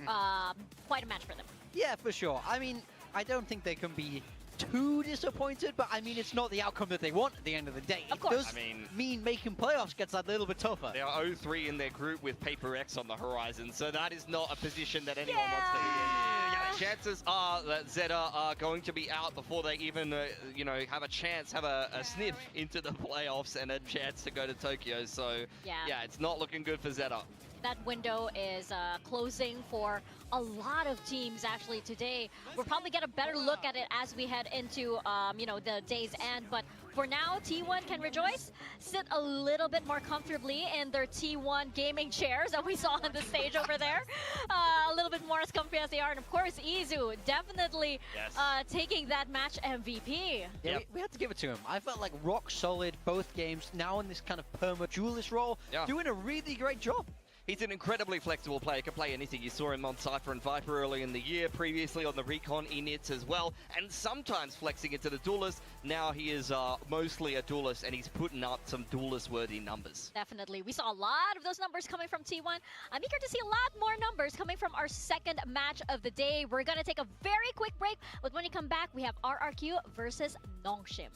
quite a match for them. Yeah, for sure. I mean, I don't think they can be too disappointed, but I mean, it's not the outcome that they want at the end of the day. Of It course. does mean making playoffs gets a little bit tougher. They are 0-3 in their group with Paper X on the horizon, so that is not a position that anyone wants to be in. Yeah, chances are that ZETA are going to be out before they even, have a chance, have a sniff into the playoffs and a chance to go to Tokyo. So, yeah, it's not looking good for ZETA. That window is closing for a lot of teams actually today. We'll probably get a better look at it as we head into the day's end, but for now T1 can rejoice, sit a little bit more comfortably in their T1 gaming chairs that we saw on the stage over there. A little bit more as comfy as they are, and of course Izu definitely taking that match MVP. Yeah, we had to give it to him. I felt like rock solid both games, now in this kind of perma-duelist role, doing a really great job. He's an incredibly flexible player, can play anything. You saw him on Cypher and Viper early in the year, previously on the Recon Inits as well, and sometimes flexing into the duelist. Now he is mostly a duelist, and he's putting up some duelist-worthy numbers. Definitely. We saw a lot of those numbers coming from T1. I'm eager to see a lot more numbers coming from our second match of the day. We're going to take a very quick break, but when we come back, we have RRQ versus Nongshim.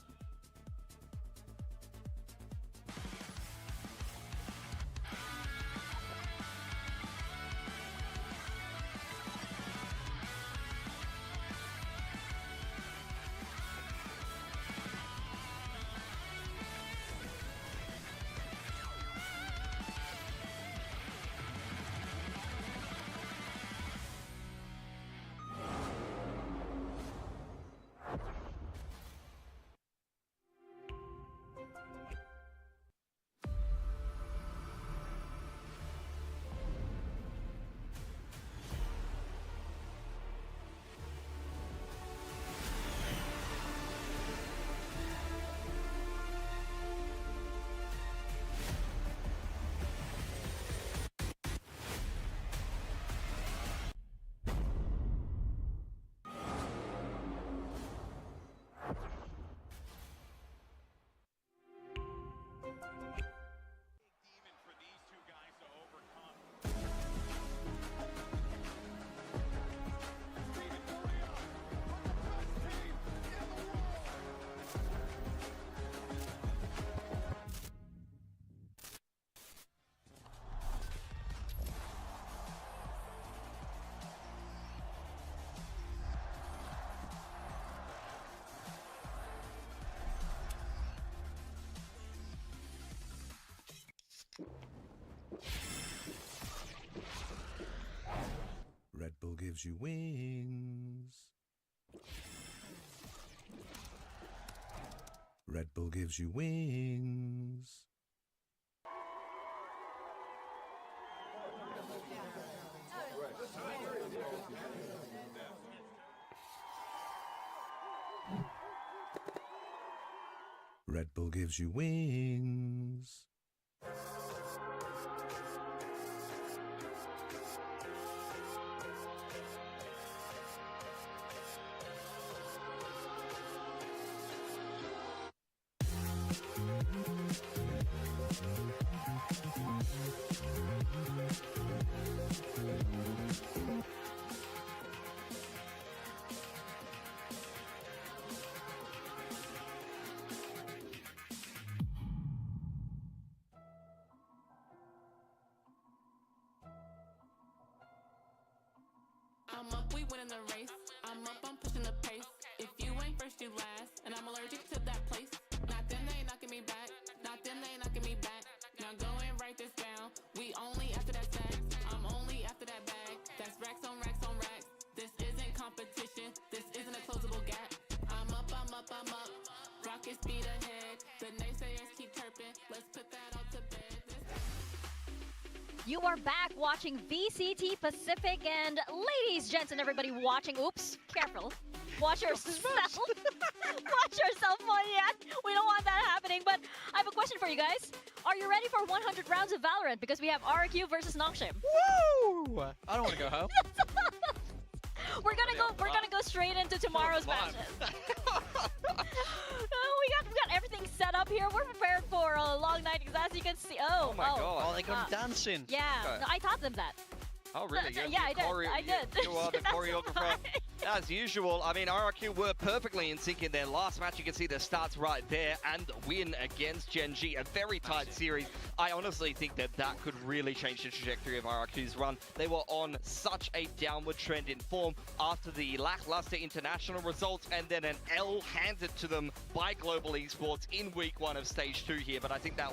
Red Bull gives you wings. Red Bull gives you wings. Red Bull gives you wings. we winning the race. I'm up, I'm pushing the pace. If you ain't first, you last. And I'm allergic to that place. Not them, they ain't knocking me back. Not them, they ain't knocking me back. Now go and write this down. We only after that stack. I'm only after that bag. That's racks on racks on racks. This isn't competition. This isn't a closable gap. I'm up, I'm up, I'm up. Rocket speed ahead. The naysayers keep chirping. Let's put that all to bed. You are back watching VCT Pacific, and ladies, gents, and everybody watching. Oops, careful. Watch yourself. Watch yourself, Monyak. We don't want that happening. But I have a question for you guys. Are you ready for 100 rounds of Valorant? Because we have RQ versus Nongshim. Woo! I don't want to go home. We're gonna go straight into tomorrow's matches. We got everything set up here. We're prepared for a long night, because as you can see, Oh my god. Oh, they got dancing. Yeah, Okay. no, I taught them that. Oh really? Yeah, I did. You are the That's choreographer. why. As usual, I mean, RRQ were perfectly in sync in their last match. You can see the stats right there, and the win against Gen G, a very tight series. I honestly think that that could really change the trajectory of RRQ's run. They were on such a downward trend in form after the lackluster international results, and then an L handed to them by Global Esports in week 1 of stage 2 here. But I think that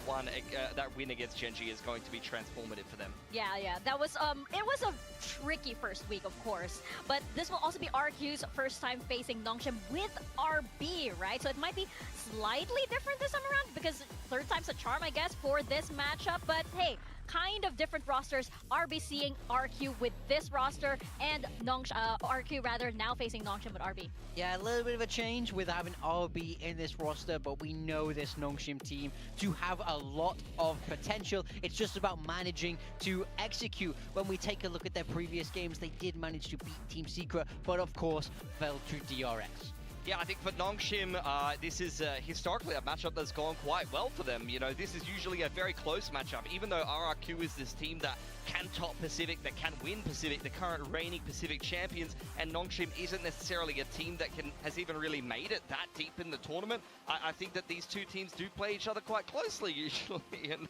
win against Gen G is going to be transformative for them. Yeah, that was it was a tricky first week, of course, but this will also be RQ's first time facing Nongshim with RB, right? So it might be slightly different this time around, because third time's a charm, I guess, for this matchup. But hey, kind of different rosters. RB seeing RQ with this roster, and RQ rather now facing Nongshim with RB. Yeah, a little bit of a change with having RB in this roster, but we know this Nongshim team to have a lot of potential. It's just about managing to execute. When we take a look at their previous games, they did manage to beat Team Secret, but of course fell to DRX. Yeah, I think for Nongshim, this is historically a matchup that's gone quite well for them. You know, this is usually a very close matchup, even though RRQ is this team that can top Pacific, that can win Pacific, the current reigning Pacific champions, and Nongshim isn't necessarily a team that has even really made it that deep in the tournament. I think that these two teams do play each other quite closely usually, and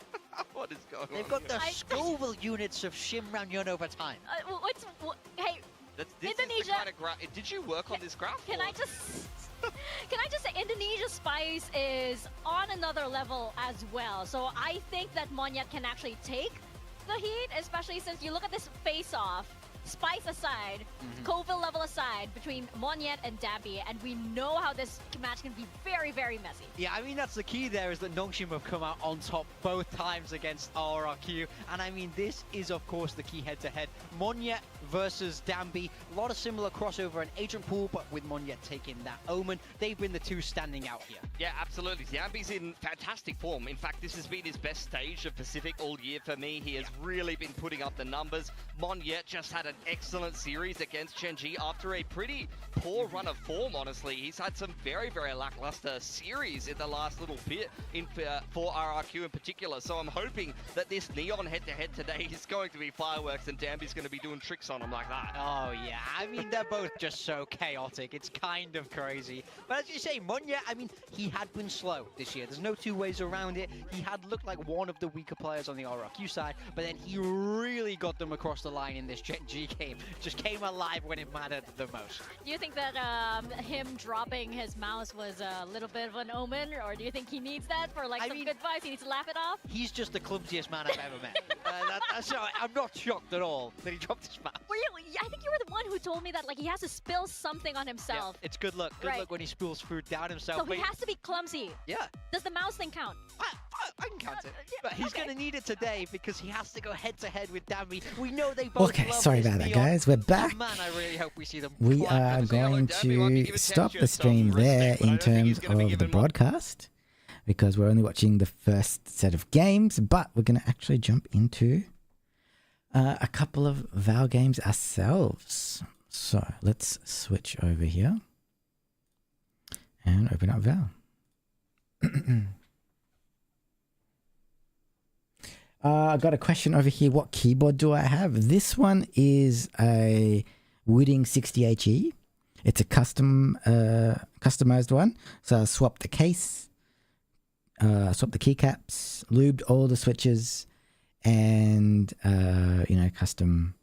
what is going on? They've got the Scoville units of Shim Ranyon over time. Hey, This Indonesia. is the kind of did you work on this graph? Can I just say Indonesia Spice is on another level as well. So I think that Monyet can actually take the heat, especially since you look at this face-off. Spice aside, Scoville level aside, between Monyet and Dabby, and we know how this match can be very, very messy. Yeah, I mean, that's the key there, is that Nongshim have come out on top both times against RRQ, and I mean, this is, of course, the key head-to-head. Monyet versus Dambi, a lot of similar crossover and agent pool, but with Monyet taking that Omen, they've been the two standing out here. Yeah, absolutely. Dambi's in fantastic form. In fact, this has been his best stage of Pacific all year for me. He has really been putting up the numbers. Monyet just had an excellent series against Gen G after a pretty poor run of form, honestly. He's had some very, very lackluster series in the last little bit for RRQ in particular. So I'm hoping that this Neon head-to-head today is going to be fireworks, and Dambi's going to be doing tricks on him like that. Oh, yeah. I mean, they're both just so chaotic. It's kind of crazy. But as you say, Monyet, I mean, he had been slow this year. There's no two ways around it. He had looked like one of the weaker players on the RRQ side, but then he really got them across the line in this Gen G game. Just came alive when it mattered the most. Do you think that him dropping his mouse was a little bit of an omen, or do you think he needs that for like some good vibes? He needs to laugh it off? He's just the clumsiest man I've ever met. So I'm not shocked at all that he dropped his mouse. Were you? I think you were the one who told me that like he has to spill something on himself. Yeah, it's good luck. Good luck when he spills food down himself. So he has to be clumsy. Yeah. Does the mouse thing count? I can count it. But he's going to need it today because he has to go head-to-head with Dambi. We know they both Okay, love sorry this about that, Neon. guys. We're back. Oh, man, I really hope we see them. We are going to stop the stream there in terms of the broadcast, because we're only watching the first set of games, but we're going to actually jump into a couple of Val games ourselves. So let's switch over here and open up Val. I got a question over here. What keyboard do I have? This one is a Wooding 60HE. It's a customized one. So I swapped the case, swapped the keycaps, lubed all the switches, and you know, custom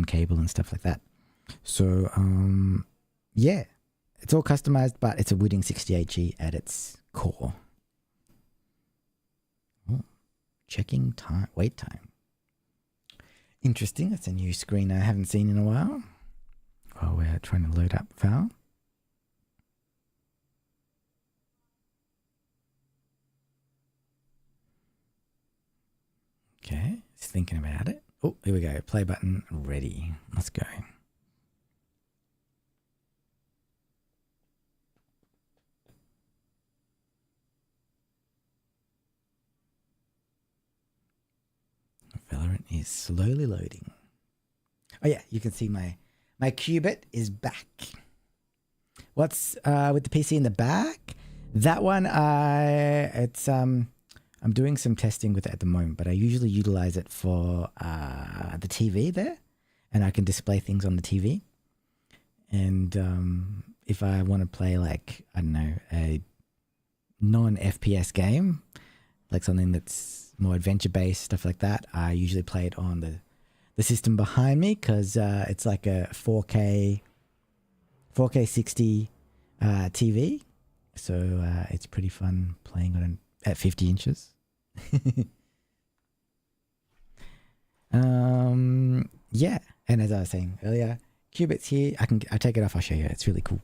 cable and stuff like that. So yeah, it's all customized, but it's a Wooting 68G at its core. Oh, checking time, wait time. Interesting. That's a new screen I haven't seen in a while. While we're trying to load up Val. Okay, it's thinking about it. Oh, here we go. Play button ready. Let's go. Valorant is slowly loading. Oh yeah, you can see my Qubit is back. What's with the PC in the back? That one, I'm doing some testing with it at the moment, but I usually utilize it for the TV there, and I can display things on the TV. And if I want to play, like, I don't know, a non-FPS game, like something that's more adventure-based, stuff like that, I usually play it on the system behind me, because it's like a 4K 60 TV. So it's pretty fun playing on at 50 inches. Yeah, and as I was saying earlier, Qubit's here. I take it off, I'll show you. It's really cool.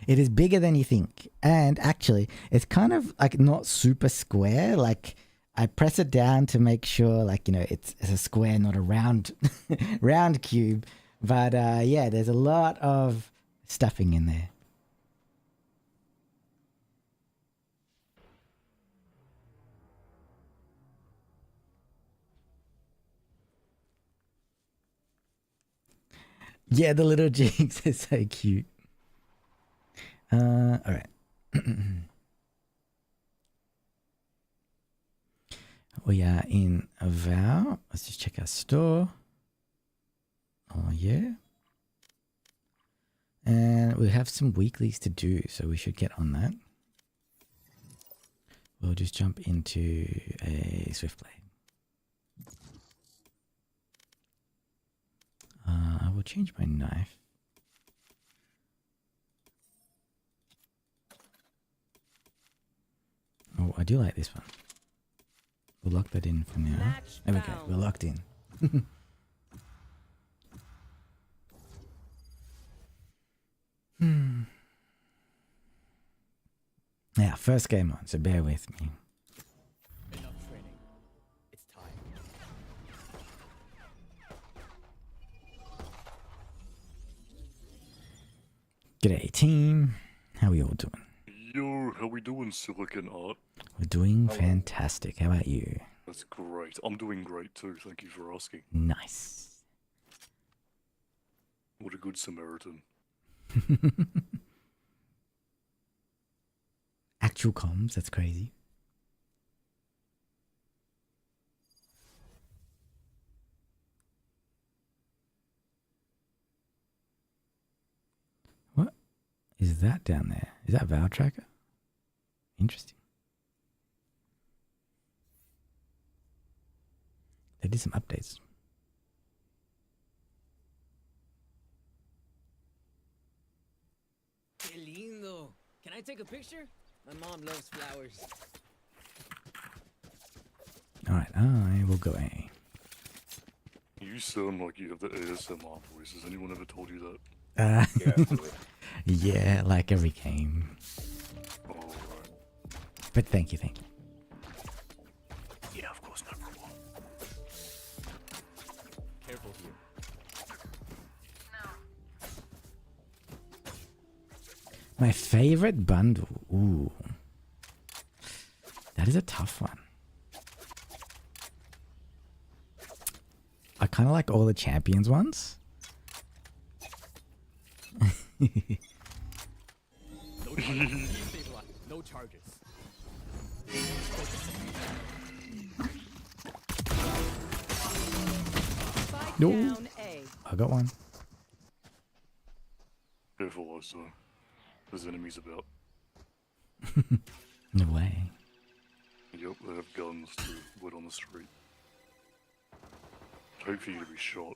It is bigger than you think. And actually, it's kind of like not super square. Like, I press it down to make sure, like, you know, it's a square, not a round, round cube. But yeah, there's a lot of stuffing in there. Yeah, the little jigs are so cute. All right. We are in Val. Let's just check our store. Oh, yeah. And we have some weeklies to do, so we should get on that. We'll just jump into a Swift Play. I will change my knife. Oh, I do like this one. We'll lock that in for now. There we go. We're locked in. Yeah, first game on, so bear with me. Enough training. It's time. G'day, team. How are we all doing? Yo, how we doing, Silicon Art? We're doing fantastic. How about you? That's great. I'm doing great too, thank you for asking. Nice. What a good Samaritan. Actual comms, that's crazy. What is that down there? Is that Val Tracker? Interesting. They did some updates. Qué lindo. Can I take a picture? My mom loves flowers. Alright, I will go A. You sound like you have the ASMR voice. Has anyone ever told you that? Yeah, like every game. Alright. But thank you, thank you. Yeah, of course, no problem. Careful here. My favorite bundle. Ooh. That is a tough one. I kind of like all the champions ones. No charges. No charges. No. Down A. I got one. Careful also. There's enemies about. No way. Yep, they have guns to wait on the street. I'd hope for you to be shot.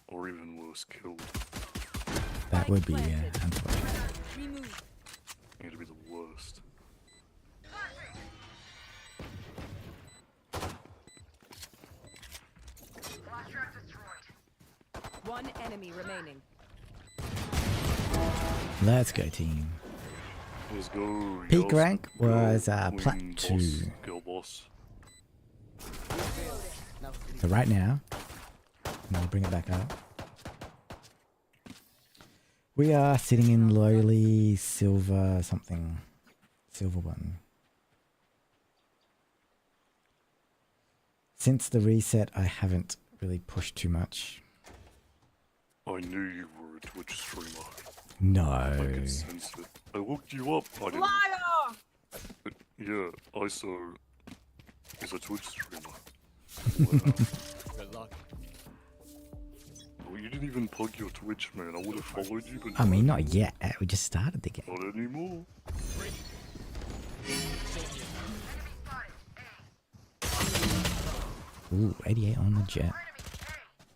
Or even worse, killed. That would be unfortunate. Remove. It'd be the worst. One enemy remaining. Let's go, team. Let's go. Peak yes, rank go, was win, plat boss, 2. Go boss. So right now, I'm gonna bring it back up. We are sitting in lowly silver something. Silver 1. Since the reset, I haven't really pushed too much. I knew you were a Twitch streamer. No. I could sense it. I looked you up. I didn't. Liar! But yeah, I saw. He's a Twitch streamer. Wow. Good luck. Well, you didn't even plug your Twitch, man. I would have followed you, but I mean, not yet. We just started the game. not anymore. Ooh, 88 on the jet.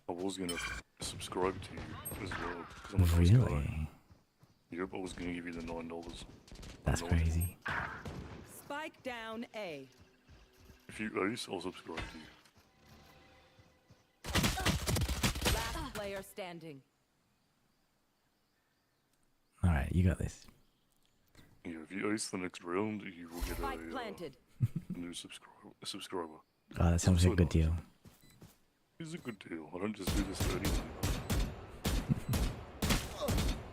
I was gonna subscribe to you as well. 'Cause I'm a nice guy. Really? Yep, I was gonna give you the $9. That's crazy. Spike down A. If you ace, I'll subscribe to you. Last player standing. Alright, you got this. Yeah, if you ace the next round, you will get Spike planted. a new subscriber. Oh, that sounds like a good deal. It's a good deal. I don't just do this for anything.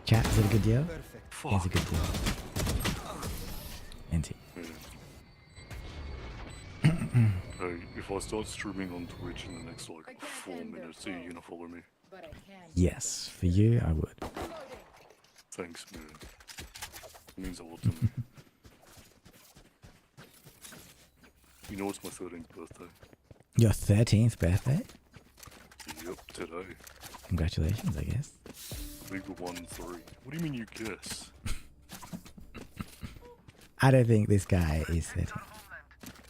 Chat, is it a good deal? Fuck. It's a good deal. NT. Hey, if I start streaming on Twitch in the next like 4 minutes, are you gonna follow me? Yes, for you, I would. Thanks, man. It means a lot to me. You know it's my 13th birthday. Your 13th birthday? Yep, today. Congratulations, I guess. Big 1-3. What do you mean you guess? I don't think this guy is 13.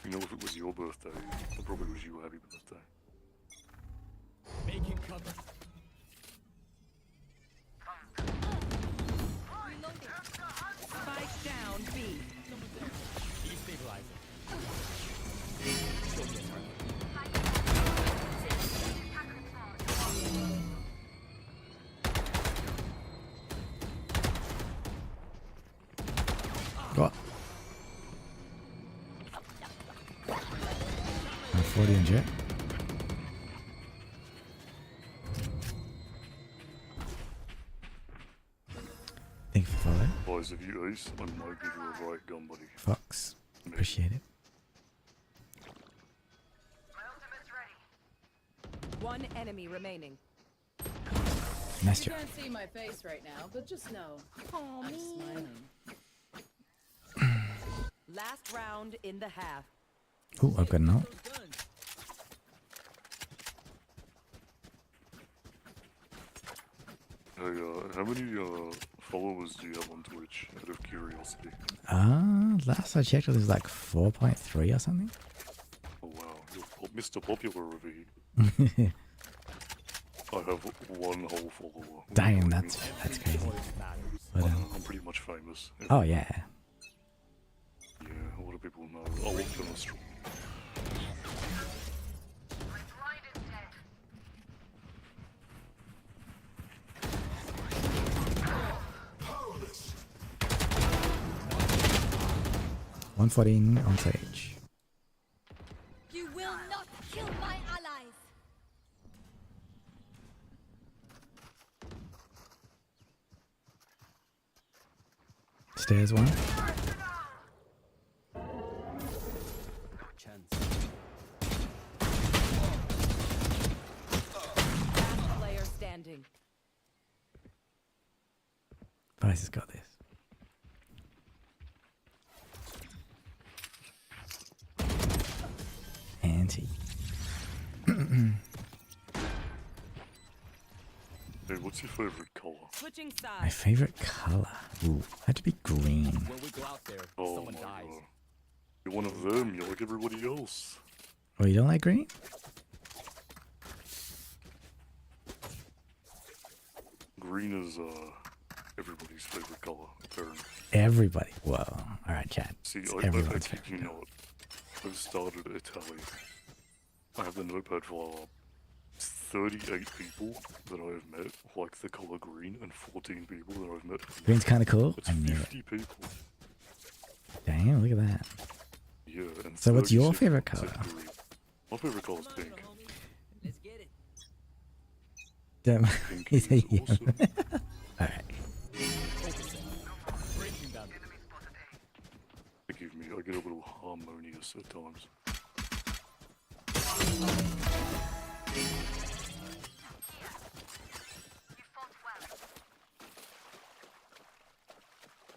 You know, if it was your birthday, I probably wish you a happy birthday. Making cover. Spike down B. Destabilizing. What? 40 on jet. Thank you for following. Boys, if you ace, I might give you a right gun, buddy. Fox. Appreciate it. One enemy remaining. Nice You job. can't see my face right now, but just know I'm smiling. Last round in the half. Oh, I've got an ult. Hey, how many followers do you have on Twitch, out of curiosity? Last I checked, it was like 4.3 or something. Oh wow, you're Mr. Popular over here. I have one whole follower. Damn, that's crazy. But, I'm pretty much famous. oh yeah. Yeah, a lot of people know. I watch on the stream. One 114 on stage. You will not kill my allies. Stairs one. Last player standing. Vice has got this. Anti. Hey, what's your favorite color? Switching My sides. favorite color. Ooh, had to be green. When we go out there, Oh someone my dies. god. You're one of them, you're like everybody else. Oh, you don't like green? Green is everybody's favorite color, apparently. Everybody. Whoa. All right, Chad. See, It's I everyone's kid you favorite. not. I've started a tally. I have the notepad file up. 38 people that I have met like the color green, and 14 people that I've met. Green's kind of cool. That's I knew it. 50 people. Damn, look at that. Yeah, and So what's your 36 favorite said color? green. My favorite color is pink. Let's get it. Damn. Pink He is said yeah. awesome. All right. Breaking down. Forgive me, I get a little harmonious at times.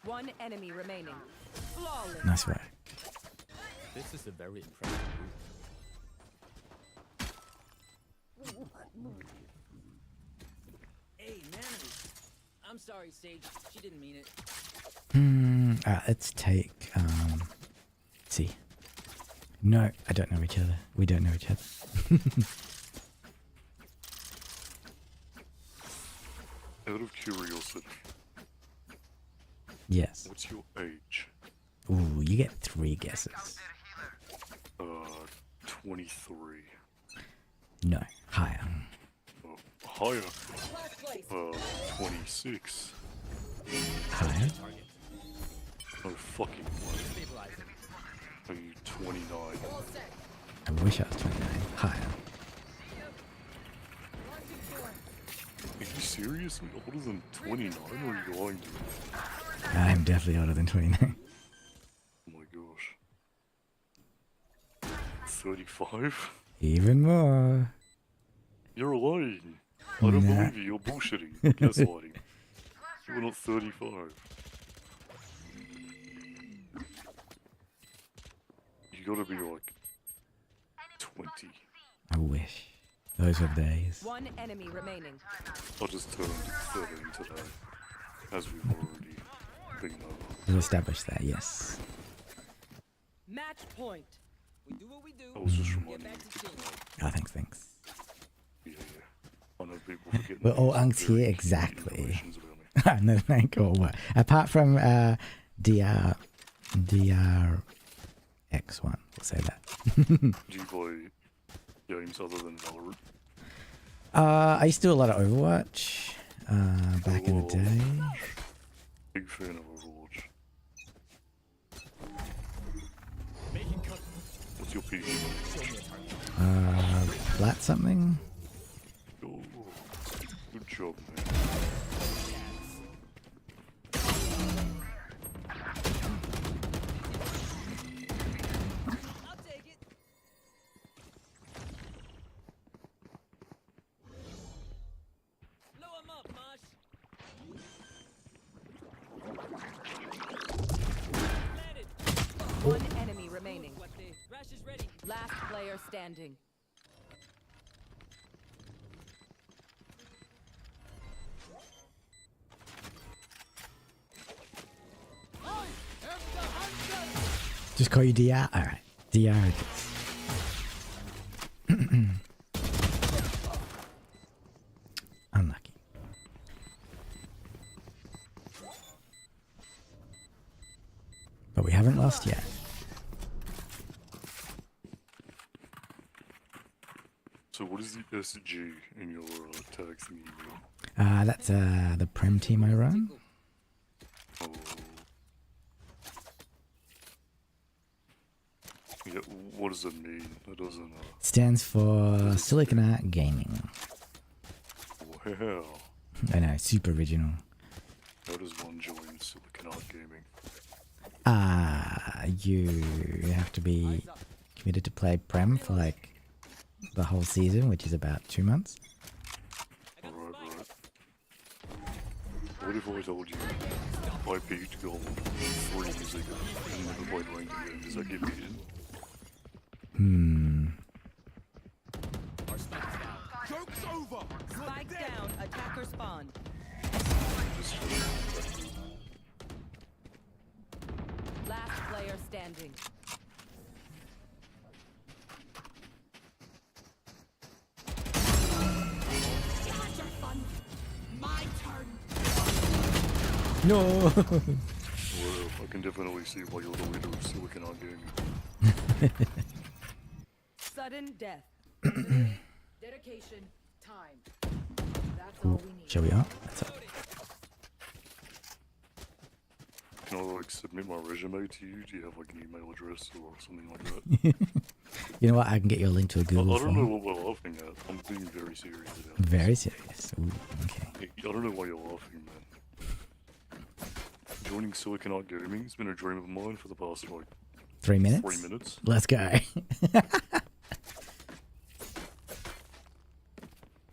One enemy remaining. Flawless. Nice work. This is a very impressive move. Hey, Natalie. I'm sorry, Sage. She didn't mean it. Let's take, let's see. No, I don't know each other. We don't know each other. Out of curiosity, Yes. what's your age? Ooh, you get 3 guesses. 23. No, higher. Higher. 26. Higher? No fucking way. Are you 29? I wish I was 29. Higher. Are you seriously older than 29, or are you lying to me? I'm definitely older than 29. Oh my gosh. 35? Even more. You're lying. I don't Nah. believe you. You're bullshitting. You're gaslighting. You're not 35. You gotta be like 20. I wish. Those were the days. One enemy remaining. I just turned 13 today, as we've already been over. We've established that, yes. Match point. We do what we do. I was just Get reminding you back to to chilling. Oh, thanks. Yeah. I know people forget. We're all unks here, exactly. No, thank or what? Apart from DRX1, we'll say that. Do you play games other than Valorant? I used to do a lot of Overwatch back in the day. Big fan of Overwatch. What's your PC? Flat something? Oh, good job, man. I'll take it. Blow him up, Mosh. Landed. One enemy remaining. What the? Rash is ready. Last player standing. Just call you DR? Alright. DR it is. Unlucky. But we haven't lost yet. So what is the SG in your tag thingy? That's the Prem team I run. Oh. Yeah, what does it mean? It doesn't. Stands for siliconartGAMING. Wow. I know, super original. How does one join siliconartGAMING? You have to be committed to play Prem for like the whole season, which is about 2 months. Right. What if I told you I peaked gold 3 years ago and never played ranked again? Does that get me in? Joke's over. Spike down. Attacker spawn. Last player standing. My turn. No. Well, I can definitely see why you're the leader of siliconarGAMING. Sudden death. Dedication. Time. That's all we need. Shall we up? That's up. Can I like submit my resume to you? Do you have like an email address or something like that? You know what? I can get you a link to a I Google don't know form. what we're laughing at. I'm being very serious about this. Very serious. Ooh, okay. I don't know why you're laughing, man. Joining siliconarGAMING has been a dream of mine for the past like 3 minutes? 3 minutes. Let's go.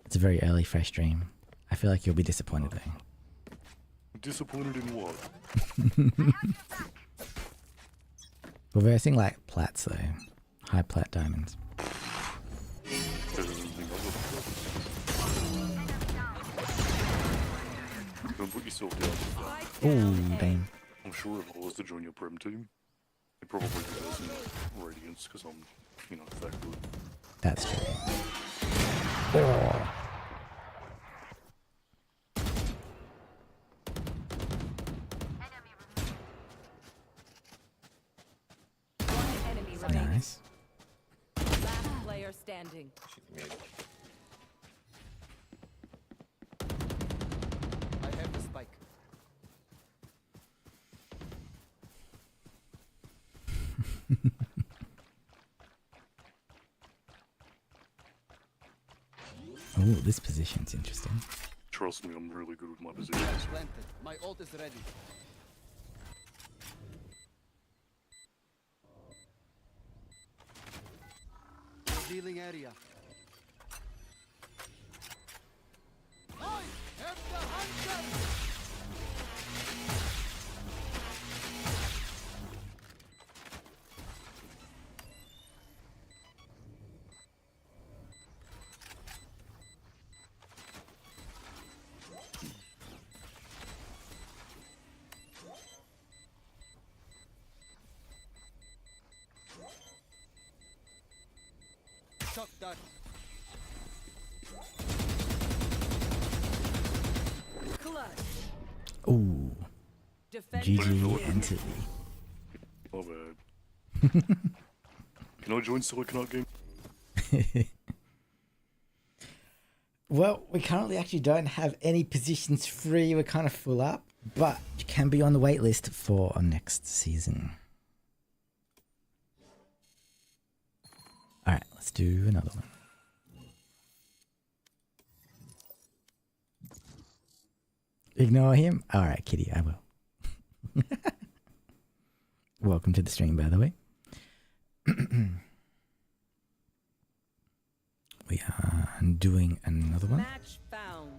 It's a very early, fresh dream. I feel like you'll be disappointed though. Disappointed in what? We're versing like plats though. High plat diamonds. Better than anything other. Don't put yourself down. Ooh, damn. I'm sure if I was to join your Prem team, it'd probably be better than Radiance because I'm, you know, that good. That's true. Oh. One enemy remaining. Nice. Last player standing. I have the spike. Oh, this position's interesting. Trust me, I'm really good with my positions. Planted. My ult is ready. Revealing area. I am the hunter! Shock dart. Clutch. Ooh. Defending. GG entity. My bad. Can I join siliconarGAMING? Well, we currently actually don't have any positions free. We're kind of full up, but you can be on the wait list for our next season. Alright, let's do another one. Ignore him? Alright, Kitty, I will. Welcome to the stream, by the way. We are doing another one. Match found.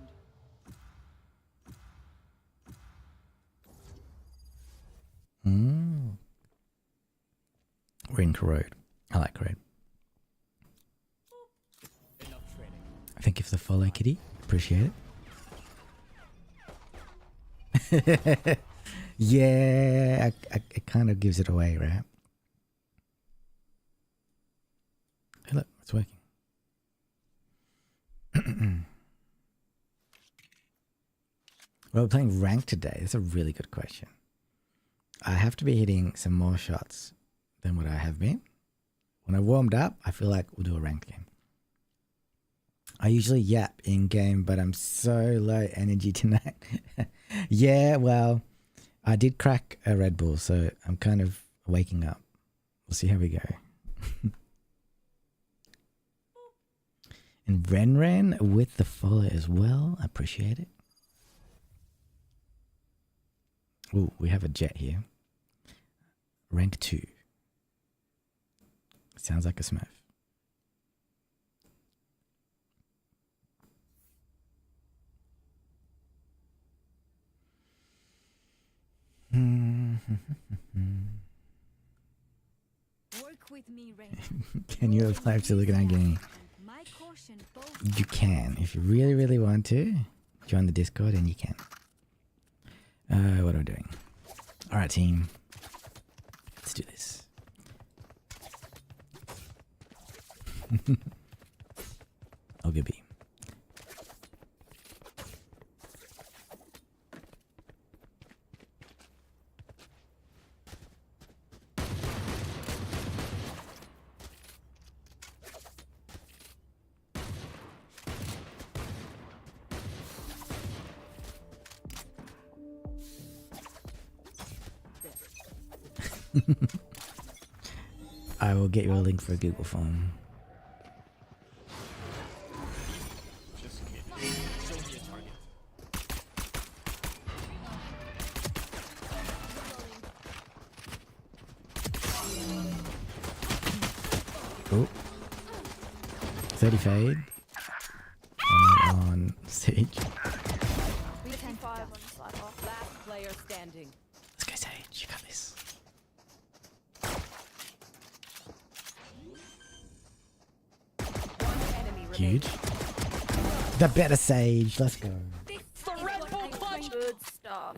We're in Corrode. I like Corrode. Thank you for the follow, Kitty. Appreciate it. Yeah, it kind of gives it away, right? Hey, look, it's working. Well, we're playing ranked today. That's a really good question. I have to be hitting some more shots than what I have been. When I warmed up, I feel like we'll do a ranked game. I usually yap in game, but I'm so low energy tonight. Yeah, well, I did crack a Red Bull, so I'm kind of waking up. We'll see how we go. And Ren with the follow as well. I appreciate it. Ooh, we have a jet here. Rank 2. Sounds like a Smurf. Work with me, Rain. Can you apply to look at our game? My caution both You can. If you really, really want to, join the Discord and you can. What am I doing? Alright, team. Let's do this. I'll go B. I will get you a link for a Google form. Just kidding. Show me a target. Oh. 30 fade. On Sage. We 10-5 on the slide off. Last player standing. Let's go Sage. You got this. One enemy Huge. remaining. The better Sage. Let's go. The Red Bull clutch. Good stuff.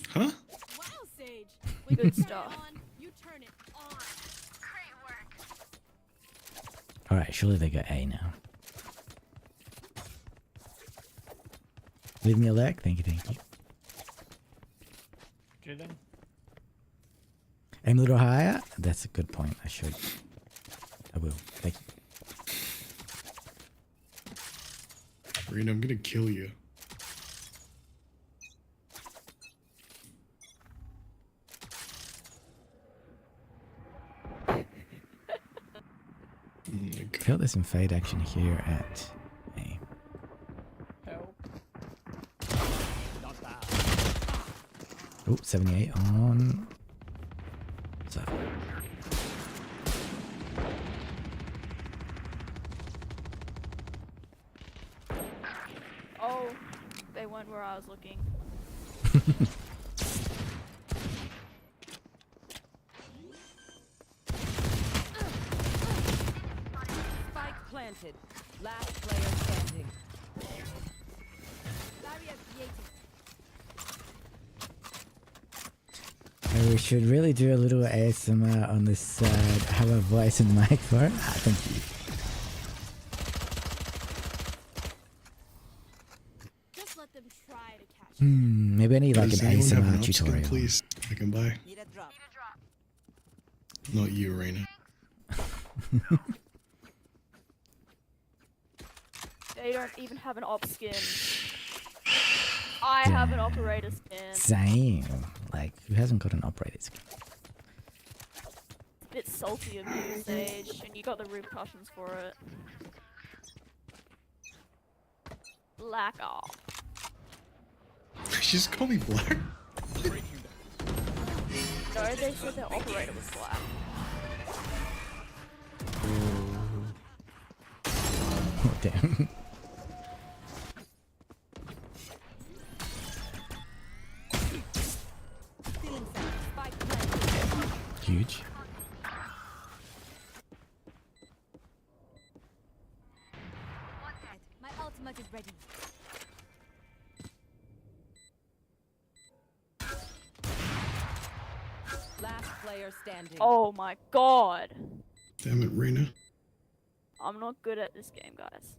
Huh? Wow, Sage. We good stuff. You turn it on. Great work. Alright, surely they got A now. Leave me a leg. Thank you, thank you. Okay then. Aim a little higher. That's a good point. I should. I will. Thank you. Rena, I'm gonna kill you. I feel there's some fade action here at A. Help. Not bad. Oh, 78 on. So. Oh, they went where I was looking. Spike planted. Last player standing. We should really do a little ASMR on this side. Have a voice and mic for it. Ah, thank you. Just let them try to catch Maybe I need like an Does anyone have ASMR an obstacle, tutorial. please? I can buy. Need a drop. Not you, Rena. They don't even have an op skin. I have an operator skin. Same. Like, who hasn't got an operator skin? It's a bit salty of you, Sage, and you got the repercussions for it. Black off. She just called me black. No, they said their operator was black. Oh, damn. Huge. My ultimate is ready. Last player standing. Oh my god. Damn it, Rena. I'm not good at this game, guys.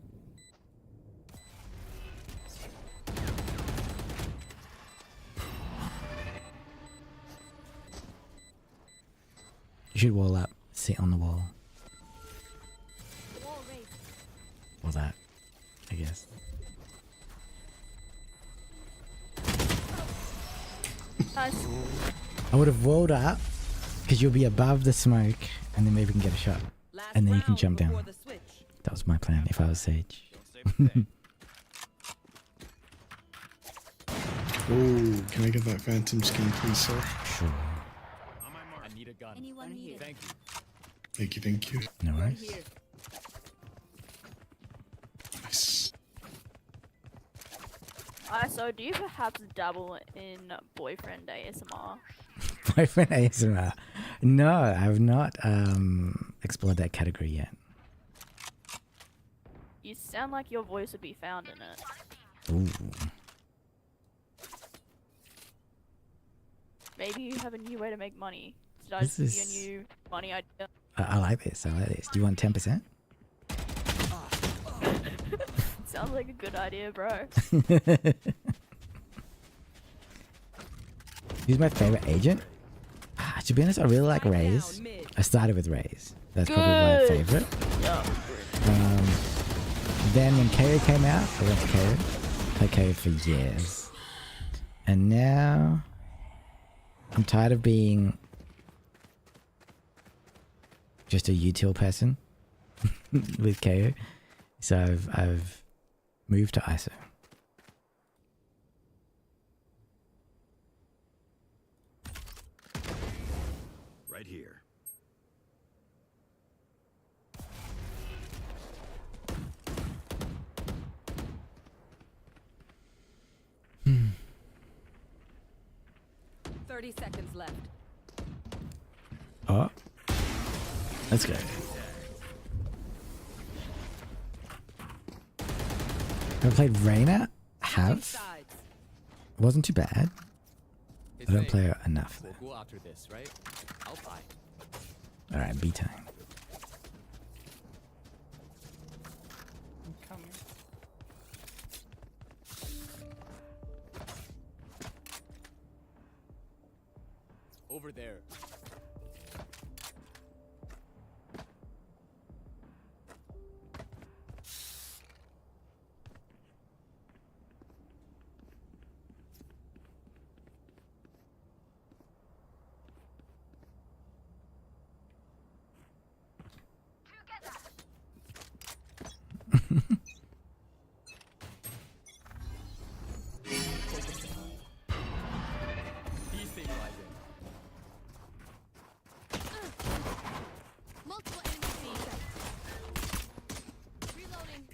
You should wall up. Sit on the wall. Or that, I guess. Nice. I would have walled up because you'll be above the smoke and then maybe we can get a shot. And then you can jump down. That was my plan if I was Sage. Oh, can I get that phantom skin, please, sir? Sure. I need a gun. Anyone need it? Thank you. Thank you, thank you. No worries. Nice. So do you perhaps dabble in boyfriend ASMR? Boyfriend ASMR. No, I have not explored that category yet. You sound like your voice would be found in it. Ooh. Maybe you have a new way to make money. Did I This just give is- you a new money idea? I like this. I like this. Do you want 10%? Sounds like a good idea, bro. Who's my favorite agent? To be honest, I really like Raze. I started with Raze. That's probably my favorite. Then when KO came out, I went to KO. Played KO for years. And now I'm tired of being just a util person with KO. So I've moved to ISO. Right here. Hmm. 30 seconds left. Oh. Let's go. Have I played Reyna? Have. Wasn't too bad. I don't play her enough. We'll go after this, right? I'll buy. Alright, B time. Over there. Destabilizing. Multiple enemies. Reloading.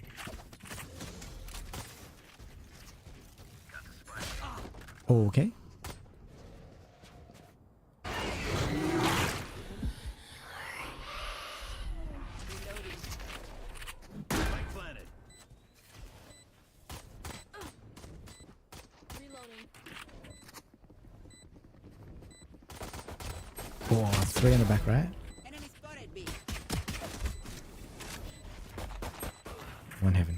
Oh, okay. Spike planted. Reloading. Oh, 3 in the back, right? Enemy spotted B. One heaven.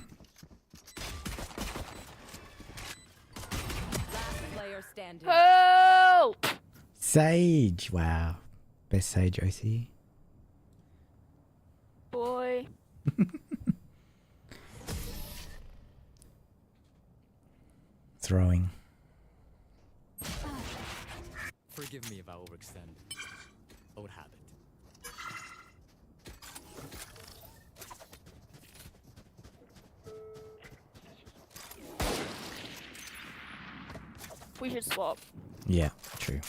Last player standing. Oh! Sage. Wow. Best Sage OC. Boy. Throwing. Forgive me if I overextend. Old habit. We should swap. Yeah, true.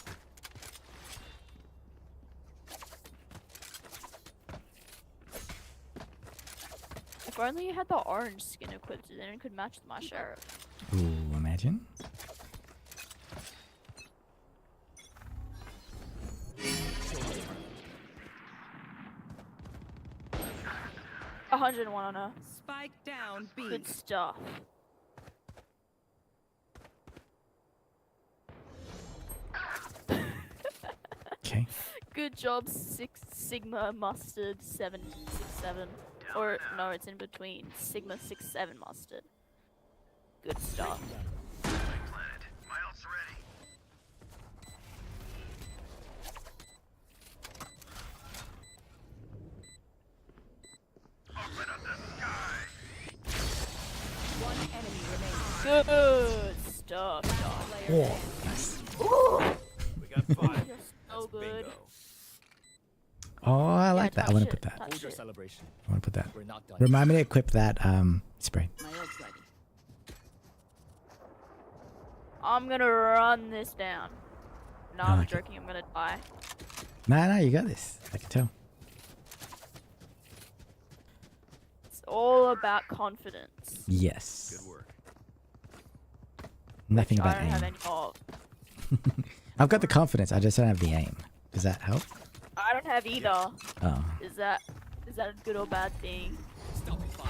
If only you had the orange skin equipped, then it could match my sheriff. Ooh, imagine. A 101 on her. Spike down B. Good stuff. Okay. Good job, Sigma Mustard 767. Or no, it's in between. Sigma 67 Mustard. Good stuff. Spike planted. My ult's ready. Open up the sky. One enemy remaining. Good stuff, dog. Oh, nice. Ooh, We got 5. you're so good. Oh, I like that. I touch want to it, put that. touch Hold your it. celebration. I want to put that. We're not done. Remind me to equip that spray. My ult's ready. I'm gonna run this down. No, I I'm like it. joking. I'm gonna die. No, you got this. I can tell. It's all about confidence. Yes. Good work. Nothing I about don't aim. have any of. I've got the confidence. I just don't have the aim. Does that help? I don't have either. Oh. Is that a good or bad thing? Stop it, fire.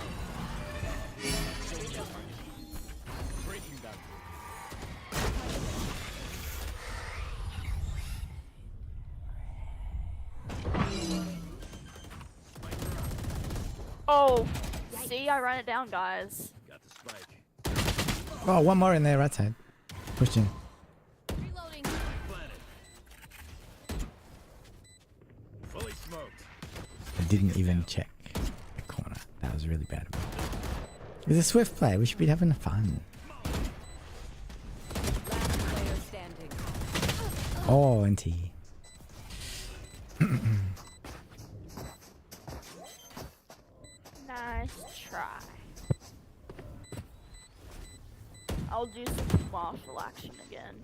See, I ran it down, guys. Got the spike. Oh, one more in there, right side. Pushed in. Reloading. Planted. Fully smoked. I didn't even check the corner. That was really bad of me. It's a swift play. We should be having fun. Last player standing. Oh, NT. Nice try. I'll do some martial action again.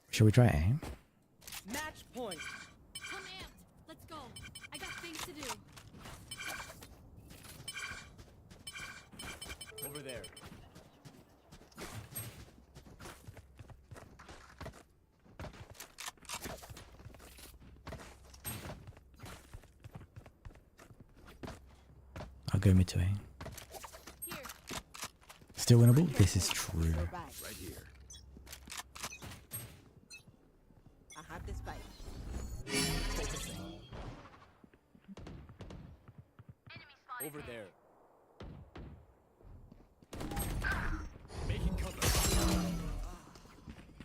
Should we try aim? Match point. Come amped. Let's go. I got things to do. Over there. I'll go mid to aim. Here. Still winnable? This is true. Right here. I have this bite. Over there. Making cover.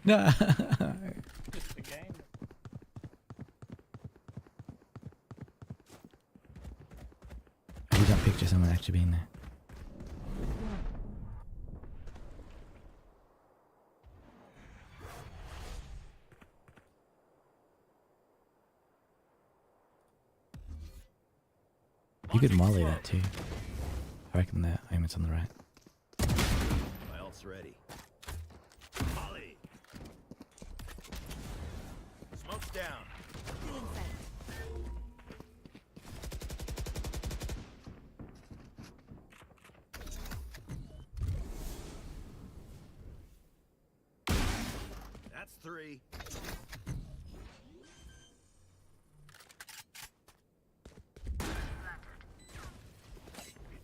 No. Just the game. You don't picture someone actually being there. You could molly that too. I reckon that aim it's on the right. My ult's ready. Molly. Smoke's down. That's 3.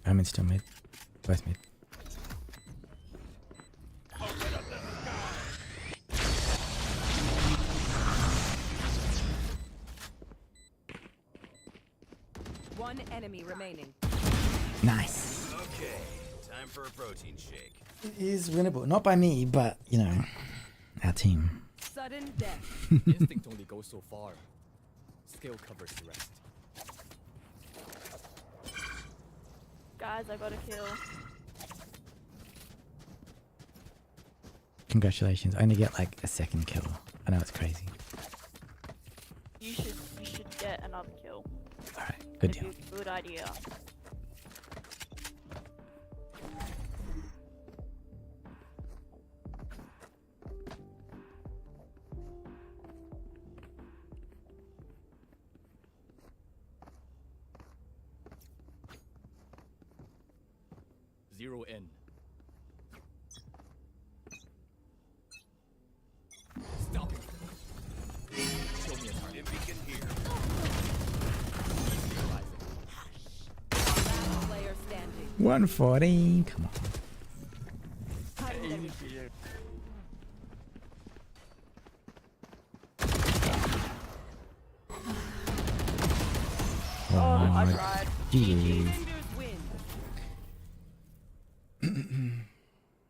I'm in still mid. Both mid. One enemy remaining. Nice. Okay, time for a protein shake. It is winnable. Not by me, but, you know, our team. Sudden death. Instinct only goes so far. Skill covers the rest. Guys, I got a kill. Congratulations. I only get like a second kill. I know it's crazy. You should get another kill. Alright, good It'd deal. be a good idea. Zero in. Stop it. Show me a target. Beacon here. Last player standing. 140. Come on. Easy for you. Oh, I my tried. GG.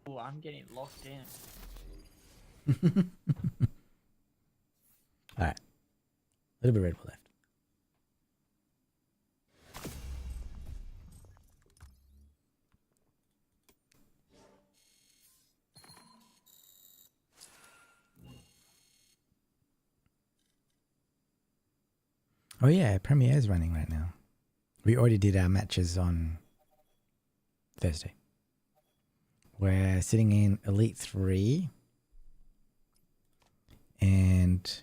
Oh, I'm getting locked in. Alright. A little bit Red Bull left. Oh yeah, Premiere is running right now. We already did our matches on Thursday. We're sitting in Elite 3 and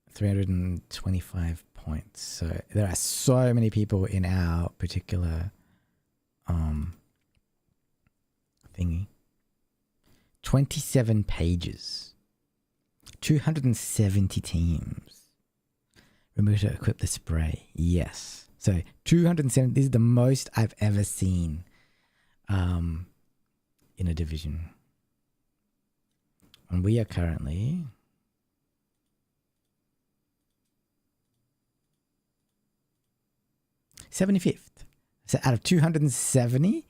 325 points. So there are so many people in our particular thingy. 27 pages. 270 teams. Remove to equip the spray. Yes. So 270. This is the most I've ever seen in a division. And we are currently 75th. So out of 270,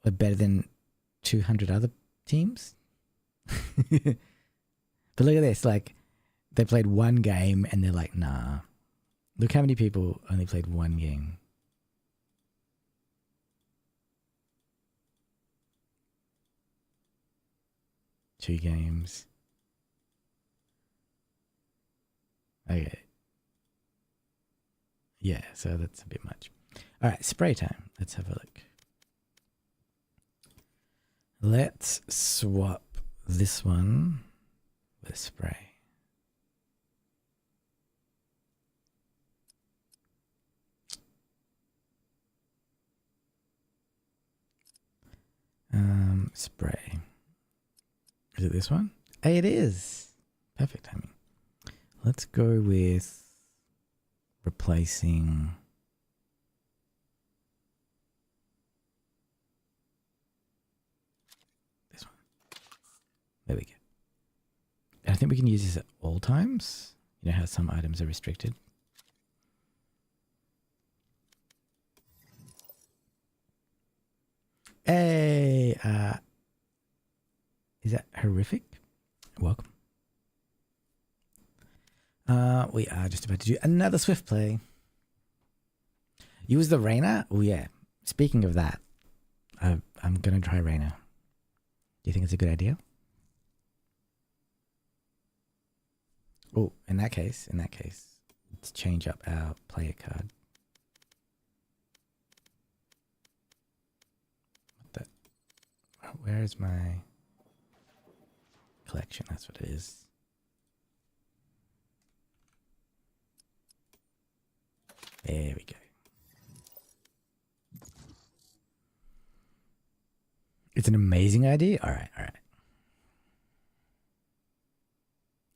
we're better than 200 other teams. But look at this, like they played one game and they're like, nah. Look how many people only played one game. Two games. Okay. Yeah, so that's a bit much. All right, spray time. Let's have a look. Let's swap this one with spray. Spray. Is it this one? Hey, it is. Perfect timing. Let's go with replacing this one. There we go. And I think we can use this at all times. You know how some items are restricted. Hey, is that horrific? Welcome. We are just about to do another Swift play. Use the Reyna? Oh yeah. Speaking of that, I'm gonna try Reyna. Do you think it's a good idea? Oh, in that case, let's change up our player card. What the? Where is my collection? That's what it is. There we go. It's an amazing idea. All right, all right.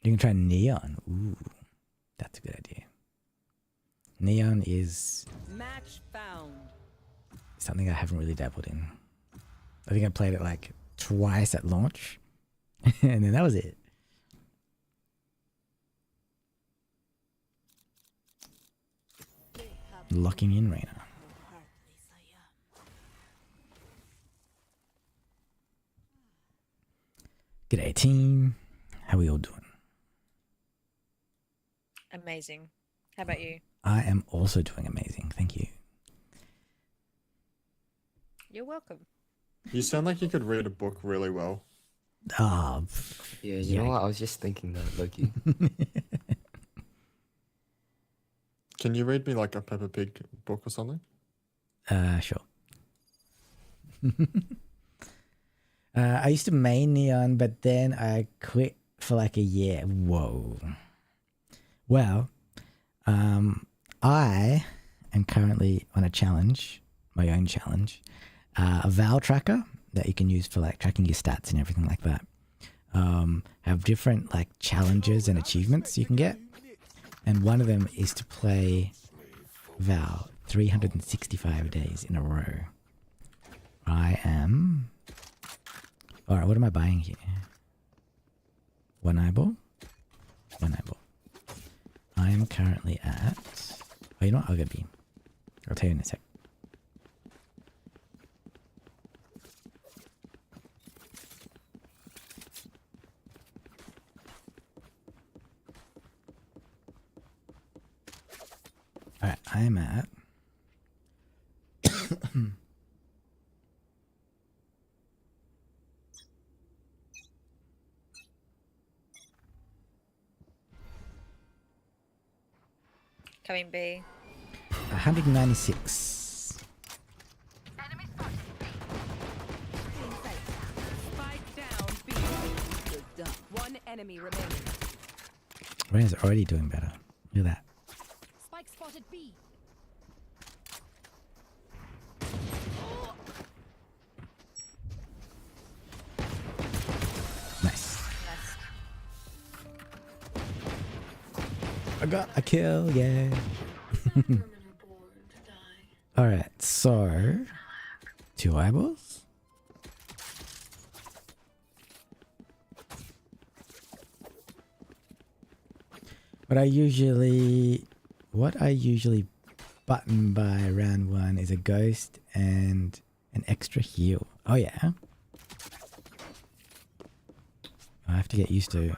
You can try Neon. Ooh, that's a good idea. Neon is Match found. something I haven't really dabbled in. I think I played it like twice at launch, and then that was it. Locking in Reyna. G'day team. How we all doing? Amazing. How about you? I am also doing amazing. Thank you. You're welcome. You sound like you could read a book really well. Ah, yeah, you know what? I was just thinking that, Loki. Can you read me like a Peppa Pig book or something? Sure. I used to main Neon, but then I quit for like a year. Whoa. Well, I am currently on a challenge, my own challenge, a Val tracker that you can use for like tracking your stats and everything like that. Have different like challenges and achievements you can get. And one of them is to play Val 365 days in a row. I am... Alright, what am I buying here? One eyeball? One eyeball. I am currently at... Oh, you know what? I'll get beam. I'll tell you in a sec. Alright, I am at... Coming B. 196. Spike down B. Good done. One enemy remaining. Reyna's already doing better. Look at that. Spike spotted B. Nice. I got a kill, yeah. Alright, so 2 eyeballs. What I usually button by round 1 is a ghost and an extra heal. Oh yeah. I have to get used to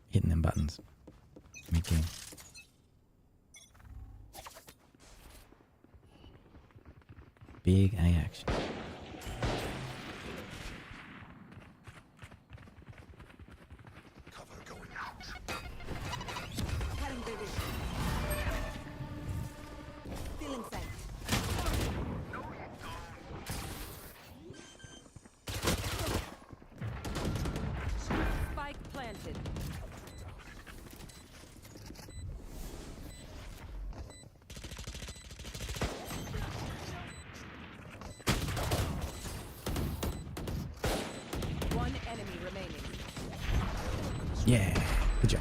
hitting them buttons. Mid-game. Big A action. Spike planted. One enemy remaining. Yeah, good job.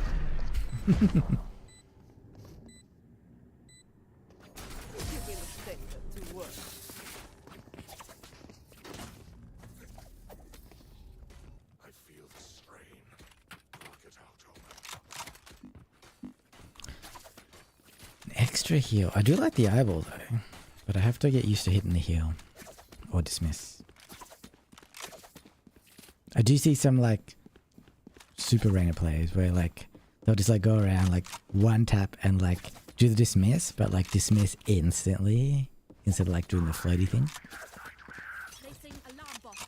Extra heal. I do like the eyeball though, but I have to get used to hitting the heal or dismiss. I do see some like super Reina players where like they'll just like go around like one tap and like do the dismiss, but like dismiss instantly instead of like doing the floaty thing. Placing alarm bot.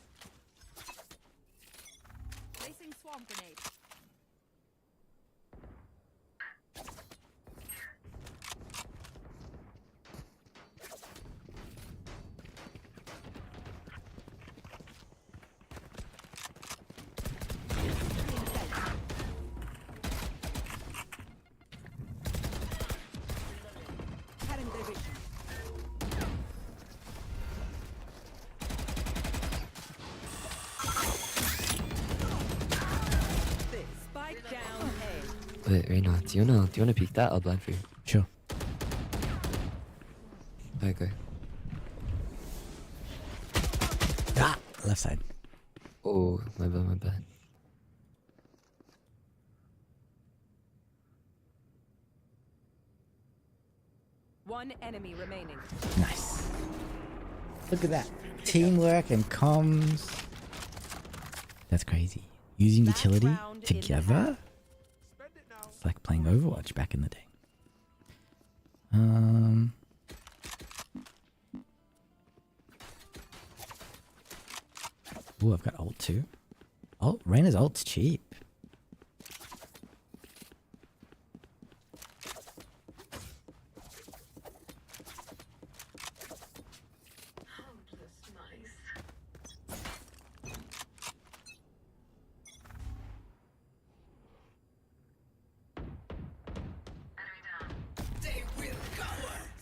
Placing swarm grenade. Wait, Reina, do you wanna peek that? I'll blind for you. Sure. Okay. Ah, left side. Oh, my bad, my bad. One enemy remaining. Nice. Look at that. Teamwork and comms. That's crazy. Using utility together? It's like playing Overwatch back in the day. Ooh, I've got ult too. Oh, Reina's ult's cheap.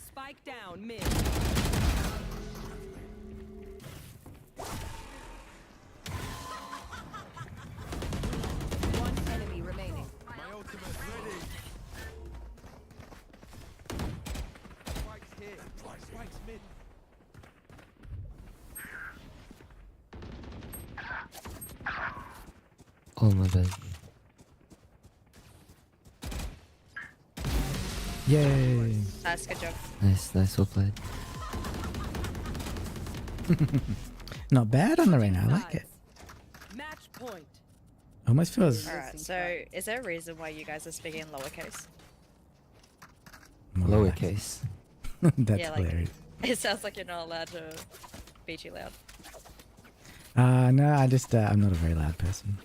Spike down mid. One enemy remaining. My ultimate ready. Spike's here. Spike's mid. Oh, my bad. Yay. Nice, good job. Nice, well played. Not bad on the Reina, I like it. Match point. Almost feels Alright, so is there a reason why you guys are speaking in lowercase? more Lowercase. That's Yeah, like- hilarious. It sounds like you're not allowed to be too loud. No, I just, I'm not a very loud person.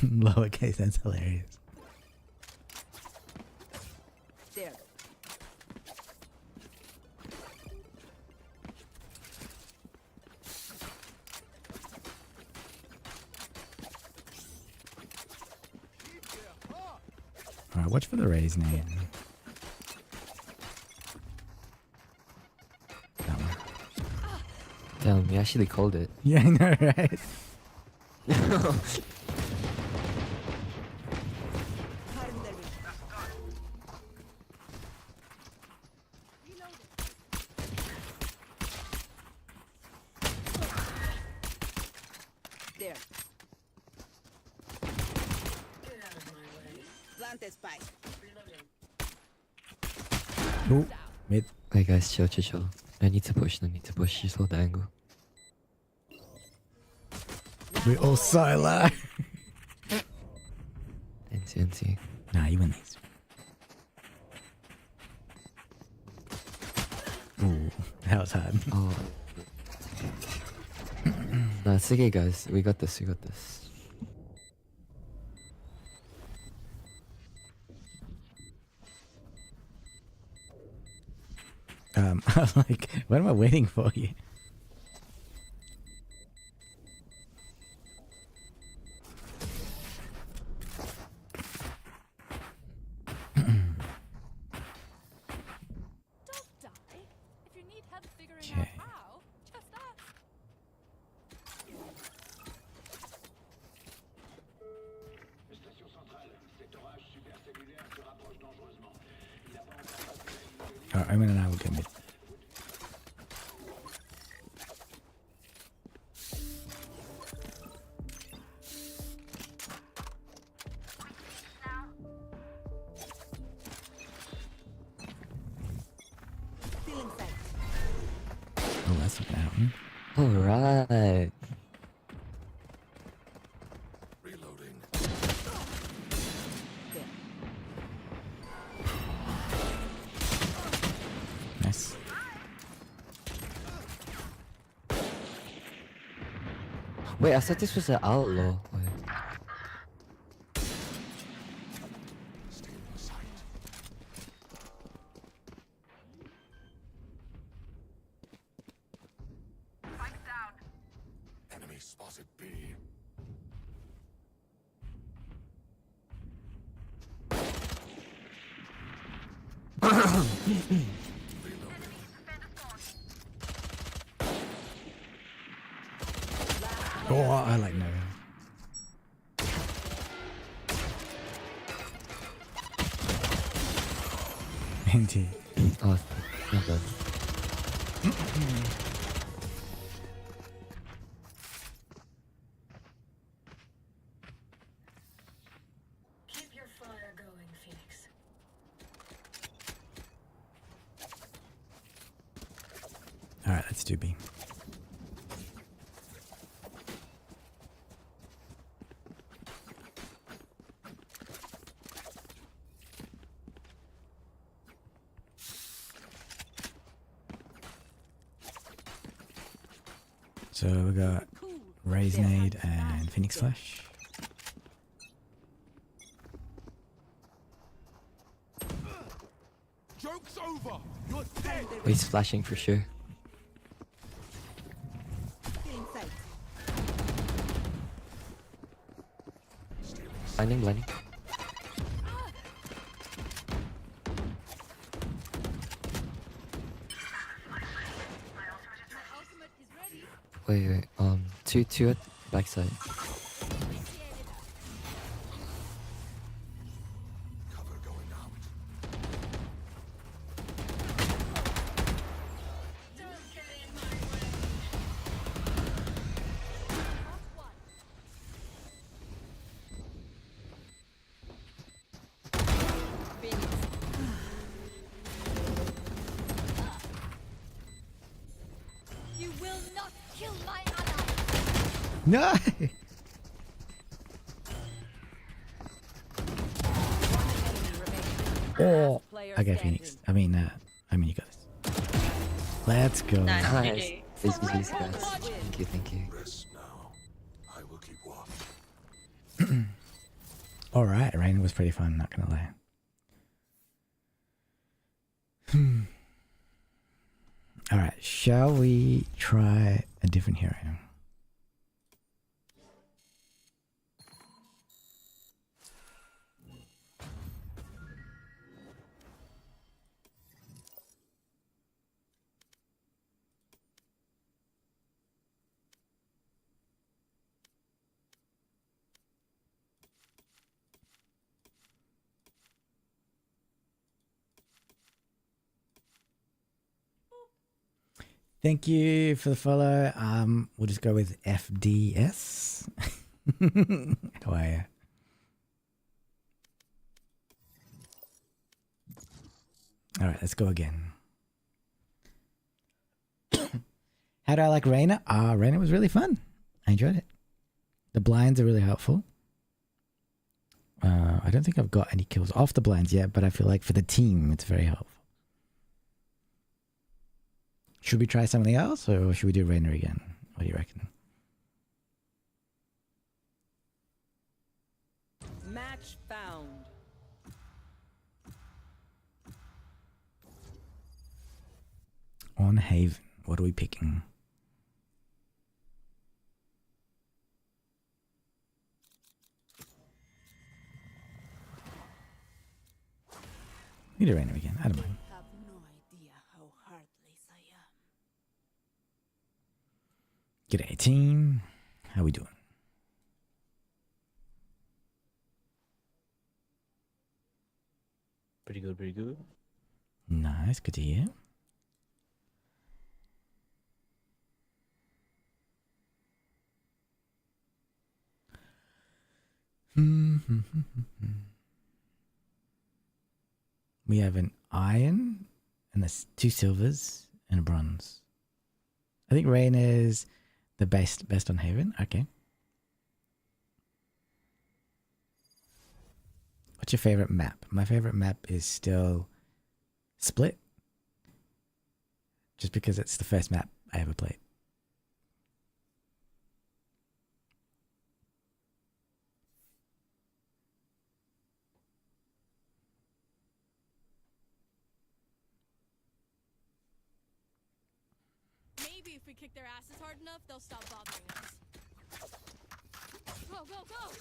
Lowercase, that's hilarious. There. Alright, watch for the raise name. That one. Damn, you actually called it. Yeah, I know, right? There. Ooh, mid. Wait, guys, chill, chill, chill. I need to push. Just hold the angle. We all so low. NC. Nah, you win these. Ooh, that was hard. Oh. Nah, it's okay, guys. We got this. I was like, what am I waiting for here? Okay. Alright, Omen and I will go mid. Oh, that's not gonna happen. Alright. Nice. Wait, I thought this was an outlaw. Wait. Enemy spotted B. Oh, I like no. Indeed. Oh, not bad. Keep your fire going, Phoenix. Alright, let's do B. So we got Raisnade and Phoenix Flash. Joke's over. You're dead. Wait, he's flashing for sure. Blinding. Wait. Two at backside. Cover going out. You will not kill my ally. No! Oh, okay, Phoenix. I mean, you got this. Let's go. Nice. Easy, guys. Thank you. Rest now. I will keep watch. Alright, Rain was pretty fun, not gonna lie. Alright, shall we try a different hero? Thank you for the follow. We'll just go with FDS. How are you? All right, let's go again. How do I like Reyna? Reyna was really fun. I enjoyed it. The blinds are really helpful. I don't think I've got any kills off the blinds yet, but I feel like for the team, it's very helpful. Should we try something else, or should we do Reyna again? What do you reckon? Match found. On Haven, what are we picking? We do Reyna again, I don't mind. Have no idea how heartless I am. G'day team, how we doing? Pretty good, pretty good. Nice, good to hear. We have an iron and there's 2 silvers and a bronze. I think Reyna is the best on Haven. Okay. What's your favorite map? My favorite map is still Split. Just because it's the first map I ever played. Maybe if we kick their asses hard enough, they'll stop bothering us. Go, go, go!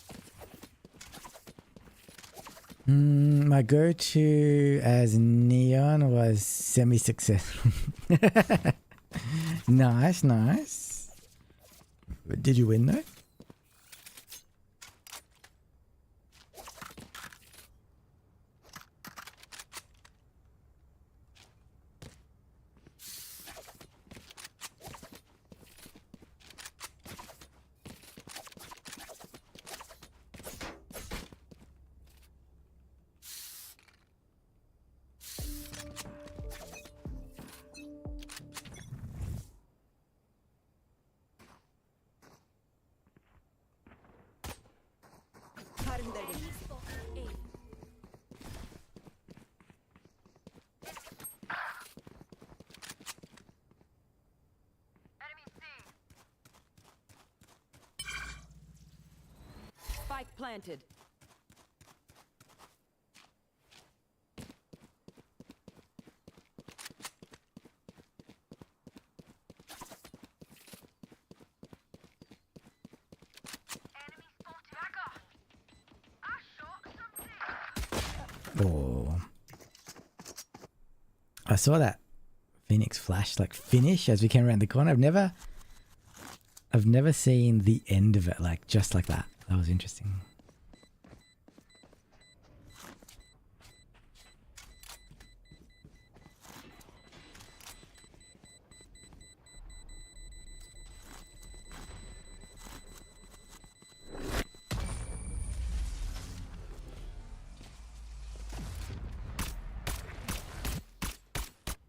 My go-to as Neon was semi-successful. Nice, nice. Did you win though? Spike planted. Oh. I saw that Phoenix flash like finish as we came around the corner. I've never seen the end of it like just like that. That was interesting.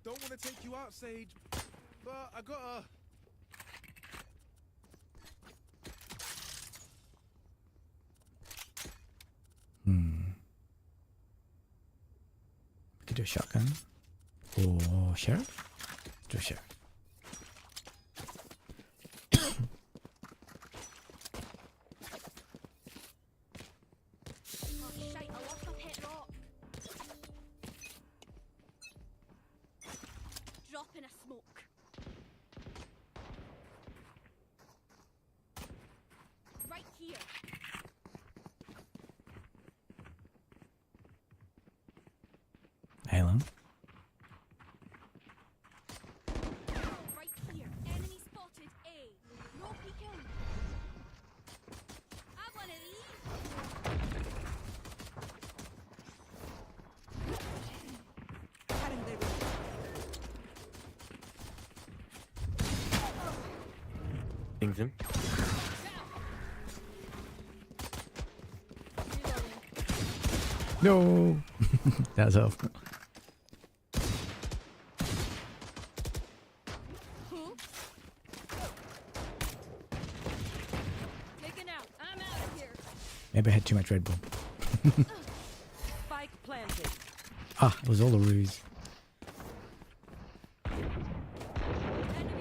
Don't want to take you out, Sage, but I gotta. We could do a shotgun. Or sheriff? Let's do a sheriff. Oh, shite, I lost my pet rock. Drop in a smoke. Right here. Halo. Right here. Enemy spotted A. No peeking. I want to leave. Pings him. No. That was awful. Maybe I had too much Red Bull. Spike planted. Ah, it was all a ruse. Enemy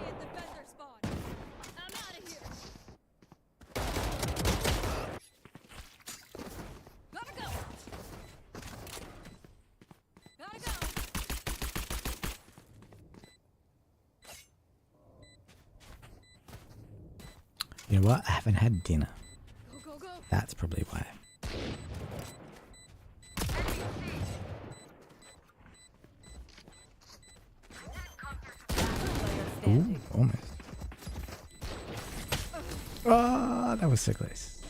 at defender spawn. I'm out of here. Gotta go. Gotta go. You know what? I haven't had dinner. Go, go, go. That's probably why. Ooh, almost. Oh, that was so close.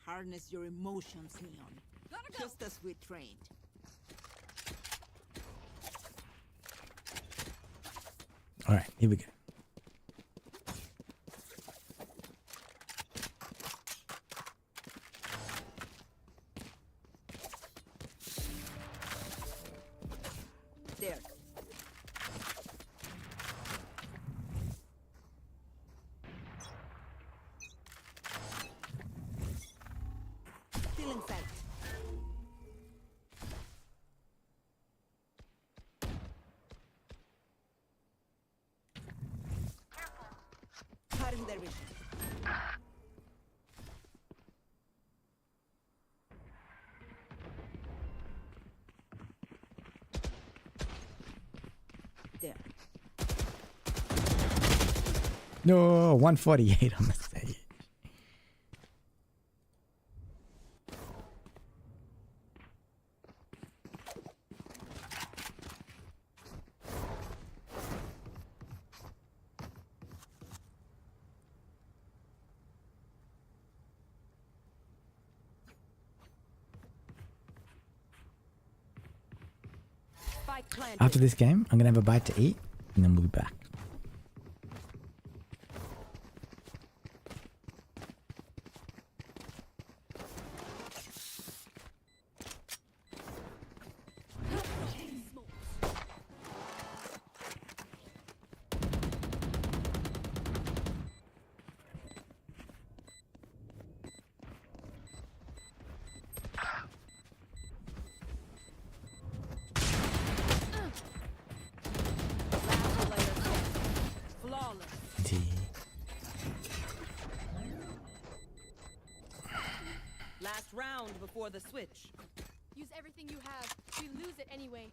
Harness your emotions, Neon. Just as we trained. All right, here we go. There. Still in sight. Cutting their vision. There. No, 148 on the stage. Spike planted. After this game, I'm gonna have a bite to eat, and then we'll be back. Flawless. Last round before the switch. Use everything you have. We lose it anyway.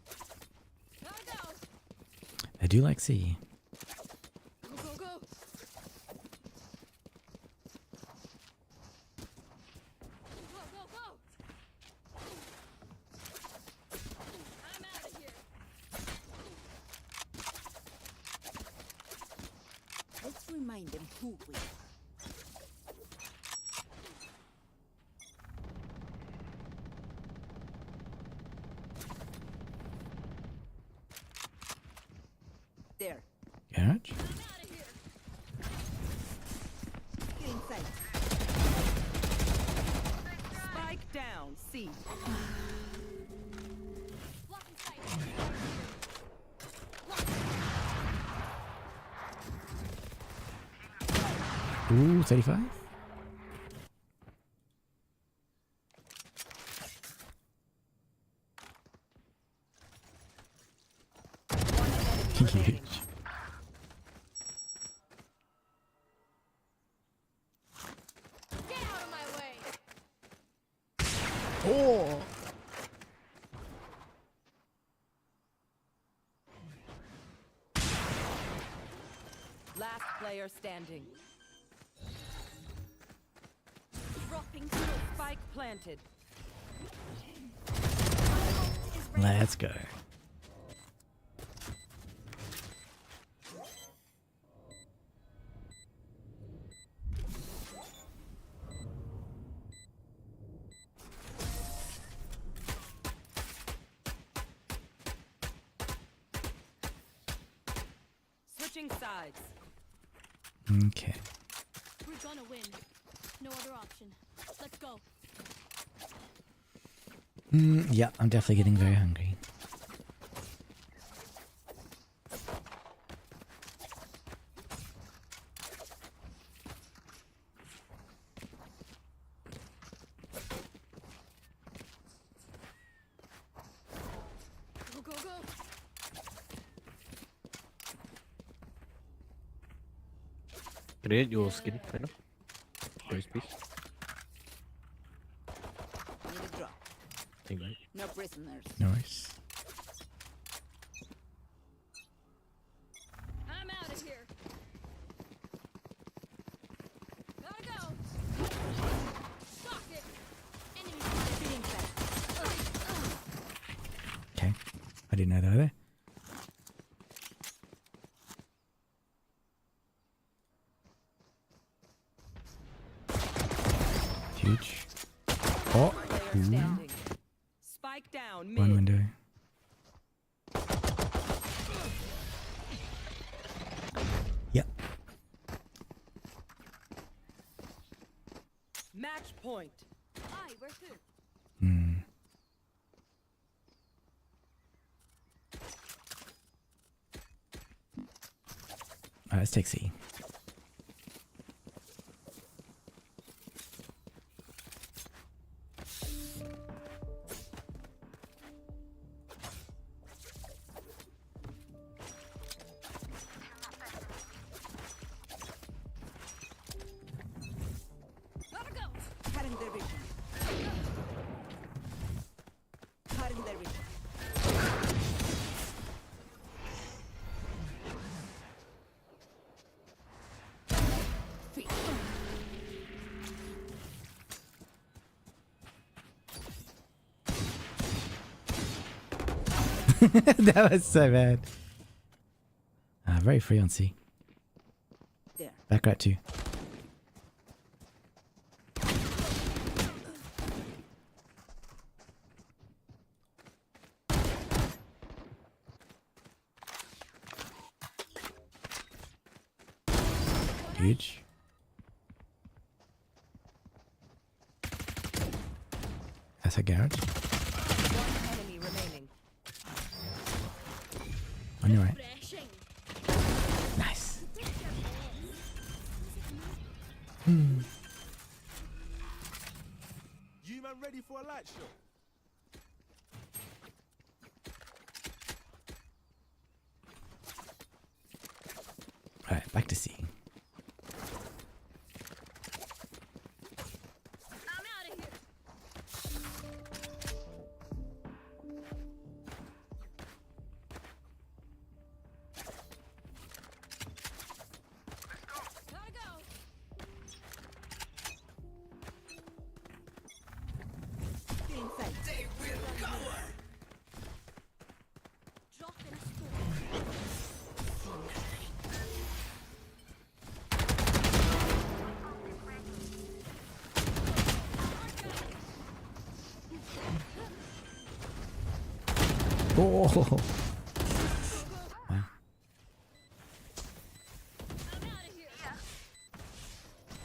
Gotta go. I do like C. Go, go, go. Go, go, go. I'm out of here. Let's remind them who we are. There. Garage? Still in sight. Spike down. C. Blocking sight. Ooh, 35? Huge. Get out of my way. Oh! Last player standing. Dropping Spike planted. Let's go. Switching sides. Okay. We're gonna win. No other option. Let's go. Yeah, I'm definitely getting very hungry. Can I get your skin right now? Please, please. Need a drop. Thank you. No prisoners. Nice. I'm out of here. Gotta go. Fuck it. Enemy Okay. I didn't know they were there. Huge. Oh. Player standing. Spike down mid. One window. Yep. Match point. Aye, we're through. Alright, let's take C. Gotta go. Cutting their vision. Cutting their vision. That was so bad. Very free on C. There. Back right too. Huge. That's a garage. One enemy remaining. On your right. Refreshing. Nice. You man ready for a light show? Alright, back to C. I'm out of here. Gotta go. Still inside. They will cover. Drop in a storm. Oh. Wow.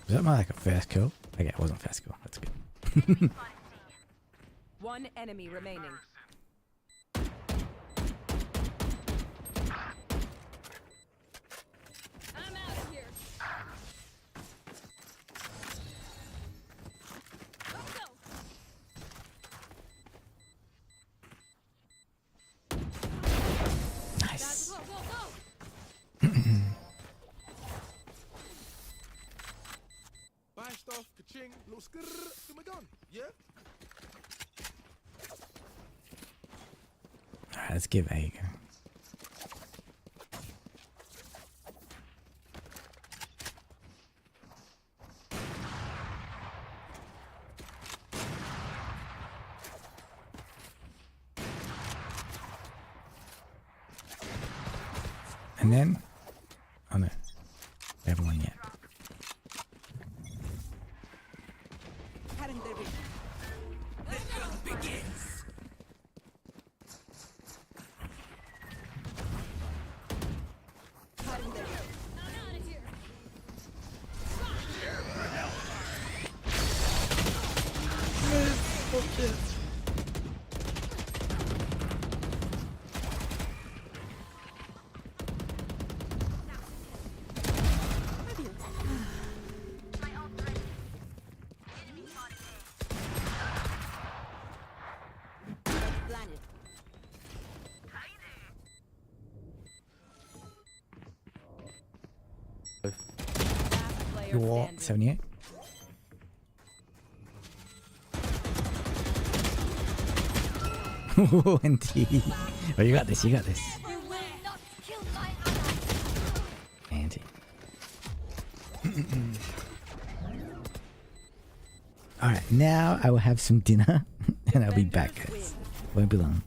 Was that my like a fast kill? Okay, it wasn't a fast kill. That's good. One enemy remaining. I'm out of here. Gotta go. Nice. Go, go, go. Buy stuff, ka-ching, little skrrr, then we're done. Yeah? Alright, let's give A a go. And then, oh no, we haven't won yet. Cutting their vision. Cutting their vision. I'm out of here. Planet. Last Your 78. NT. Oh, you got this. You got this. Anti. Alright, now I will have some dinner and I'll be back, guys. Won't be long.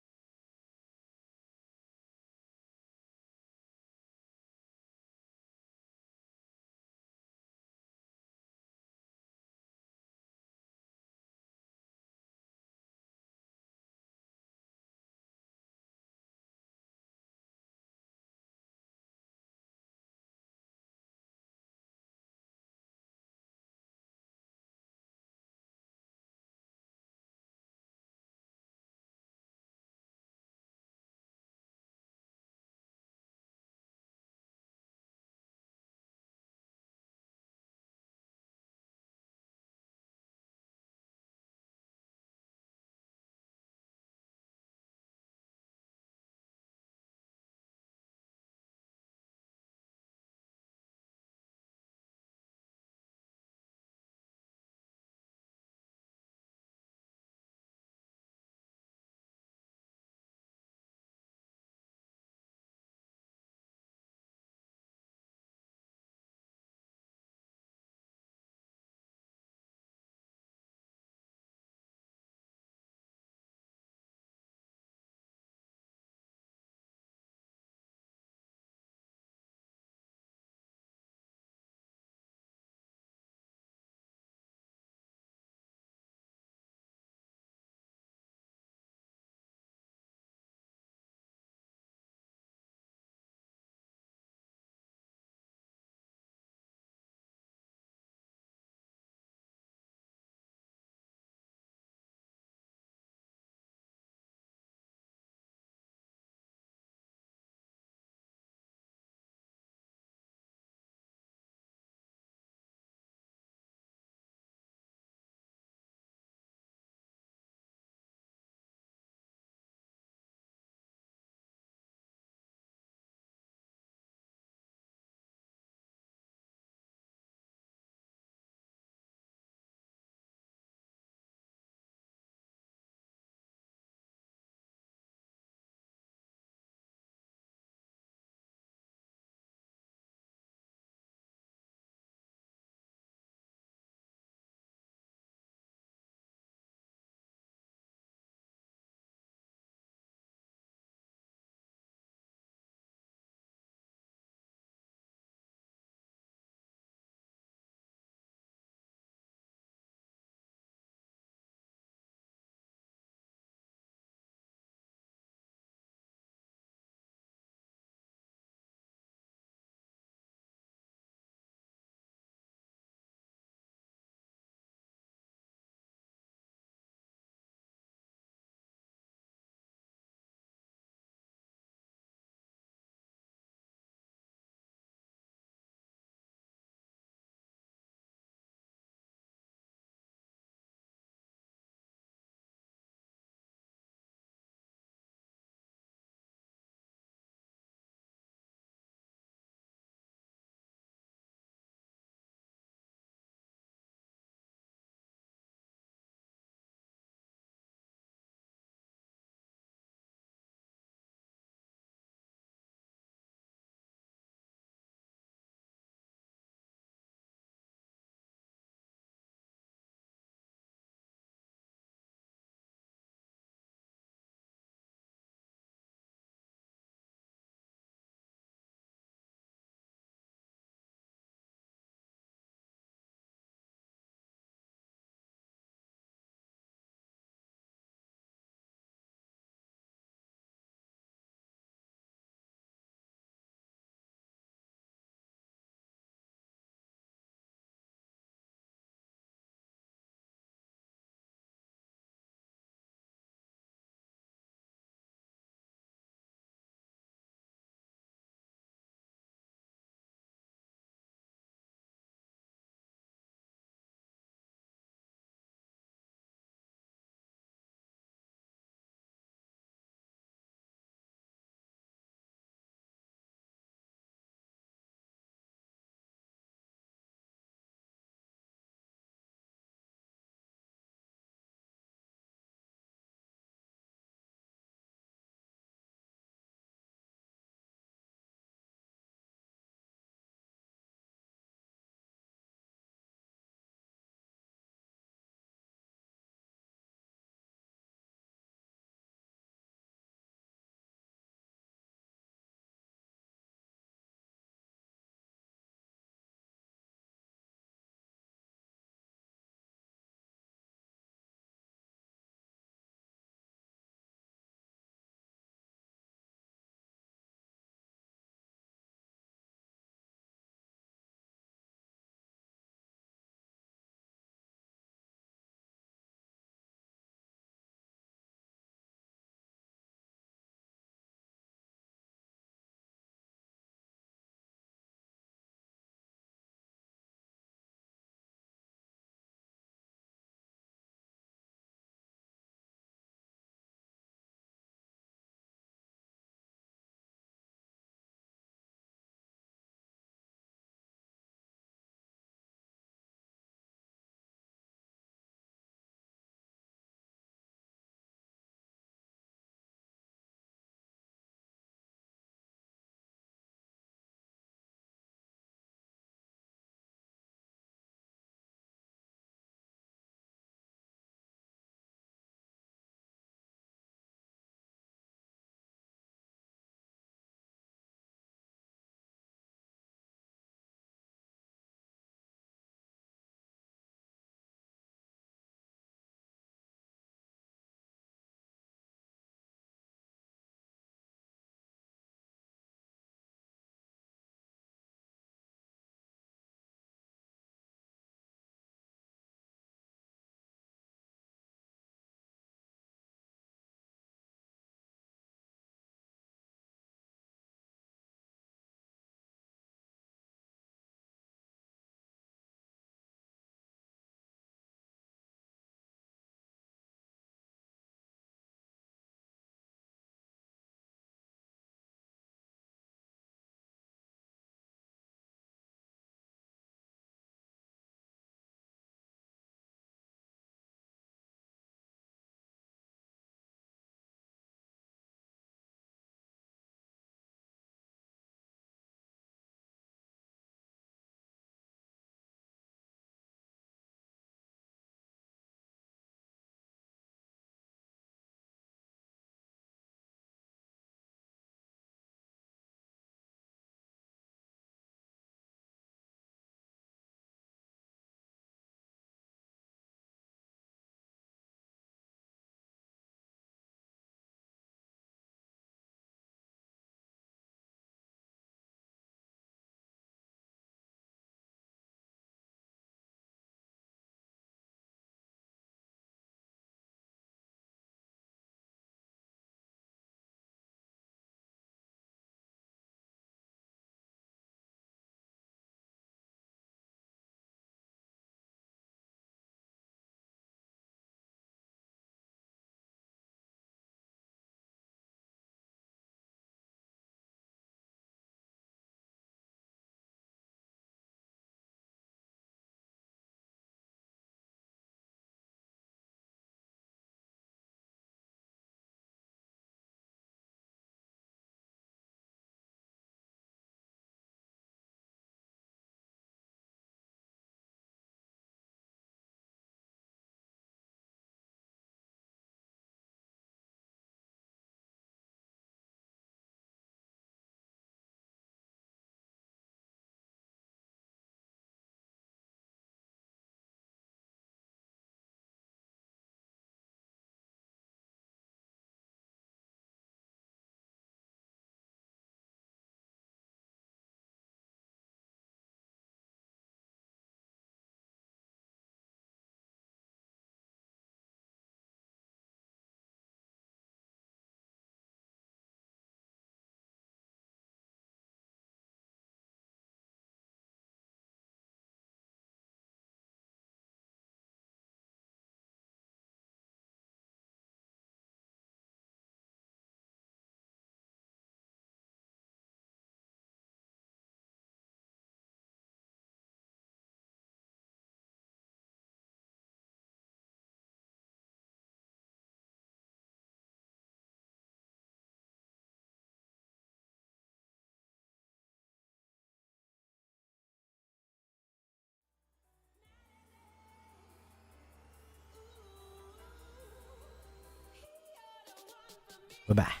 We're back.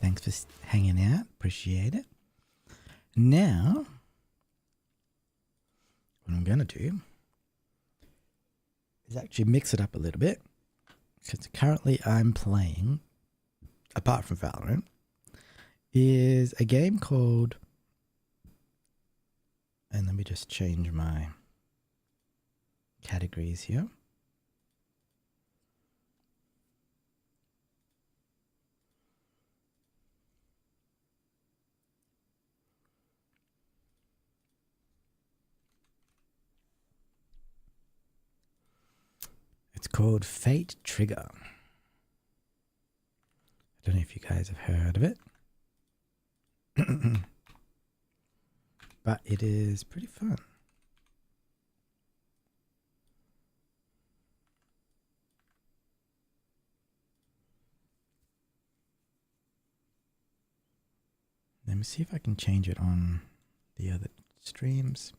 Thanks for hanging out. Appreciate it. Now, what I'm going to do is actually mix it up a little bit. Because currently I'm playing, apart from Valorant, is a game called... And let me just change my categories here. It's called Fate Trigger. I don't know if you guys have heard of it. But it is pretty fun. Let me see if I can change it on the other streams.